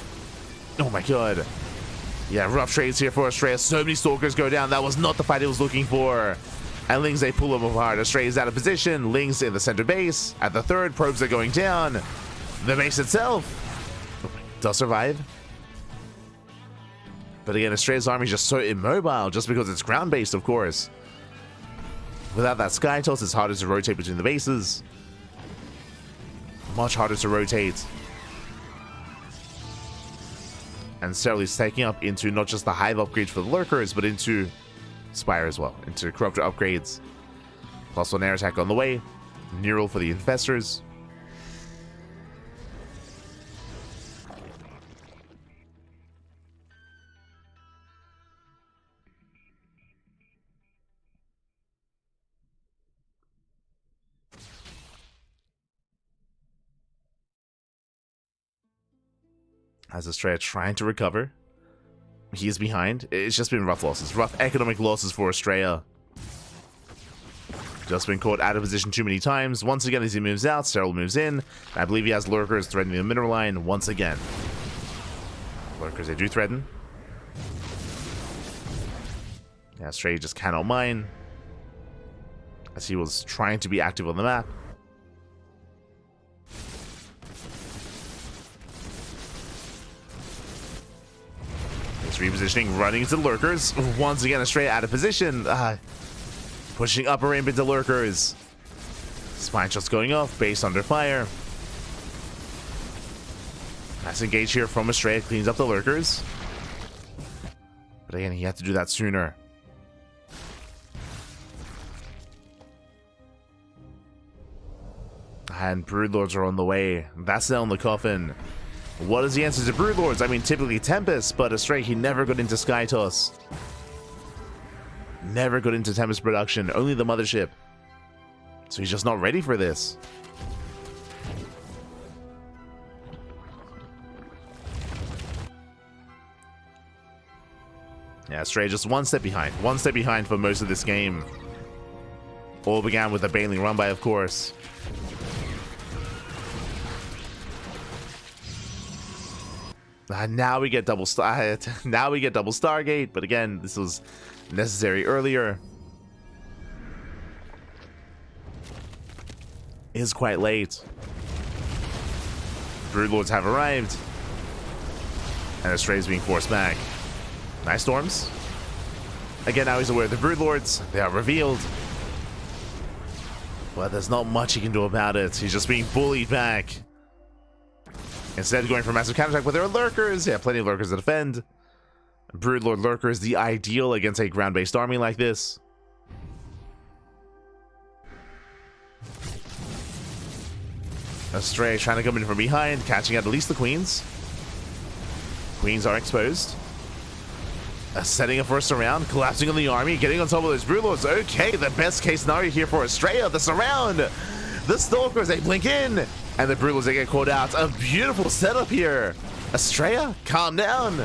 Oh my god. Yeah, rough trades here for Astrea. So many Stalkers go down. That was not the fight he was looking for. And Lings, they pull him apart. Astrea is out of position. Lings in the center base. At the 3rd, probes are going down. The base itself does survive. But again, Astrea's army is just so immobile, just because it's ground-based, of course. Without that Sky Toss, it's harder to rotate between the bases. Much harder to rotate. And Serral is taking up into not just the hive upgrades for the lurkers, but into Spire as well, into Corruptor upgrades. +1 air attack on the way. Neural for the Infestors. As Astrea trying to recover. He is behind. It's just been rough losses. Rough economic losses for Astrea. Just been caught out of position too many times. Once again, as he moves out, Serral moves in. I believe he has lurkers threatening the middle line once again. Lurkers, they do threaten. Yeah, Astrea just cannot mine, as he was trying to be active on the map. He's repositioning, running into lurkers. Once again, Astrea out of position. Pushing upper ramp into lurkers. Spine shots going off, base under fire. Nice engage here from Astrea, cleans up the lurkers. But again, he had to do that sooner. And Broodlords are on the way. That's now in the coffin. What is the answer to Broodlords? I mean, typically Tempest, but Astrea, he never got into Sky Toss. Never got into Tempest production, only the Mothership. So he's just not ready for this. Yeah, Astrea just one step behind. One step behind for most of this game. All began with a Baneling run by, of course. Now we get double now we get double Stargate, but again, this was necessary earlier. It is quite late. Broodlords have arrived, and Astrea is being forced back. Nice storms. Again, now he's aware of the Broodlords. They are revealed, but there's not much he can do about it. He's just being bullied back. Instead of going for massive counterattack, but there are lurkers. Yeah, plenty of lurkers to defend. Broodlord lurker is the ideal against a ground-based army like this. Astrea trying to come in from behind, catching at least the queens. Queens are exposed. Setting up for a surround, collapsing on the army, getting on top of those Broodlords. Okay, the best case scenario here for Astrea, the surround. The Stalkers, they blink in. And the Broodlords, they get caught out. A beautiful setup here. Astrea, calm down.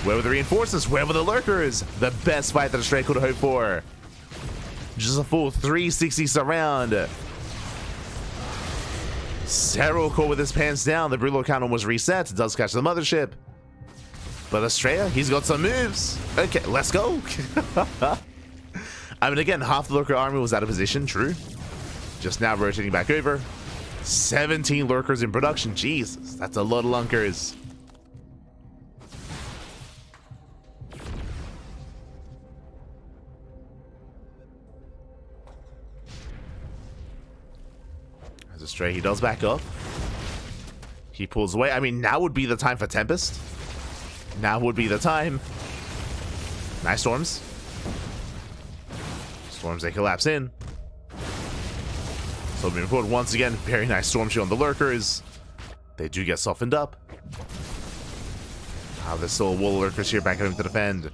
Where were the reinforcements? Where were the lurkers? The best fight that Astrea could hope for. Just a full 360 surround. Serral caught with his pants down. The Broodlord count was reset. It does catch the Mothership. But Astrea, he's got some moves. Okay, let's go. I mean, again, half the lurker army was out of position. True. Just now rotating back over. 17 lurkers in production. Jesus, that's a lot of lunkers. As Astrea, he does back up. He pulls away. I mean, now would be the time for Tempest. Now would be the time. Nice storms. Storms, they collapse in. So moving forward once again, very nice storm shield on the lurkers. They do get softened up. There's still a wall of lurkers here backing him to defend.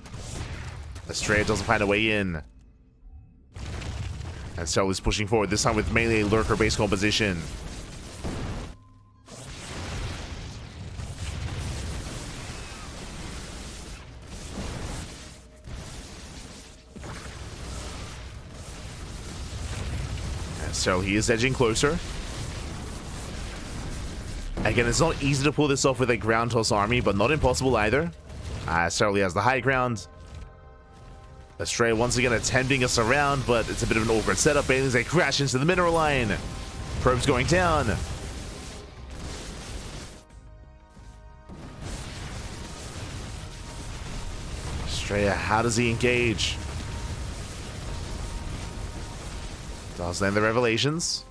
Astrea doesn't find a way in. And Serral is pushing forward, this time with mainly a lurker base composition. So he is edging closer. Again, it's not easy to pull this off with a ground toss army, but not impossible either. Serral has the high ground. Astrea once again attempting a surround, but it's a bit of an awkward setup. Banelings, they crash into the mineral line. Probes going down. Astrea, how does he engage? Does land the revelations.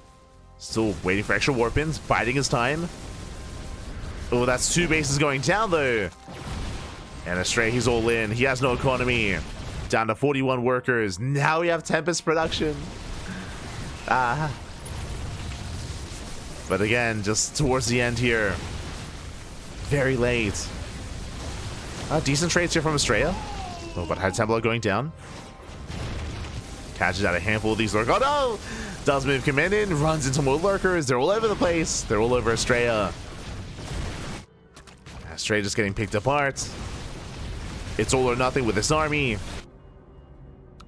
Still waiting for extra warp ins, biding his time. Oh, that's 2 bases going down though. And Astrea, he's all in. He has no economy. Down to 41 workers. Now we have Tempest production. But again, just towards the end here. Very late. Decent trades here from Astrea. Oh, but High Templar going down. Catches out a handful of these lurkers. Oh no! Does move command in, runs into more lurkers. They're all over the place. They're all over Astrea. Astrea just getting picked apart. It's all or nothing with this army.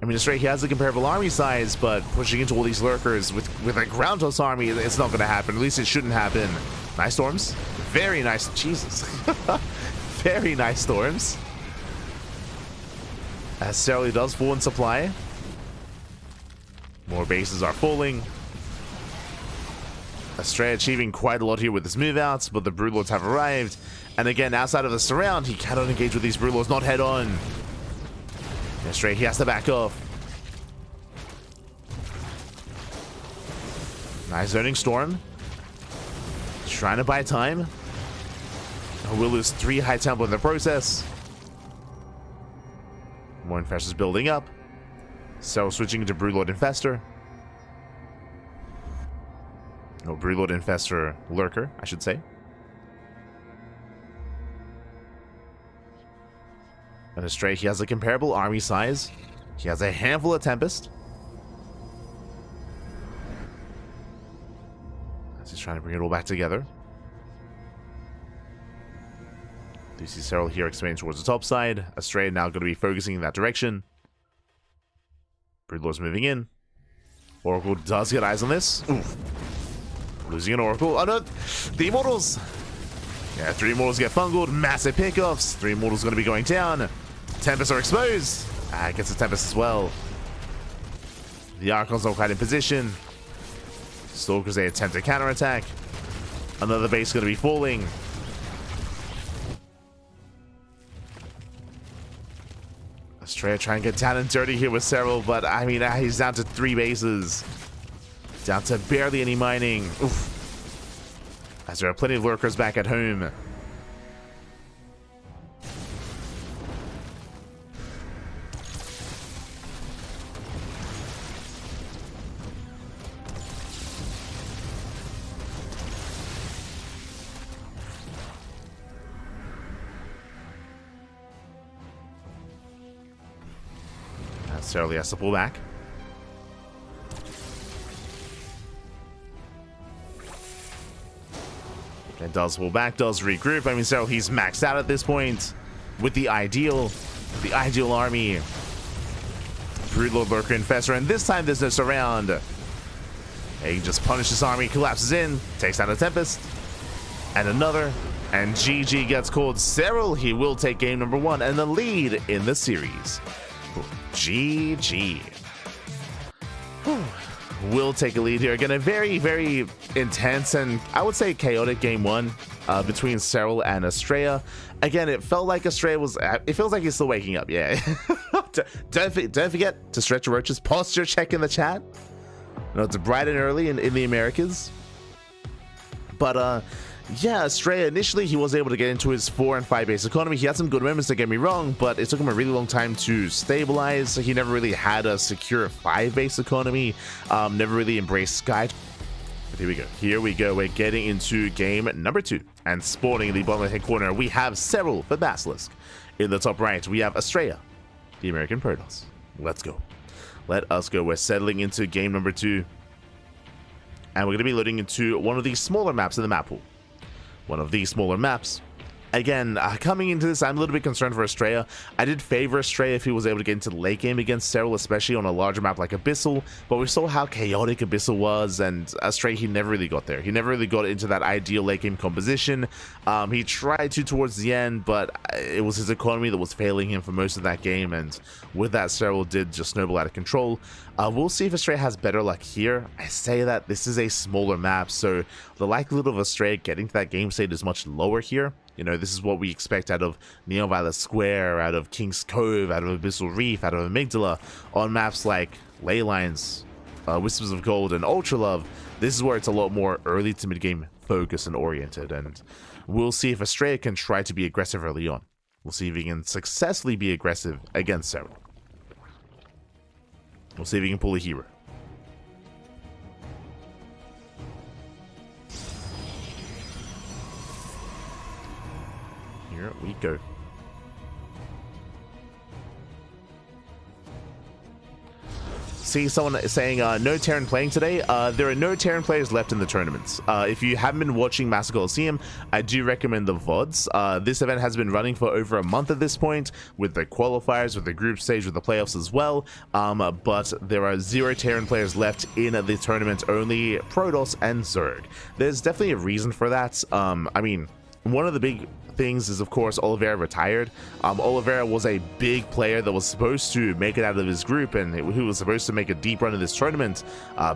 I mean, Astrea, he has a comparable army size, but pushing into all these lurkers with a ground toss army, it's not going to happen. At least it shouldn't happen. Nice storms. Very nice. Jesus. Very nice storms. As Serral does fall in supply. More bases are falling. Astrea achieving quite a lot here with his move outs, but the Broodlords have arrived. And again, outside of the surround, he cannot engage with these Broodlords, not head on. Astrea, he has to back off. Nice zoning storm. Trying to buy time. We'll lose 3 high tempo in the process. More Infestors building up. So switching into Broodlord Infestor. No, Broodlord Infestor Lurker, I should say. And Astrea, he has a comparable army size. He has a handful of Tempest. As he's trying to bring it all back together. You see Serral here expanding towards the top side. Astrea now going to be focusing in that direction. Broodlord's moving in. Oracle does get eyes on this. Oof. Losing an Oracle. Oh no! The Immortals! Yeah, 3 Immortals get fungled. Massive pickoffs. 3 Immortals going to be going down. Tempests are exposed. Gets the Tempest as well. The Archons not quite in position. Stalkers, they attempt a counterattack. Another base going to be falling. Astrea trying to get down and dirty here with Serral, but I mean, he's down to 3 bases. Down to barely any mining. Oof. As there are plenty of lurkers back at home. Serral has to pull back. It does pull back, does regroup. I mean, Serral, he's maxed out at this point with the ideal army. Broodlord, Lurker, Infestor, and this time there's no surround. He just punishes his army, collapses in, takes down a Tempest, and another, and GG gets called. Serral, he will take game number 1 and the lead in the series. GG. Will take a lead here. Again, a very, very intense and I would say chaotic game 1 between Serral and Astrea. Again, it felt like Astrea was... It feels like he's still waking up, yeah. don't forget to stretch your roaches. Posture check in the chat. It's bright and early in the Americas. But, yeah, Astrea, initially he was able to get into his 4 and 5 base economy. He had some good moments, don't get me wrong, but it took him a really long time to stabilize. He never really had a secure 5 base economy, never really embraced Sky. But here we go, we're getting into game number 2. And spawning in the bottom left-hand corner, we have Serral, the Basilisk. In the top right, we have Astrea, the American Protoss. Let's go. Let us go. We're settling into game number 2. And we're going to be loading into one of these smaller maps in the map pool. One of these smaller maps. Again, coming into this, I'm a little bit concerned for Astrea. I did favor Astrea if he was able to get into the late game against Serral, especially on a larger map like Abyssal, but we saw how chaotic Abyssal was, and Astrea, he never really got there. He never really got into that ideal late game composition. He tried to towards the end, but it was his economy that was failing him for most of that game, and with that, Serral did just snowball out of control. We'll see if Astrea has better luck here. I say that this is a smaller map, so the likelihood of Astrea getting to that game state is much lower here. You know, this is what we expect out of Neon Violet Square, out of King's Cove, out of Abyssal Reef, out of Amygdala, on maps like Leylines, Whispers of Gold, and Ultra Love. This is where it's a lot more early to mid-game focus and oriented, and we'll see if Astrea can try to be aggressive early on. We'll see if he can successfully be aggressive against Serral. We'll see if he can pull a hero. Here we go. see someone saying no Terran playing today. There are no Terran players left in the tournaments. If you haven't been watching Master Coliseum, I do recommend the VODs. This event has been running for over a month at this point, with the qualifiers, with the group stage, with the playoffs as well. But there are 0 Terran players left in the tournament, only Protoss and Zerg. There's definitely a reason for that. I mean, one of the big things is, of course, Oliveira retired. Oliveira was a big player that was supposed to make it out of his group, and who was supposed to make a deep run in this tournament.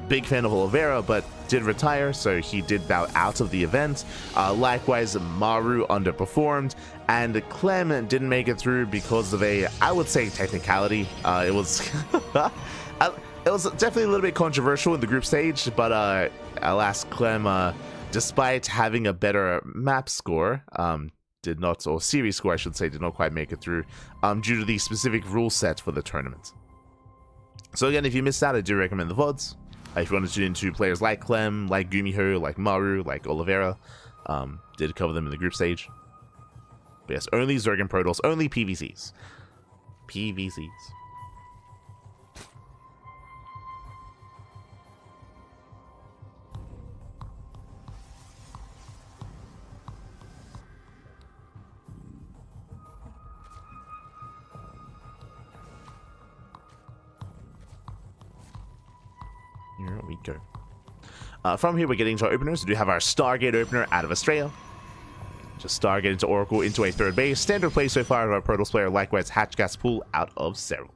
Big fan of Oliveira, but did retire, so he did bow out of the event. Likewise, Maru underperformed, and Clem didn't make it through because of a, I would say, technicality. It was it was definitely a little bit controversial in the group stage, but alas, Clem, despite having a better map score, did not, or series score I should say, did not quite make it through due to the specific rule set for the tournament. So again, if you missed out, I do recommend the VODs. If you want to tune into players like Clem, like Gumiho, like Maru, like Oliveira, did cover them in the group stage. But yes, only Zerg and Protoss, only PVCs. PVCs. Here we go. From here, we're getting to our openers. We do have our Stargate opener out of Astrea. Just Stargate into Oracle into a third base. Standard play so far of our Protoss player. Likewise, Hatch Gas Pool out of Serral.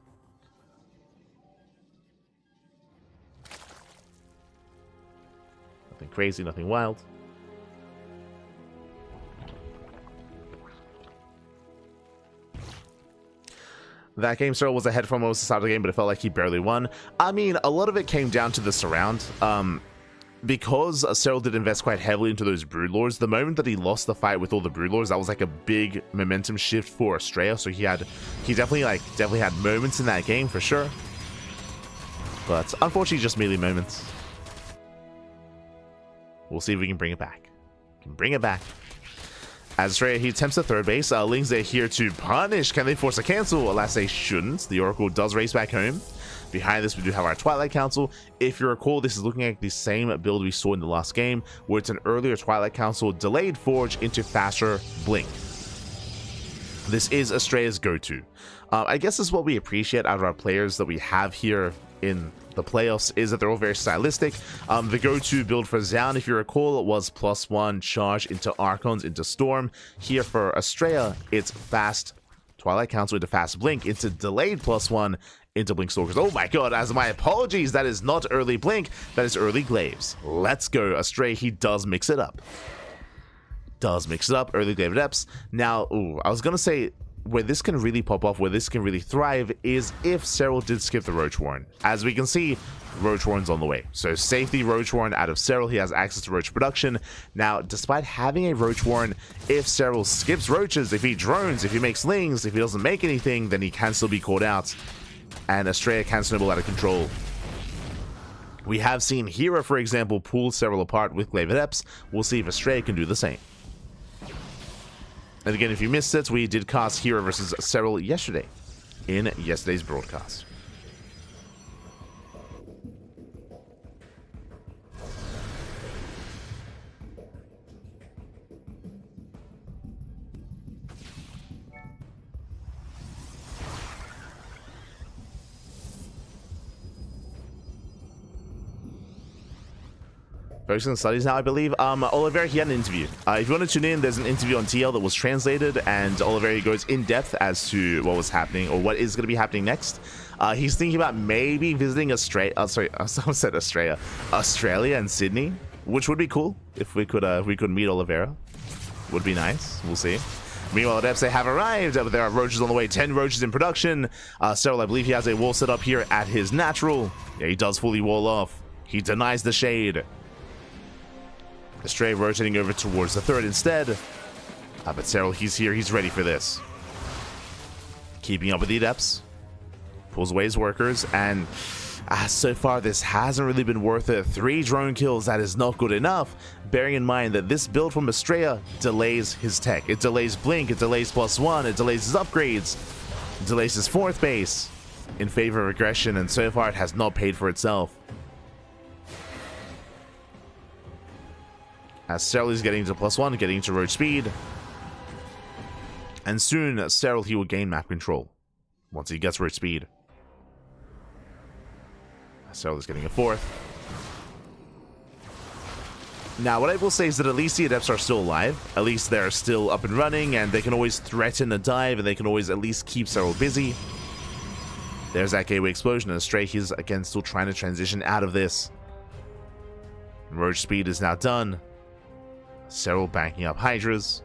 Nothing crazy, nothing wild. That game, Serral was ahead for most of the start of the game, but it felt like he barely won. I mean, a lot of it came down to the surround. Because Serral did invest quite heavily into those Broodlords, the moment that he lost the fight with all the Broodlords, that was like a big momentum shift for Astrea. So he definitely had moments in that game for sure. But unfortunately, just melee moments. We'll see if we can bring it back. Bring it back. As Astrea, he attempts the third base. Lings are here to punish. Can they force a cancel? Alas, they shouldn't. The Oracle does race back home. Behind this, we do have our Twilight Council. If you recall, this is looking like the same build we saw in the last game, where it's an earlier Twilight Council delayed Forge into faster Blink. This is Astrea's go-to. I guess this is what we appreciate out of our players that we have here in the playoffs, is that they're all very stylistic. The go-to build for Zoun, if you recall, was +1 charge into Archons into Storm. Here for Astrea, it's fast Twilight Council into fast Blink into delayed +1 into Blink Stalkers. Oh my god, as my apologies, that is not early Blink, that is early Glaives. Let's go. Astrea, he does mix it up. Early Glaive Adepts. Now, I was gonna say, where this can really pop off, where this can really thrive, is if Serral did skip the Roach Warren. As we can see, Roach Warren's on the way. So safety Roach Warren out of Serral, he has access to Roach production. Now, despite having a Roach Warren, if Serral skips Roaches, if he drones, if he makes Lings, if he doesn't make anything, then he can still be called out. And Astrea can snowball out of control. We have seen Hera, for example, pull Serral apart with Glaive Adepts. We'll see if Astrea can do the same. And again, if you missed it, we did cast Hera versus Serral yesterday in yesterday's broadcast. Focusing on studies now, I believe. Oliveira, he had an interview. If you want to tune in, there's an interview on TL that was translated, and Oliveira goes in depth as to what was happening, or what is going to be happening next. He's thinking about maybe visiting Australia. Said Australia, Australia and Sydney, which would be cool if we could meet Oliveira. Would be nice. We'll see. Meanwhile, Adepts, they have arrived, but there are Roaches on the way. 10 Roaches in production. Serral, I believe he has a wall set up here at his natural. Yeah, he does fully wall off. He denies the shade. Astrea rotating over towards the third instead. But Serral, he's here. He's ready for this. Keeping up with the Adepts. Pulls away his workers. And so far, this hasn't really been worth it. 3 drone kills. That is not good enough. Bearing in mind that this build from Astrea delays his tech. It delays Blink. It delays +1. It delays his upgrades. It delays his 4th base. in favor of aggression, and so far it has not paid for itself. As Serral is getting to +1, getting to road speed. And soon, Serral, he will gain map control once he gets road speed. Serral is getting a 4th. Now, what I will say is that at least the Adepts are still alive. At least they're still up and running, and they can always threaten a dive, and they can always at least keep Serral busy. There's that gateway explosion, and Astrea, he's again still trying to transition out of this. Road speed is now done. Serral banking up Hydras.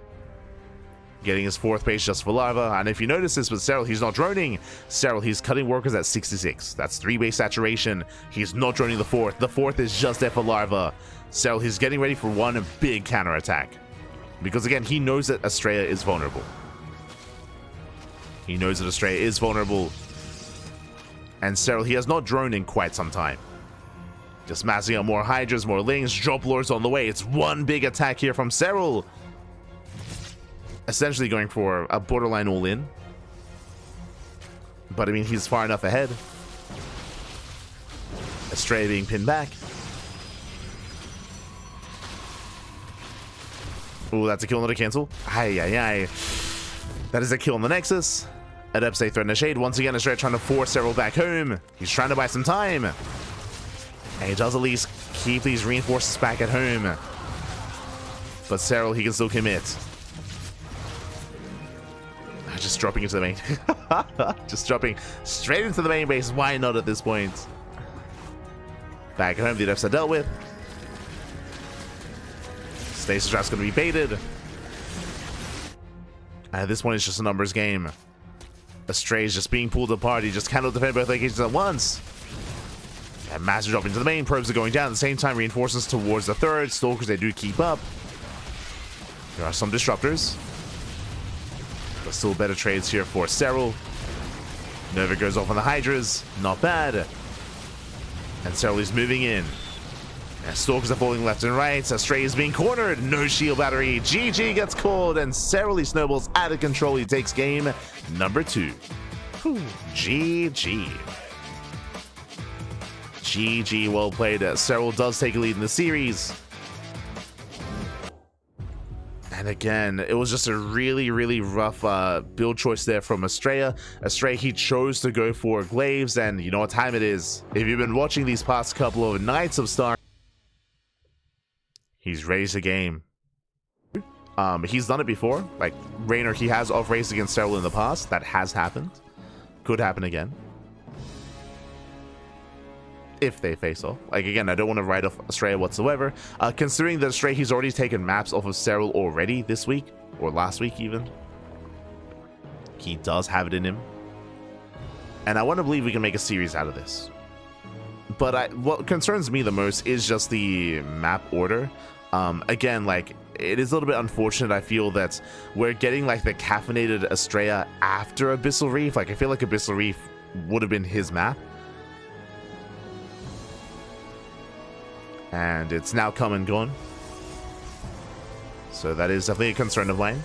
Getting his 4th base just for Larva. And if you notice this with Serral, he's not droning. Serral, he's cutting workers at 66. That's 3 base saturation. He's not droning the 4th. The 4th is just there for Larva. Serral, he's getting ready for one big counterattack. Because again, he knows that Astrea is vulnerable. He knows that Astrea is vulnerable. And Serral, he has not droned in quite some time. Just massing out more Hydras, more Lings, drop lords on the way. It's one big attack here from Serral. Essentially going for a borderline all-in. But I mean, he's far enough ahead. Astrea being pinned back. Ooh, that's a kill, not a cancel. Aye, aye, aye. That is a kill on the Nexus. Adepts, they threaten a shade. Once again, Astrea trying to force Serral back home. He's trying to buy some time. And he does at least keep these reinforcements back at home. But Serral, he can still commit. Just dropping into the main. Just dropping straight into the main base. Why not at this point? Back at home, the Adepts are dealt with. Stasis Draft's going to be baited. And this one is just a numbers game. Astrea is just being pulled apart. He just cannot defend both locations at once. And massive drop into the main. Probes are going down. At the same time, reinforcements towards the 3rd. Stalkers, they do keep up. There are some disruptors. But still better trades here for Serral. Nova goes off on the Hydras. Not bad. And Serral is moving in. And Stalkers are falling left and right. Astrea is being cornered. No shield battery. GG gets called. And Serral, he snowballs out of control. He takes game number 2. Whew. GG. GG, well played. Serral does take a lead in the series. And again, it was just a really, really rough build choice there from Astrea. Astrea, he chose to go for Glaives, and you know what time it is. If you've been watching these past couple of Nights of Star, he's raised the game. He's done it before. Like, Reynor, he has off-raced against Serral in the past. That has happened. Could happen again. If they face off. Like, again, I don't want to write off Astrea whatsoever. Considering that Astrea, he's already taken maps off of Serral already this week, or last week even. He does have it in him. And I want to believe we can make a series out of this. But what concerns me the most is just the map order. Again, like, it is a little bit unfortunate, I feel, that we're getting, like, the caffeinated Astrea after Abyssal Reef. Like, I feel like Abyssal Reef would have been his map. And it's now come and gone. So that is definitely a concern of mine.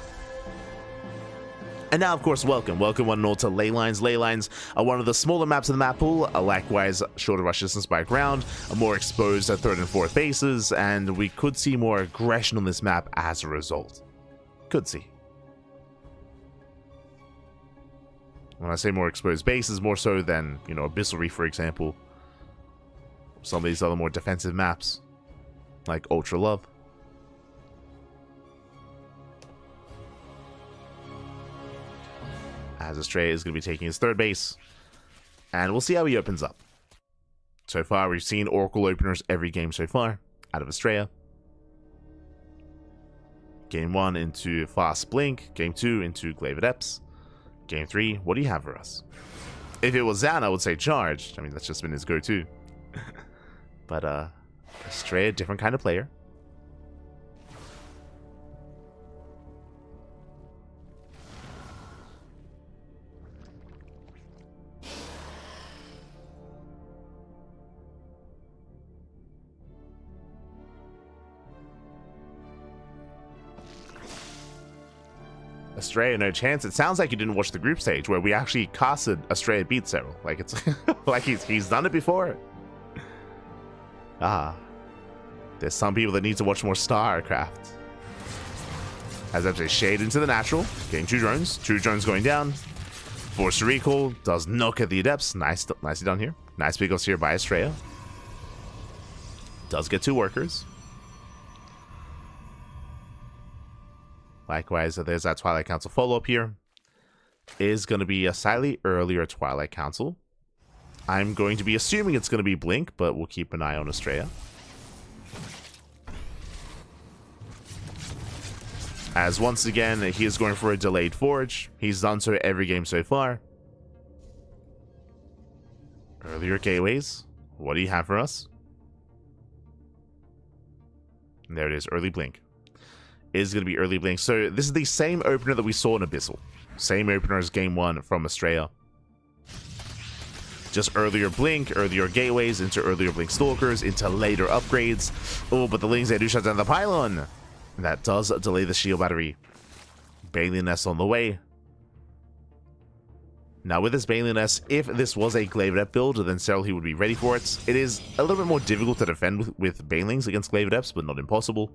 And now, of course, welcome one and all to Leylines. Leylines are one of the smaller maps in the map pool, likewise shorter rush distance by ground, more exposed at 3rd and 4th bases, and we could see more aggression on this map as a result. Could see. When I say more exposed bases, more so than, you know, Abyssal Reef, for example. Some of these other more defensive maps, like Ultra Love. As Astrea is going to be taking his 3rd base. And we'll see how he opens up. So far, we've seen Oracle openers every game so far, out of Astrea. Game 1 into Fast Blink. Game 2 into Glaive Adepts. Game 3, what do you have for us? If it was Zoun, I would say Charged. I mean, that's just been his go-to. But, Astrea, different kind of player. Astrea, no chance. It sounds like you didn't watch the group stage where we actually casted Astrea beat Serral. Like it's like he's done it before. There's some people that need to watch more StarCraft. As Astrea shade into the natural, getting 2 drones. 2 drones going down. Force a recall, does not get the adepts. Nicely done here. Nice pickles here by Astrea. Does get 2 workers. Likewise, there's that Twilight Council follow-up here. Is going to be a slightly earlier Twilight Council. I'm going to be assuming it's going to be Blink, but we'll keep an eye on Astrea. As once again, he is going for a delayed forge. He's done so every game so far. Earlier gateways. What do you have for us? And there it is, early Blink. Is going to be early Blink. So this is the same opener that we saw in Abyssal. Same opener as game 1 from Astrea. Just earlier Blink, earlier gateways, into earlier Blink Stalkers, into later upgrades. Oh, but the Lings, they do shut down the pylon. That does delay the shield battery. Bailey Nest on the way. Now with this Bailey Nest, if this was a Glaive Adept build, then Serral he would be ready for it. It is a little bit more difficult to defend with Banelings against Glaive Adepts, but not impossible.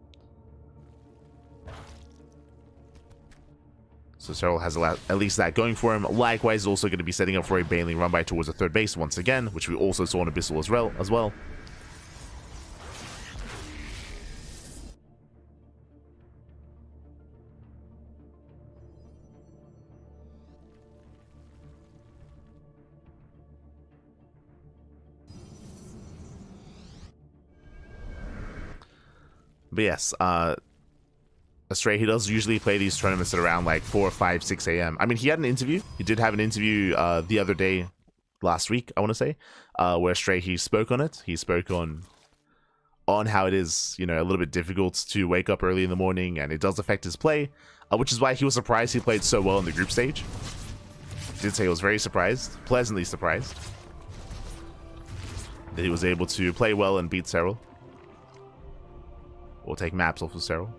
So Serral has at least that going for him. Likewise, also going to be setting up for a Baneling run by towards the 3rd base once again, which we also saw in Abyssal as well. But yes, Astrea, he does usually play these tournaments at around like 4, 5, 6 a.m. I mean, he had an interview. He did have an interview the other day, last week, I want to say, where Astrea, he spoke on it. He spoke on how it is, you know, a little bit difficult to wake up early in the morning, and it does affect his play, which is why he was surprised he played so well in the group stage. He did say he was very surprised, pleasantly surprised, that he was able to play well and beat Serral. We'll take maps off of Serral.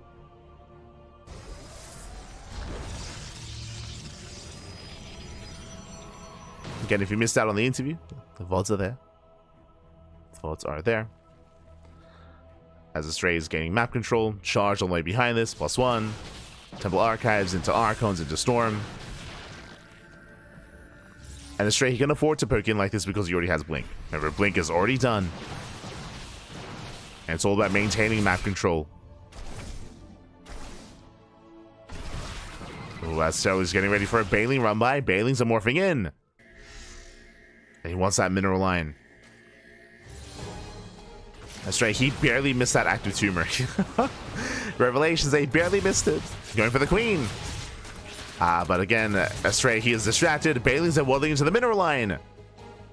Again, if you missed out on the interview, the VODs are there. The VODs are there. As Astrea is gaining map control, charge on the way behind this, +1. Temple Archives into Archons into Storm. And Astrea, he can afford to poke in like this because he already has Blink. Remember, Blink is already done. And it's all about maintaining map control. Oh, as Serral is getting ready for a Baneling run by. Banelings are morphing in. And he wants that mineral line. Astrea, he barely missed that active tumor. Revelations, they barely missed it. Going for the queen. But again, Astrea, he is distracted. Banelings are waddling into the mineral line.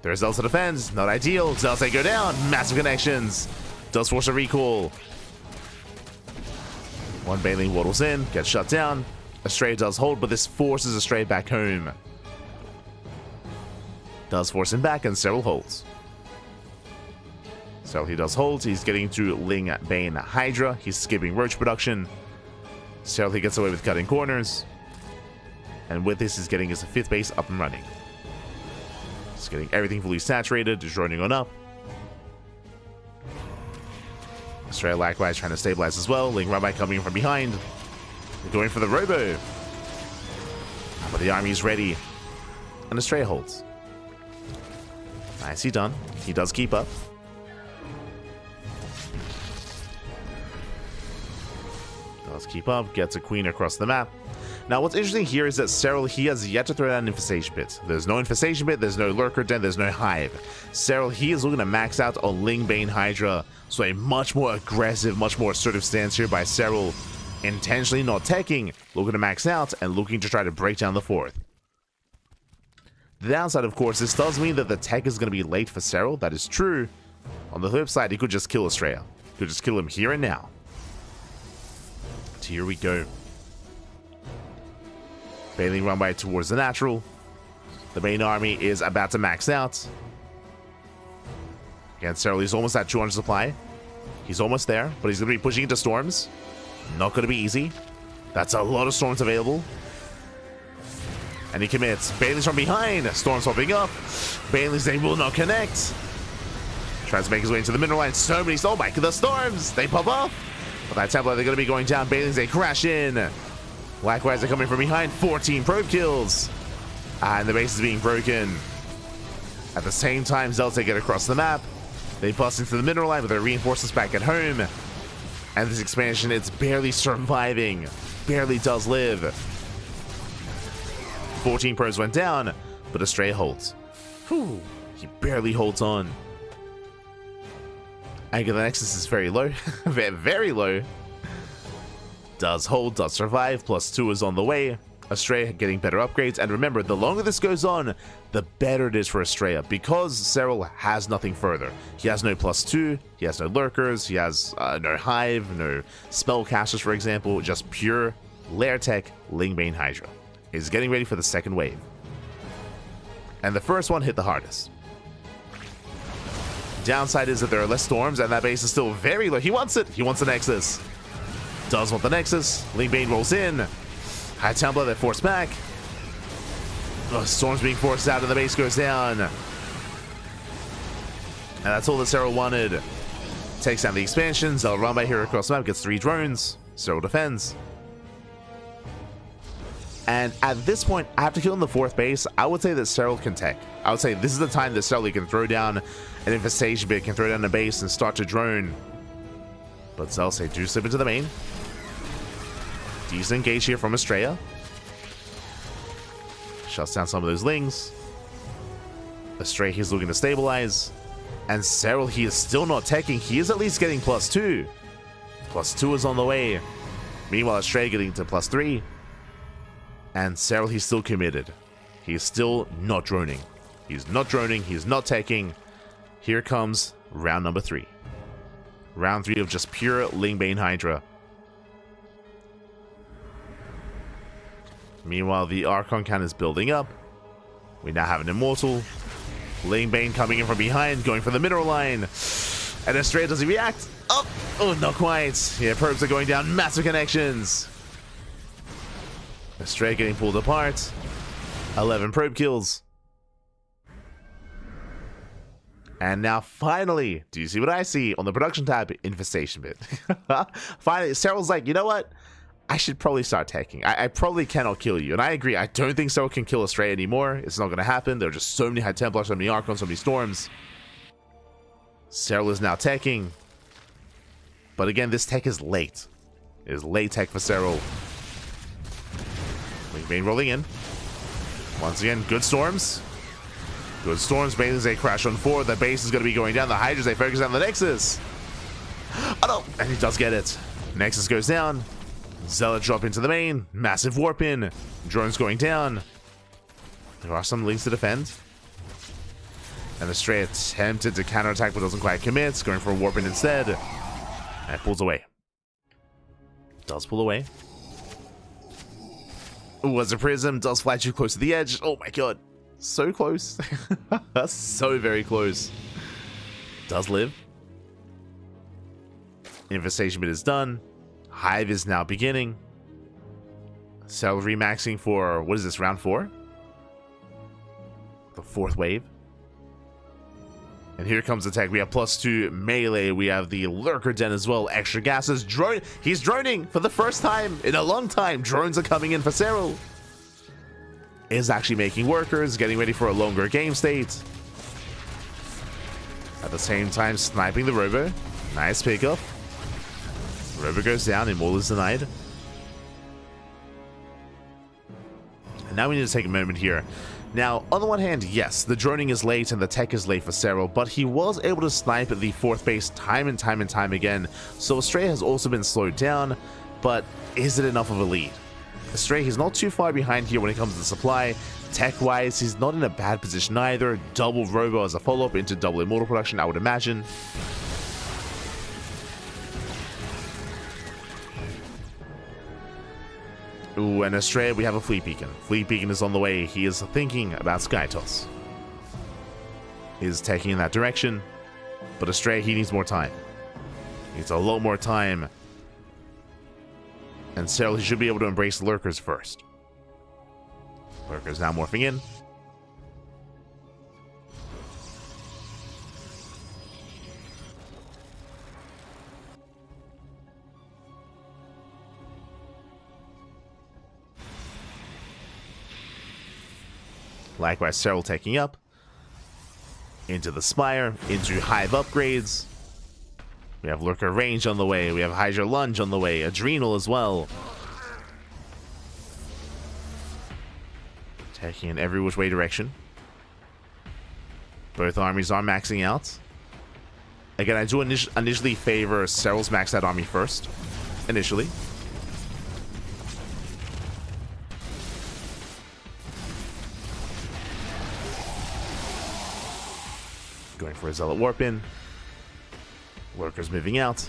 There's Zelsa defends. Not ideal. Zelsa go down. Massive connections. Does force a recall. One Baneling waddles in. Gets shut down. Astrea does hold, but this forces Astrea back home. Does force him back, and Serral holds. So he does hold. He's getting to Ling, Bane, Hydra. He's skipping Roach production. Serral, he gets away with cutting corners. And with this, he's getting his 5th base up and running. He's getting everything fully saturated, joining on up. Astrea likewise trying to stabilize as well. Ling Rabbi coming in from behind. They're going for the Robo. But the army is ready. And Astrea holds. Nicely done. He does keep up. Does keep up. Gets a queen across the map. Now, what's interesting here is that Serral, he has yet to throw down an Infestation Pit. There's no Infestation Pit, there's no Lurker Den, there's no Hive. Serral, he is looking to max out on Ling, Bane, Hydra. So a much more aggressive, much more assertive stance here by Serral. Intentionally not teching, looking to max out, and looking to try to break down the 4th. The downside, of course, this does mean that the tech is going to be late for Serral. That is true. On the flip side, he could just kill Astrea. He could just kill him here and now. So here we go. Baneling run by towards the natural. The main army is about to max out. Again, Serral, he's almost at 200 supply. He's almost there, but he's going to be pushing into storms. Not going to be easy. That's a lot of storms available. And he commits. Bailey's from behind. Storm's popping up. Bailey's, they will not connect. Tries to make his way into the middle line. So many. Oh my god, the Storms. They pop up. But that Templar, they're going to be going down. Bailey's, they crash in. Likewise, they're coming from behind. 14 probe kills. And the base is being broken. At the same time, Zelta get across the map. They bust into the middle line with their reinforcements back at home. And this expansion, it's barely surviving. Barely does live. 14 pros went down, but Astrea holds. Whew, he barely holds on. Anchor the Nexus is very low. Very low. Does hold, does survive. +2 is on the way. Astrea getting better upgrades. And remember, the longer this goes on, the better it is for Astrea, because Serral has nothing further. He has no +2, he has no lurkers, he has no hive, no spellcasters, for example, just pure lair tech Lingbane Hydra. He's getting ready for the second wave. And the first one hit the hardest. Downside is that there are less storms, and that base is still very low. He wants it. He wants the Nexus. Does want the Nexus. Lingbane rolls in. High Templar, they're forced back. Storm's being forced out, and the base goes down. And that's all that Serral wanted. Takes down the expansion. Zell run by here across the map, gets 3 drones. Serral defends. And at this point, after killing the 4th base, I would say that Serral can tech. I would say this is the time that Serral can throw down an infestation bit, can throw down a base and start to drone. But Zell say do slip into the main. Decent engage here from Astrea. Shuts down some of those lings. Astrea, he's looking to stabilize. And Serral, he is still not teching. He is at least getting +2. +2 is on the way. Meanwhile, Astrea getting to +3. And Serral, he's still committed. He's still not droning. He's not droning. He's not taking. Here comes round number 3. Round 3 of just pure Lingbane Hydra. Meanwhile, the Archon count is building up. We now have an Immortal. Lingbane coming in from behind, going for the mineral line. And Astrea, does he react? Oh, not quite. Yeah, probes are going down. Massive connections. Astrea getting pulled apart. 11 probe kills. And now finally, do you see what I see on the production tab? Infestation bit. Finally, Serral's like, you know what? I should probably start taking. I probably cannot kill you. And I agree. I don't think Serral can kill Astrea anymore. It's not going to happen. There are just so many High Templars, so many Archons, so many Storms. Serral is now teching. But again, this tech is late. It is late tech for Serral. Lingbane rolling in. Once again, good Storms. Good Storms. Bailey's, they crash on 4. The base is going to be going down. The Hydras, they focus on the Nexus. Oh no! And he does get it. Nexus goes down. Zealot drop into the main. Massive warp in. Drones going down. There are some links to defend. And Astrea attempted to counterattack but doesn't quite commit. Going for a warp in instead. And pulls away. Does pull away. Ooh, as a prism does fly too close to the edge. Oh my god. So close. So very close. Does live. Infestation bit is done. Hive is now beginning. Serral remaxing for, what is this, round 4? The 4th wave. And here comes the tech. We have +2 melee. We have the Lurker Den as well. Extra gases. Drone. He's droning for the first time in a long time. Drones are coming in for Serral. Is actually making workers, getting ready for a longer game state. At the same time, sniping the Robo. Nice pickup. Robo goes down. Immortal is denied. And now we need to take a moment here. Now, on the one hand, yes, the droning is late and the tech is late for Serral, but he was able to snipe the 4th base time and time again, so Astrea has also been slowed down, but is it enough of a lead? Astrea, he's not too far behind here when it comes to supply. Tech-wise, he's not in a bad position either. Double Robo as a follow-up into double Immortal production, I would imagine. Ooh, and Astrea, we have a Fleet Beacon. Fleet Beacon is on the way. He is thinking about Sky Toss. He is taking in that direction. But Astrea, he needs more time. He needs a lot more time. And Serral, he should be able to embrace Lurkers first. Lurker's now morphing in. Likewise, Serral taking up. Into the Spire, into Hive upgrades. We have Lurker Range on the way. We have Hydra Lunge on the way. Adrenal as well. Taking in every which way direction. Both armies are maxing out. Again, I do initially favor Serral's maxed out army first. Initially. Going for a Zealot Warp in. Lurker's moving out.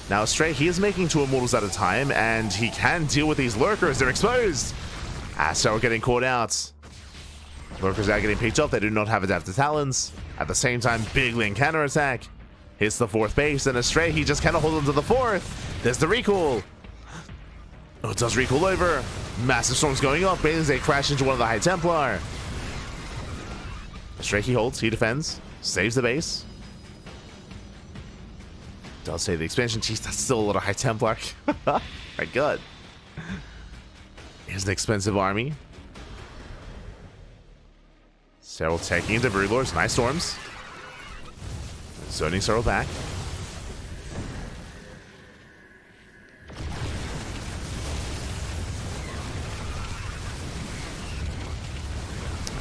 Now Astrea, he is making 2 Immortals at a time, and he can deal with these Lurkers. They're exposed. Astrea getting caught out. Lurkers are getting picked up. They do not have Adaptive Talons. At the same time, big link counter attack. Hits the 4th base, and Astrea, he just cannot hold on to the 4th. There's the recall. Oh, it does recall over. Massive storms going up. They crash into one of the High Templar. Astrea, he holds, he defends, saves the base. Does save the expansion. Jeez, that's still a lot of High Templar. My god. Here's an expensive army. Serral taking into Broodlords. Nice storms. Zoning Serral back.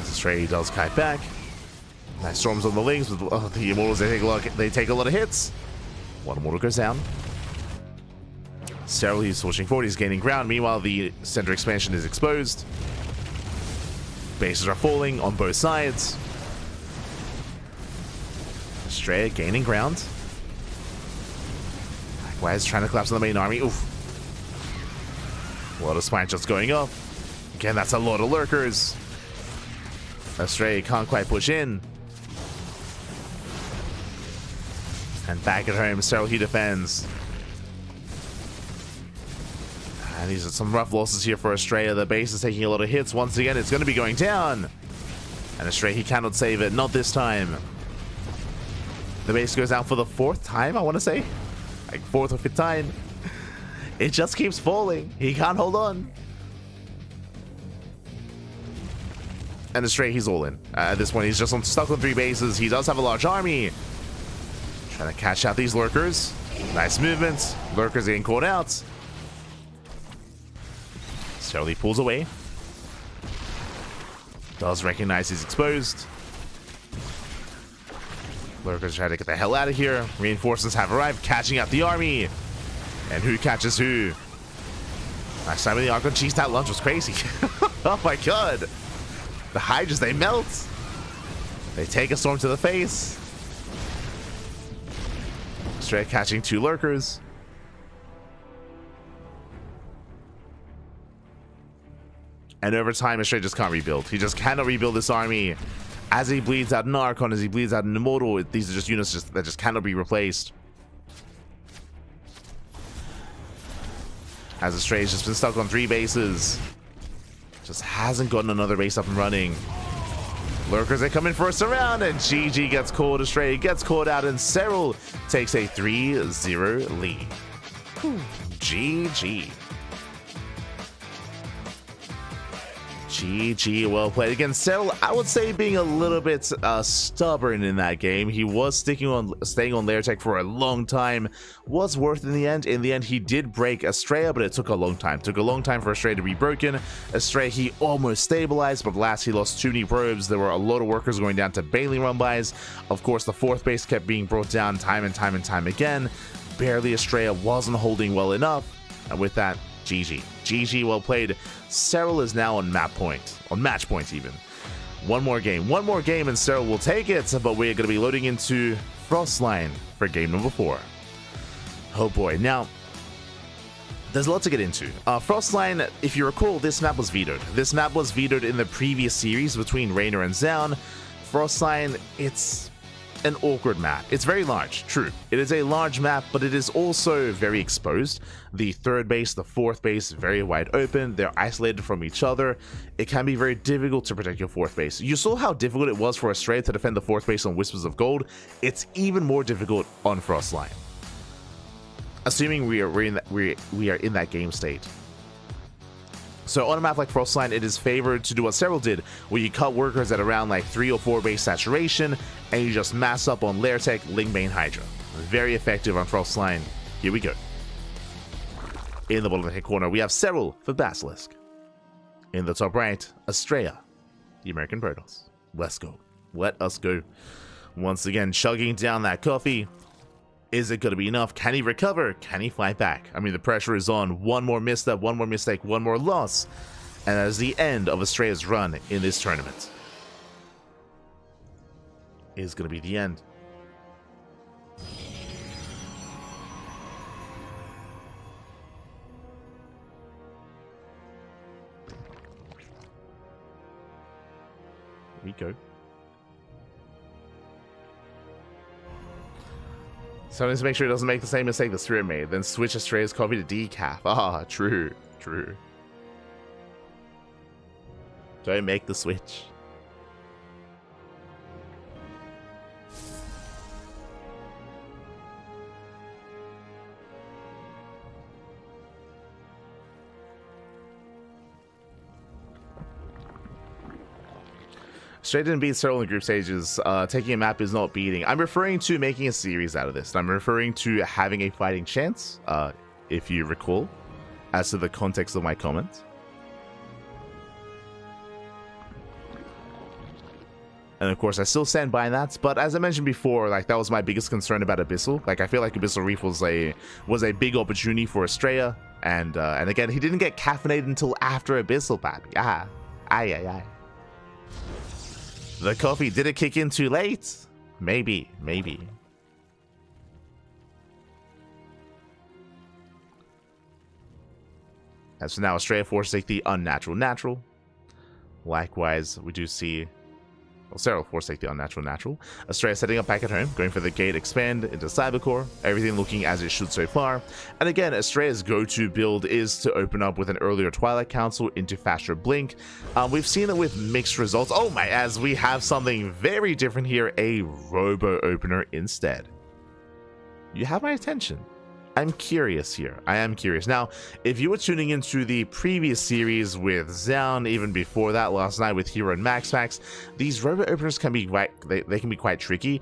As Astrea does kite back. Nice storms on the links with the Immortals. They take a lot of hits. One Immortal goes down. Serral, he's switching forward. He's gaining ground. Meanwhile, the center expansion is exposed. Bases are falling on both sides. Astrea gaining ground. Likewise, trying to collapse on the main army. Oof. A lot of spine shots going up. Again, that's a lot of Lurkers. Astrea can't quite push in. And back at home, Serral, he defends. And these are some rough losses here for Astrea. The base is taking a lot of hits. Once again, it's going to be going down. And Astrea, he cannot save it. Not this time. The base goes out for the 4th time, I want to say. Like 4th or 5th time. It just keeps falling. He can't hold on. And Astrea, he's all in. At this point, he's just stuck on 3 bases. He does have a large army. Trying to catch out these Lurkers. Nice movement. Lurkers getting caught out. Serral pulls away. Does recognize he's exposed. Lurkers try to get the hell out of here. Reinforcements have arrived, catching out the army. And who catches who? Nice time with the Archon. Jeez, that lunge was crazy. Oh my god. The Hydras, they melt. They take a storm to the face. Astrea catching 2 Lurkers. And over time, Astrea just can't rebuild. He just cannot rebuild this army. As he bleeds out an Archon, as he bleeds out an Immortal, these are just units that just cannot be replaced. As Astrea's just been stuck on 3 bases. Just hasn't gotten another base up and running. Lurkers, they come in for a surround, and GG gets caught. Astrea gets caught out, and Serral takes a 3-0 lead. GG. GG, well played. Again, Serral, I would say, being a little bit stubborn in that game. He was staying on layer tech for a long time. Was worth in the end. In the end, he did break Astrea, but it took a long time. Took a long time for Astrea to be broken. Astrea, he almost stabilized, but last he lost too many probes. There were a lot of workers going down to Bailey run-bys. Of course, the 4th base kept being brought down time and time and time again. Barely Astrea wasn't holding well enough. And with that, GG. GG, well played. Serral is now on match point even. One more game and Serral will take it, but we're going to be loading into Frostline for game number 4. Oh boy, now, there's a lot to get into. Frostline, if you recall, this map was vetoed. This map was vetoed in the previous series between Reynor and Zoun. Frostline, it's an awkward map. It's very large, true. It is a large map, but it is also very exposed. The third base, the fourth base, very wide open. They're isolated from each other. It can be very difficult to protect your fourth base. You saw how difficult it was for Astrea to defend the fourth base on Whispers of Gold. It's even more difficult on Frostline. Assuming we are in that game state. So on a map like Frostline, it is favored to do what Serral did, where you cut workers at around like 3 or 4 base saturation, and you just mass up on Lair Tech, Ling Bane, Hydra. Very effective on Frostline. Here we go. In the bottom right corner, we have Serral for Basilisk. In the top right, Astrea, the American Protoss. Let's go. Let us go. Once again, chugging down that coffee. Is it going to be enough? Can he recover? Can he fight back? I mean, the pressure is on. One more misstep, one more mistake, one more loss. And that is the end of Astrea's run in this tournament. It is going to be the end. Here we go. So let's make sure it doesn't make the same mistake that Astrea made, then switch Astrea's copy to decaf. Ah, true, true. Don't make the switch. Astrea didn't beat Serral in the group stages. Taking a map is not beating. I'm referring to making a series out of this. I'm referring to having a fighting chance, if you recall, as to the context of my comment. And of course, I still stand by that. But as I mentioned before, like that was my biggest concern about Abyssal. Like I feel like Abyssal Reef was a big opportunity for Astrea, and again, he didn't get caffeinated until after Abyssal, papi. Aye. The coffee, did it kick in too late? Maybe. As for now, Astrea forced to take the unnatural natural. Likewise, we do see Serral forced to take the unnatural natural. Astrea setting up back at home, going for the gate expand into Cybercore. Everything looking as it should so far. And again, Astrea's go-to build is to open up with an earlier Twilight Council into faster Blink. We've seen it with mixed results. Oh my, as we have something very different here, a Robo Opener instead. You have my attention. I'm curious here. I am curious. Now, if you were tuning into the previous series with Zoun, even before that last night with Hero and Max, these Robo Openers can be they can be quite tricky.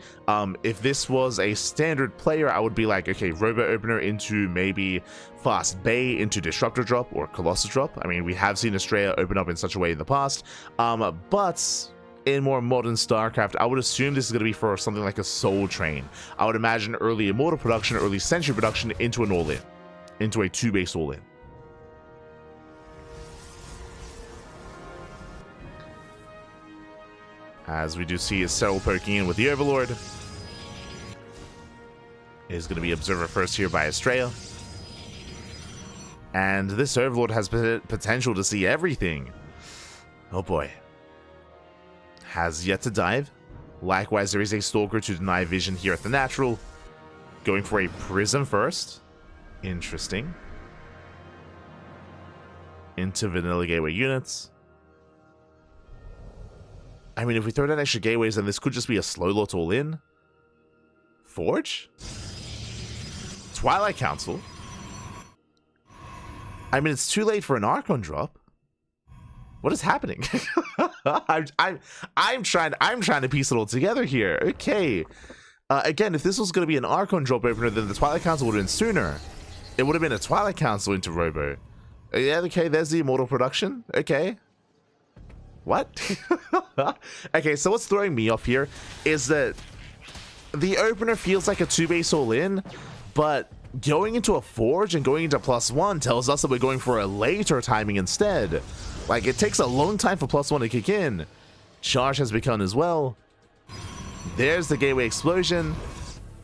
If this was a standard player, I would be like, okay, Robo Opener into maybe Fast Bay into Disruptor Drop or Colossus Drop. I mean, we have seen Astrea open up in such a way in the past, but in more modern StarCraft, I would assume this is going to be for something like a Soul Train. I would imagine early Immortal production, early Century production into an all-in. Into a 2-base all-in. As we do see Serral poking in with the Overlord. It is going to be Observer first here by Astrea. And this Overlord has potential to see everything. Oh boy. Has yet to dive. Likewise, there is a Stalker to deny vision here at the natural. Going for a Prism first. Interesting. Into Vanilla Gateway units. I mean, if we throw down extra gateways, then this could just be a slow lot all in. Forge? Twilight Council? I mean, it's too late for an Archon drop. What is happening? I'm trying to piece it all together here. Okay. Again, if this was going to be an Archon drop opener, then the Twilight Council would have been sooner. It would have been a Twilight Council into Robo. Yeah, okay, there's the Immortal production. Okay. What? Okay, so what's throwing me off here is that the opener feels like a 2-base all-in, but going into a Forge and going into +1 tells us that we're going for a later timing instead. Like, it takes a long time for +1 to kick in. Charge has begun as well. There's the Gateway Explosion.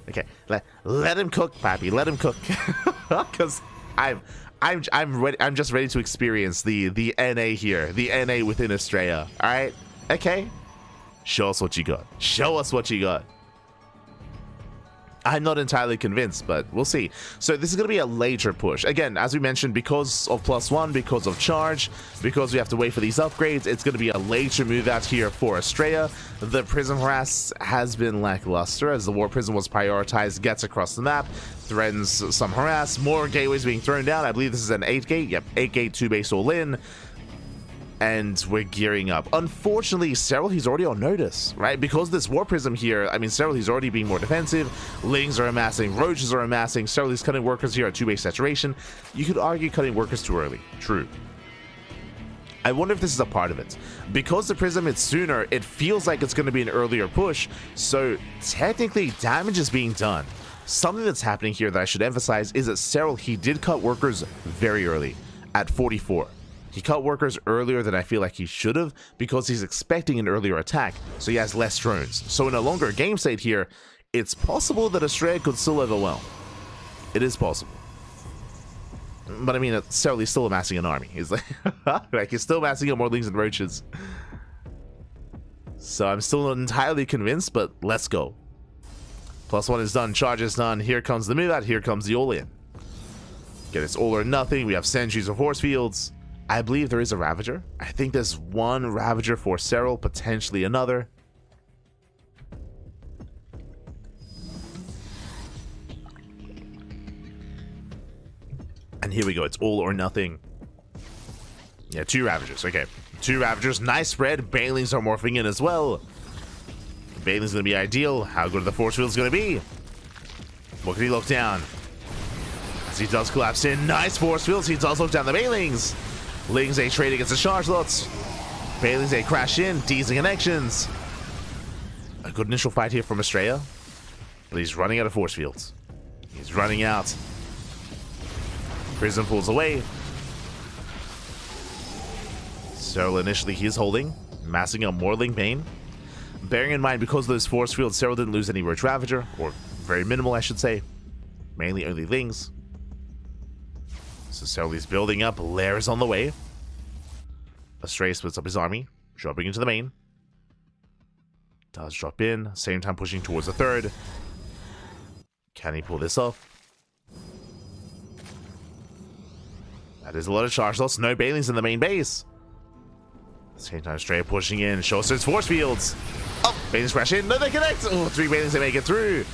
Okay, let him cook, Pappy. Let him cook. Because I'm ready. I'm just ready to experience the NA here. The NA within Astrea. Alright? Okay. Show us what you got. Show us what you got. I'm not entirely convinced, but we'll see. So this is going to be a later push. Again, as we mentioned, because of +1, because of charge, because we have to wait for these upgrades, it's going to be a later move out here for Astrea. The Prism harass has been lackluster as the War Prism was prioritized, gets across the map, threatens some harass, more gateways being thrown down. I believe this is an 8 gate. Yep, 8 gate, 2 base all in. And we're gearing up. Unfortunately, Serral, he's already on notice, right? Because this War Prism here, I mean, Serral, he's already being more defensive. Lings are amassing, Roaches are amassing. Serral, he's cutting workers here at 2 base saturation. You could argue cutting workers too early. True. I wonder if this is a part of it. Because the Prism is sooner, it feels like it's going to be an earlier push. So technically, damage is being done. Something that's happening here that I should emphasize is that Serral, he did cut workers very early at 44. He cut workers earlier than I feel like he should have because he's expecting an earlier attack, so he has less drones. So in a longer game state here, it's possible that Astrea could still overwhelm. It is possible. But I mean, Serral, he's still amassing an army. He's like he's still amassing more Lings and Roaches. So I'm still not entirely convinced, but let's go. +1 is done, charge is done. Here comes the move out, here comes the all-in. Get it's all or nothing. We have sentries of force fields. I believe there is a Ravager. I think there's one Ravager for Serral, potentially another. And here we go. It's all or nothing. Yeah, 2 Ravagers. Okay. 2 Ravagers. Nice spread. Banelings are morphing in as well. Baneling's going to be ideal. How good are the force fields going to be? What can he lock down? As he does collapse in. Nice force fields. He does lock down the Banelings. Lings a trade against the charge lots. Banelings a crash in. Teasing connections. A good initial fight here from Astrea. But he's running out of force fields. He's running out. Prism pulls away. Serral initially he's holding. Massing up more Ling Bane. Bearing in mind, because of those force fields, Serral didn't lose any Roach Ravager. Or very minimal, I should say. Mainly only Lings. So Serral is building up. Lair is on the way. Astrea splits up his army, dropping into the main. Does drop in, same time pushing towards the third. Can he pull this off? That is a lot of charge loss. No Banelings in the main base. Same time, Astrea pushing in. Shows his force fields. Oh, Banelings crash in. No, they connect. Oh, 3 Banelings, they make it through.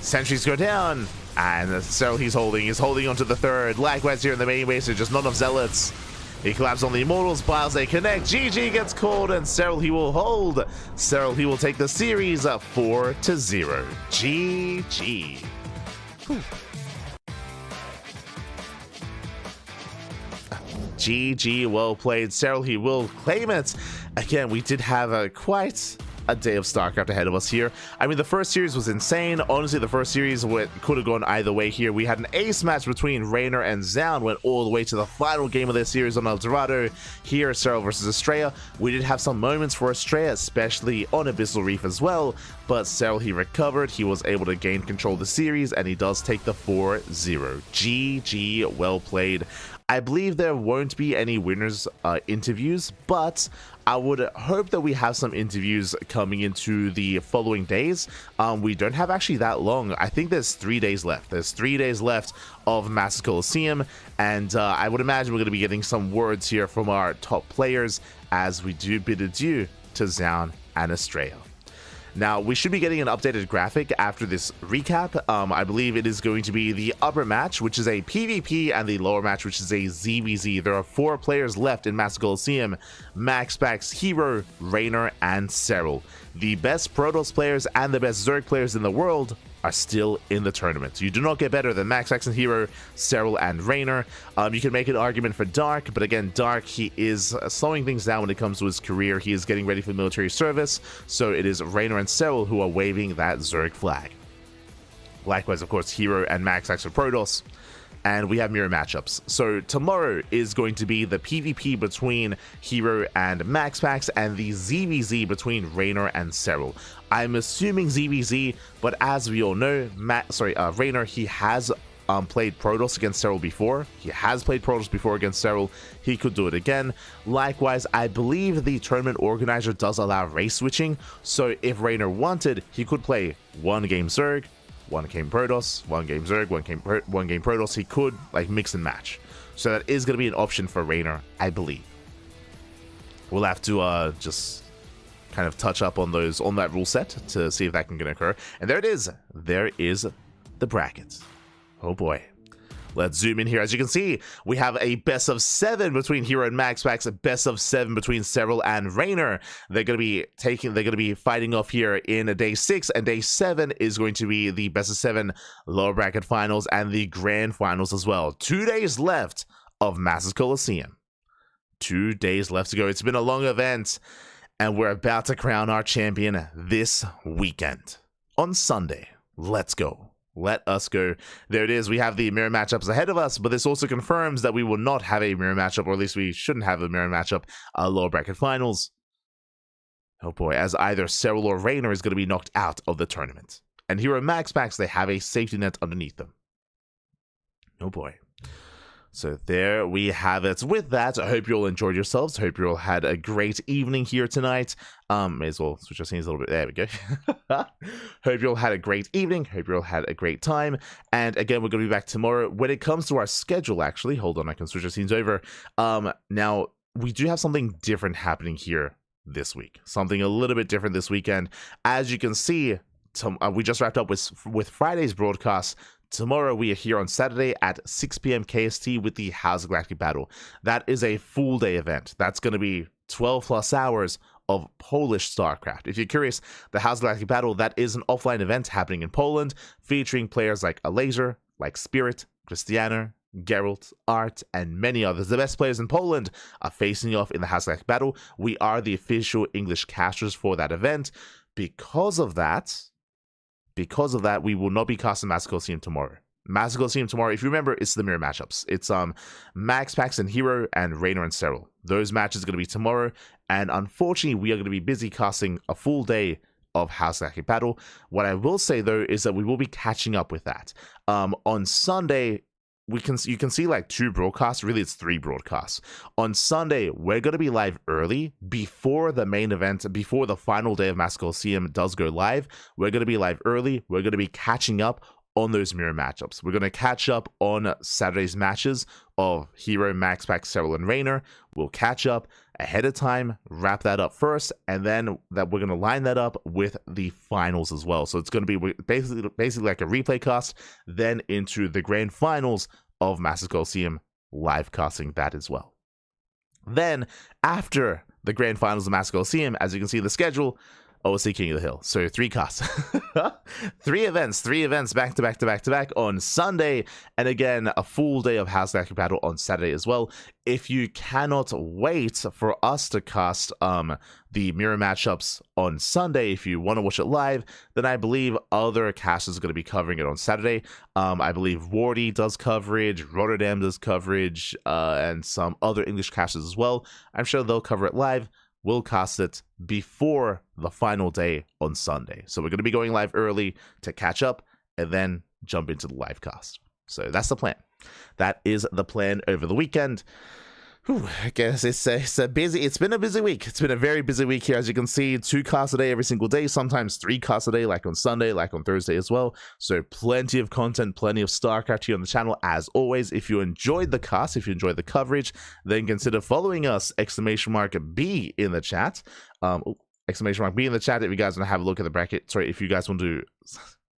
Sentries go down. And Serral he's holding onto the third. Likewise here in the main base, there's just not enough zealots. He collapses on the Immortals, Biles they connect. GG gets called, and Serral he will hold. Serral he will take the series 4-0. GG. Whew. GG, well played. Serral he will claim it. Again, we did have quite a day of StarCraft ahead of us here. I mean, the first series was insane. Honestly, the first series could have gone either way here. We had an ace match between Reynor and Zoun, went all the way to the final game of this series on El Dorado. Here, Serral versus Astrea. We did have some moments for Astrea, especially on Abyssal Reef as well, but Serral, he recovered. He was able to gain control of the series, and he does take the 4-0. GG, well played. I believe there won't be any winners interviews, but I would hope that we have some interviews coming into the following days. We don't have actually that long. I think there's 3 days left. There's 3 days left of Master Coliseum, and I would imagine we're going to be getting some words here from our top players as we do bid adieu to Zoun and Astrea. Now, we should be getting an updated graphic after this recap. I believe it is going to be the upper match, which is a PvP, and the lower match, which is a ZVZ. There are 4 players left in Master Coliseum: MaxPax, Hero, Reynor, and Serral. The best Protoss players and the best Zerg players in the world are still in the tournament. You do not get better than MaxPax and Hero, Serral, and Reynor. You can make an argument for Dark, but again, Dark, he is slowing things down when it comes to his career. He is getting ready for military service, so it is Reynor and Serral who are waving that Zerg flag. Likewise, of course, Hero and MaxPax for Protoss. And we have mirror matchups. So tomorrow is going to be the PvP between Hero and MaxPax, and the ZVZ between Reynor and Serral. I'm assuming ZVZ, but as we all know, Reynor, he has played Protoss against Serral before. He has played Protoss before against Serral. He could do it again. Likewise, I believe the tournament organizer does allow race switching, so if Reynor wanted, he could play 1 game Zerg, one game Protoss, one game Zerg, one game Protoss. He could like mix and match. So that is going to be an option for Reynor, I believe. We'll have to just kind of touch up on that rule set to see if that can occur. And there it is. There is the bracket. Oh boy. Let's zoom in here. As you can see, we have a best of 7 between Hero and MaxPax, a best of 7 between Serral and Reynor. They're going to be fighting off here in day 6, and day 7 is going to be the best of 7 lower bracket finals and the grand finals as well. 2 days left of Masters Coliseum. 2 days left to go. It's been a long event, and we're about to crown our champion this weekend. On Sunday. Let's go. Let us go. There it is. We have the mirror matchups ahead of us, but this also confirms that we will not have a mirror matchup, or at least we shouldn't have a mirror matchup, lower bracket finals. Oh boy, as either Serral or Reynor is going to be knocked out of the tournament. And Hero and MaxPax, they have a safety net underneath them. Oh boy. So there we have it. With that, I hope you all enjoyed yourselves. I hope you all had a great evening here tonight. May as well switch our scenes a little bit. There we go. Hope you all had a great evening. Hope you all had a great time. And again, we're going to be back tomorrow. When it comes to our schedule, actually, hold on, I can switch our scenes over. Now, we do have something different happening here this week. Something a little bit different this weekend. As you can see, we just wrapped up with Friday's broadcast. Tomorrow we are here on Saturday at 6 p.m. KST with the House of Galactic Battle. That is a full day event. That's going to be 12 plus hours of Polish StarCraft. If you're curious, the House of Galactic Battle, that is an offline event happening in Poland, featuring players like Alazer, like Spirit, Christiana, Geralt, Art, and many others. The best players in Poland are facing off in the House of Galactic Battle. We are the official English casters for that event. Because of that, we will not be casting Masters Coliseum tomorrow. Masters Coliseum tomorrow, if you remember, it's the mirror matchups. It's MaxPax and Hero and Reynor and Serral. Those matches are going to be tomorrow, and unfortunately, we are going to be busy casting a full day of House of Galactic Battle. What I will say, though, is that we will be catching up with that. On Sunday, you can see like 2 broadcasts. Really, it's 3 broadcasts. On Sunday, we're going to be live early before the main event, before the final day of Masters Coliseum does go live. We're going to be live early. We're going to be catching up on those mirror matchups. We're going to catch up on Saturday's matches of Hero, MaxPax, Serral, and Reynor. We'll catch up ahead of time, wrap that up first, and then we're going to line that up with the finals as well. So it's going to be basically like a replay cast, then into the grand finals of Masters Coliseum, live casting that as well. Then, after the grand finals of Masters Coliseum, as you can see the schedule, OSC King of the Hill. So 3 casts. 3 events back to back on Sunday. And again, a full day of House of Galactic Battle on Saturday as well. If you cannot wait for us to cast the mirror matchups on Sunday, if you want to watch it live, then I believe other casters are going to be covering it on Saturday. I believe Wardy does coverage, Rotterdam does coverage, and some other English casters as well. I'm sure they'll cover it live. We'll cast it before the final day on Sunday. So we're going to be going live early to catch up and then jump into the live cast. So that's the plan. That is the plan over the weekend. Whew, I guess it's been a busy week. It's been a very busy week here. As you can see, 2 casts a day every single day, sometimes 3 casts a day, like on Sunday, like on Thursday as well. So plenty of content, plenty of StarCraft here on the channel. As always, if you enjoyed the cast, if you enjoyed the coverage, then consider following us, !B in the chat. !B in the chat if you guys want to have a look at the bracket. Sorry, if you guys want to...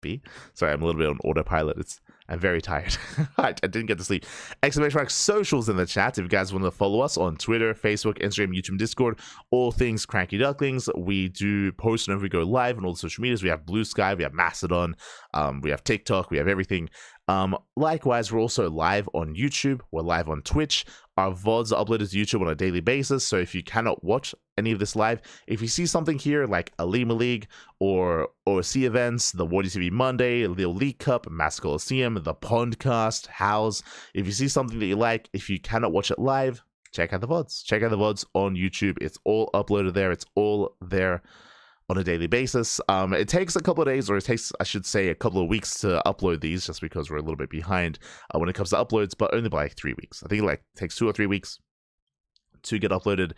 B? Sorry, I'm a little bit on autopilot. I'm very tired. I didn't get to sleep. !Socials in the chat if you guys want to follow us on Twitter, Facebook, Instagram, YouTube, Discord, all things CranKy Ducklings. We do post whenever we go live on all the social medias. We have Blue Sky, we have Mastodon, we have TikTok, we have everything. Likewise, we're also live on YouTube. We're live on Twitch. Our VODs are uploaded to YouTube on a daily basis, so if you cannot watch any of this live, if you see something here like a Lima League or OSC events, the Wardy TV Monday, the League Cup, Masters Coliseum, the Pondcast, House, if you see something that you like, if you cannot watch it live, check out the VODs. Check out the VODs on YouTube. It's all uploaded there. It's all there on a daily basis. It takes a couple of days, or it takes, I should say, a couple of weeks to upload these, just because we're a little bit behind when it comes to uploads, but only by like 3 weeks. I think it takes 2 or 3 weeks to get uploaded.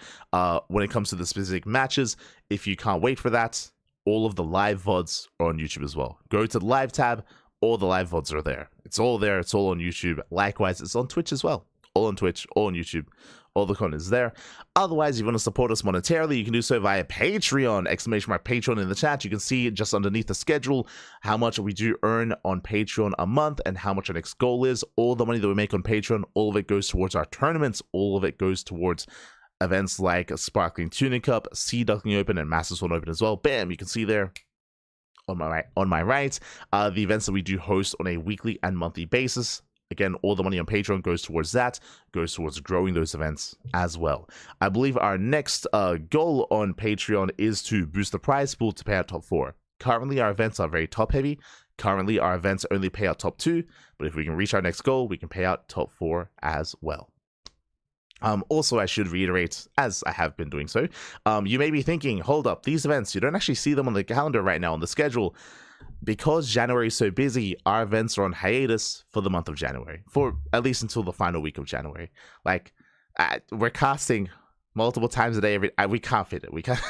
When it comes to the specific matches, if you can't wait for that, all of the live VODs are on YouTube as well. Go to the live tab, all the live VODs are there. It's all there, it's all on YouTube. Likewise, it's on Twitch as well. All on Twitch, all on YouTube. All the content is there. Otherwise, if you want to support us monetarily, you can do so via Patreon. Exclamation mark Patreon in the chat. You can see just underneath the schedule how much we do earn on Patreon a month and how much our next goal is. All the money that we make on Patreon, all of it goes towards our tournaments. All of it goes towards events like Sparkling Tuning Cup, Duckling Open, and Masters One Open as well. Bam, you can see there on my right, the events that we do host on a weekly and monthly basis. Again, all the money on Patreon goes towards that, goes towards growing those events as well. I believe our next goal on Patreon is to boost the prize pool to pay out top 4. Currently, our events are very top heavy. Currently, our events only pay out top 2, but if we can reach our next goal, we can pay out top 4 as well. Also, I should reiterate, as I have been doing so, you may be thinking, hold up, these events, you don't actually see them on the calendar right now on the schedule. Because January is so busy, our events are on hiatus for the month of January, for at least until the final week of January. Like, we're casting multiple times a day. We can't fit it. We can't.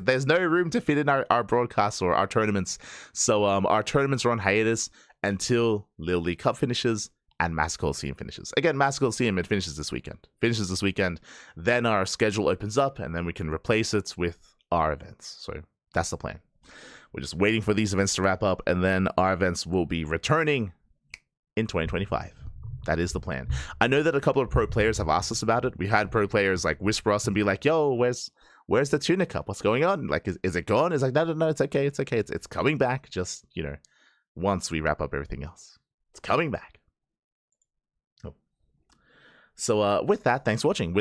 There's no room to fit in our broadcasts or our tournaments. So our tournaments are on hiatus until Little League Cup finishes and Master Coliseum finishes. Again, Master Coliseum, it finishes this weekend. Then our schedule opens up, and then we can replace it with our events. So that's the plan. We're just waiting for these events to wrap up, and then our events will be returning in 2025. That is the plan. I know that a couple of pro players have asked us about it. We had pro players like whisper us and be like, "Yo, where's the Tuna Cup? What's going on? Like, is it gone?" It's like, no, it's okay. It's coming back. Just, once we wrap up everything else, it's coming back. So with that, thanks for watching.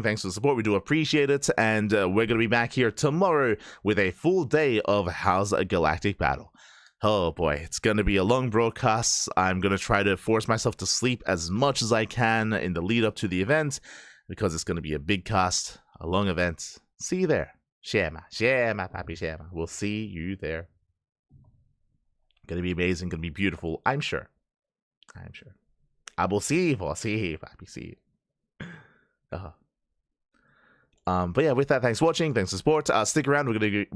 Thanks for the support. We do appreciate it. And we're going to be back here tomorrow with a full day of How's a Galactic Battle. Oh boy, it's going to be a long broadcast. I'm going to try to force myself to sleep as much as I can in the lead up to the event, because it's going to be a big cast, a long event. See you there. Shema, papi, shema. We'll see you there. Going to be amazing, going to be beautiful, I'm sure. I will see, papi, see. But yeah, with that, thanks for watching, thanks for support. Stick around, we're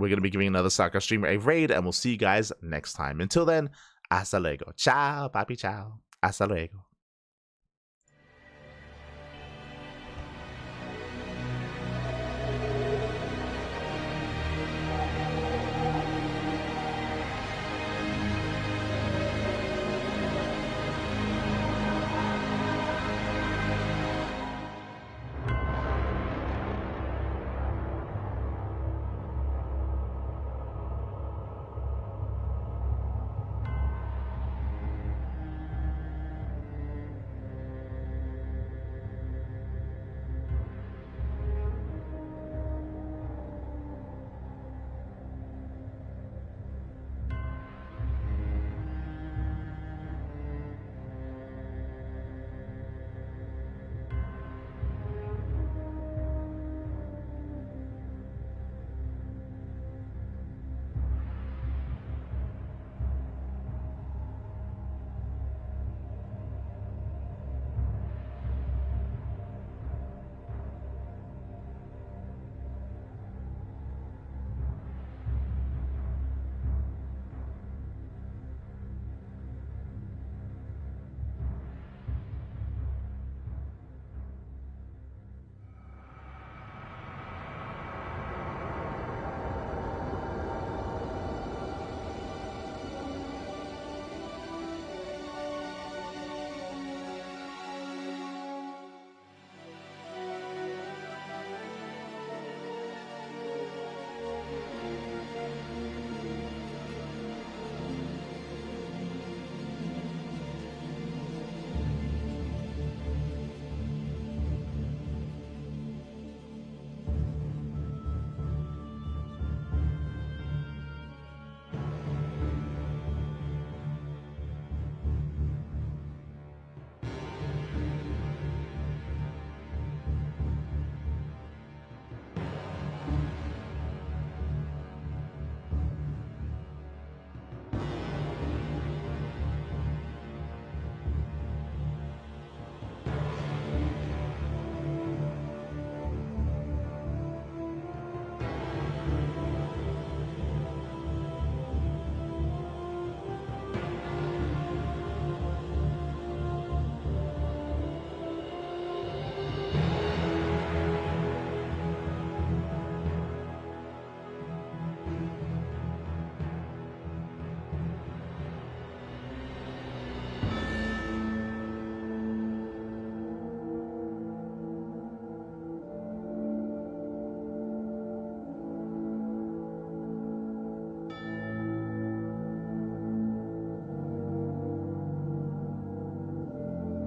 gonna be giving another StarCraft streamer a raid, and we'll see you guys next time. Until then, hasta luego. Ciao, papi, ciao. Hasta luego.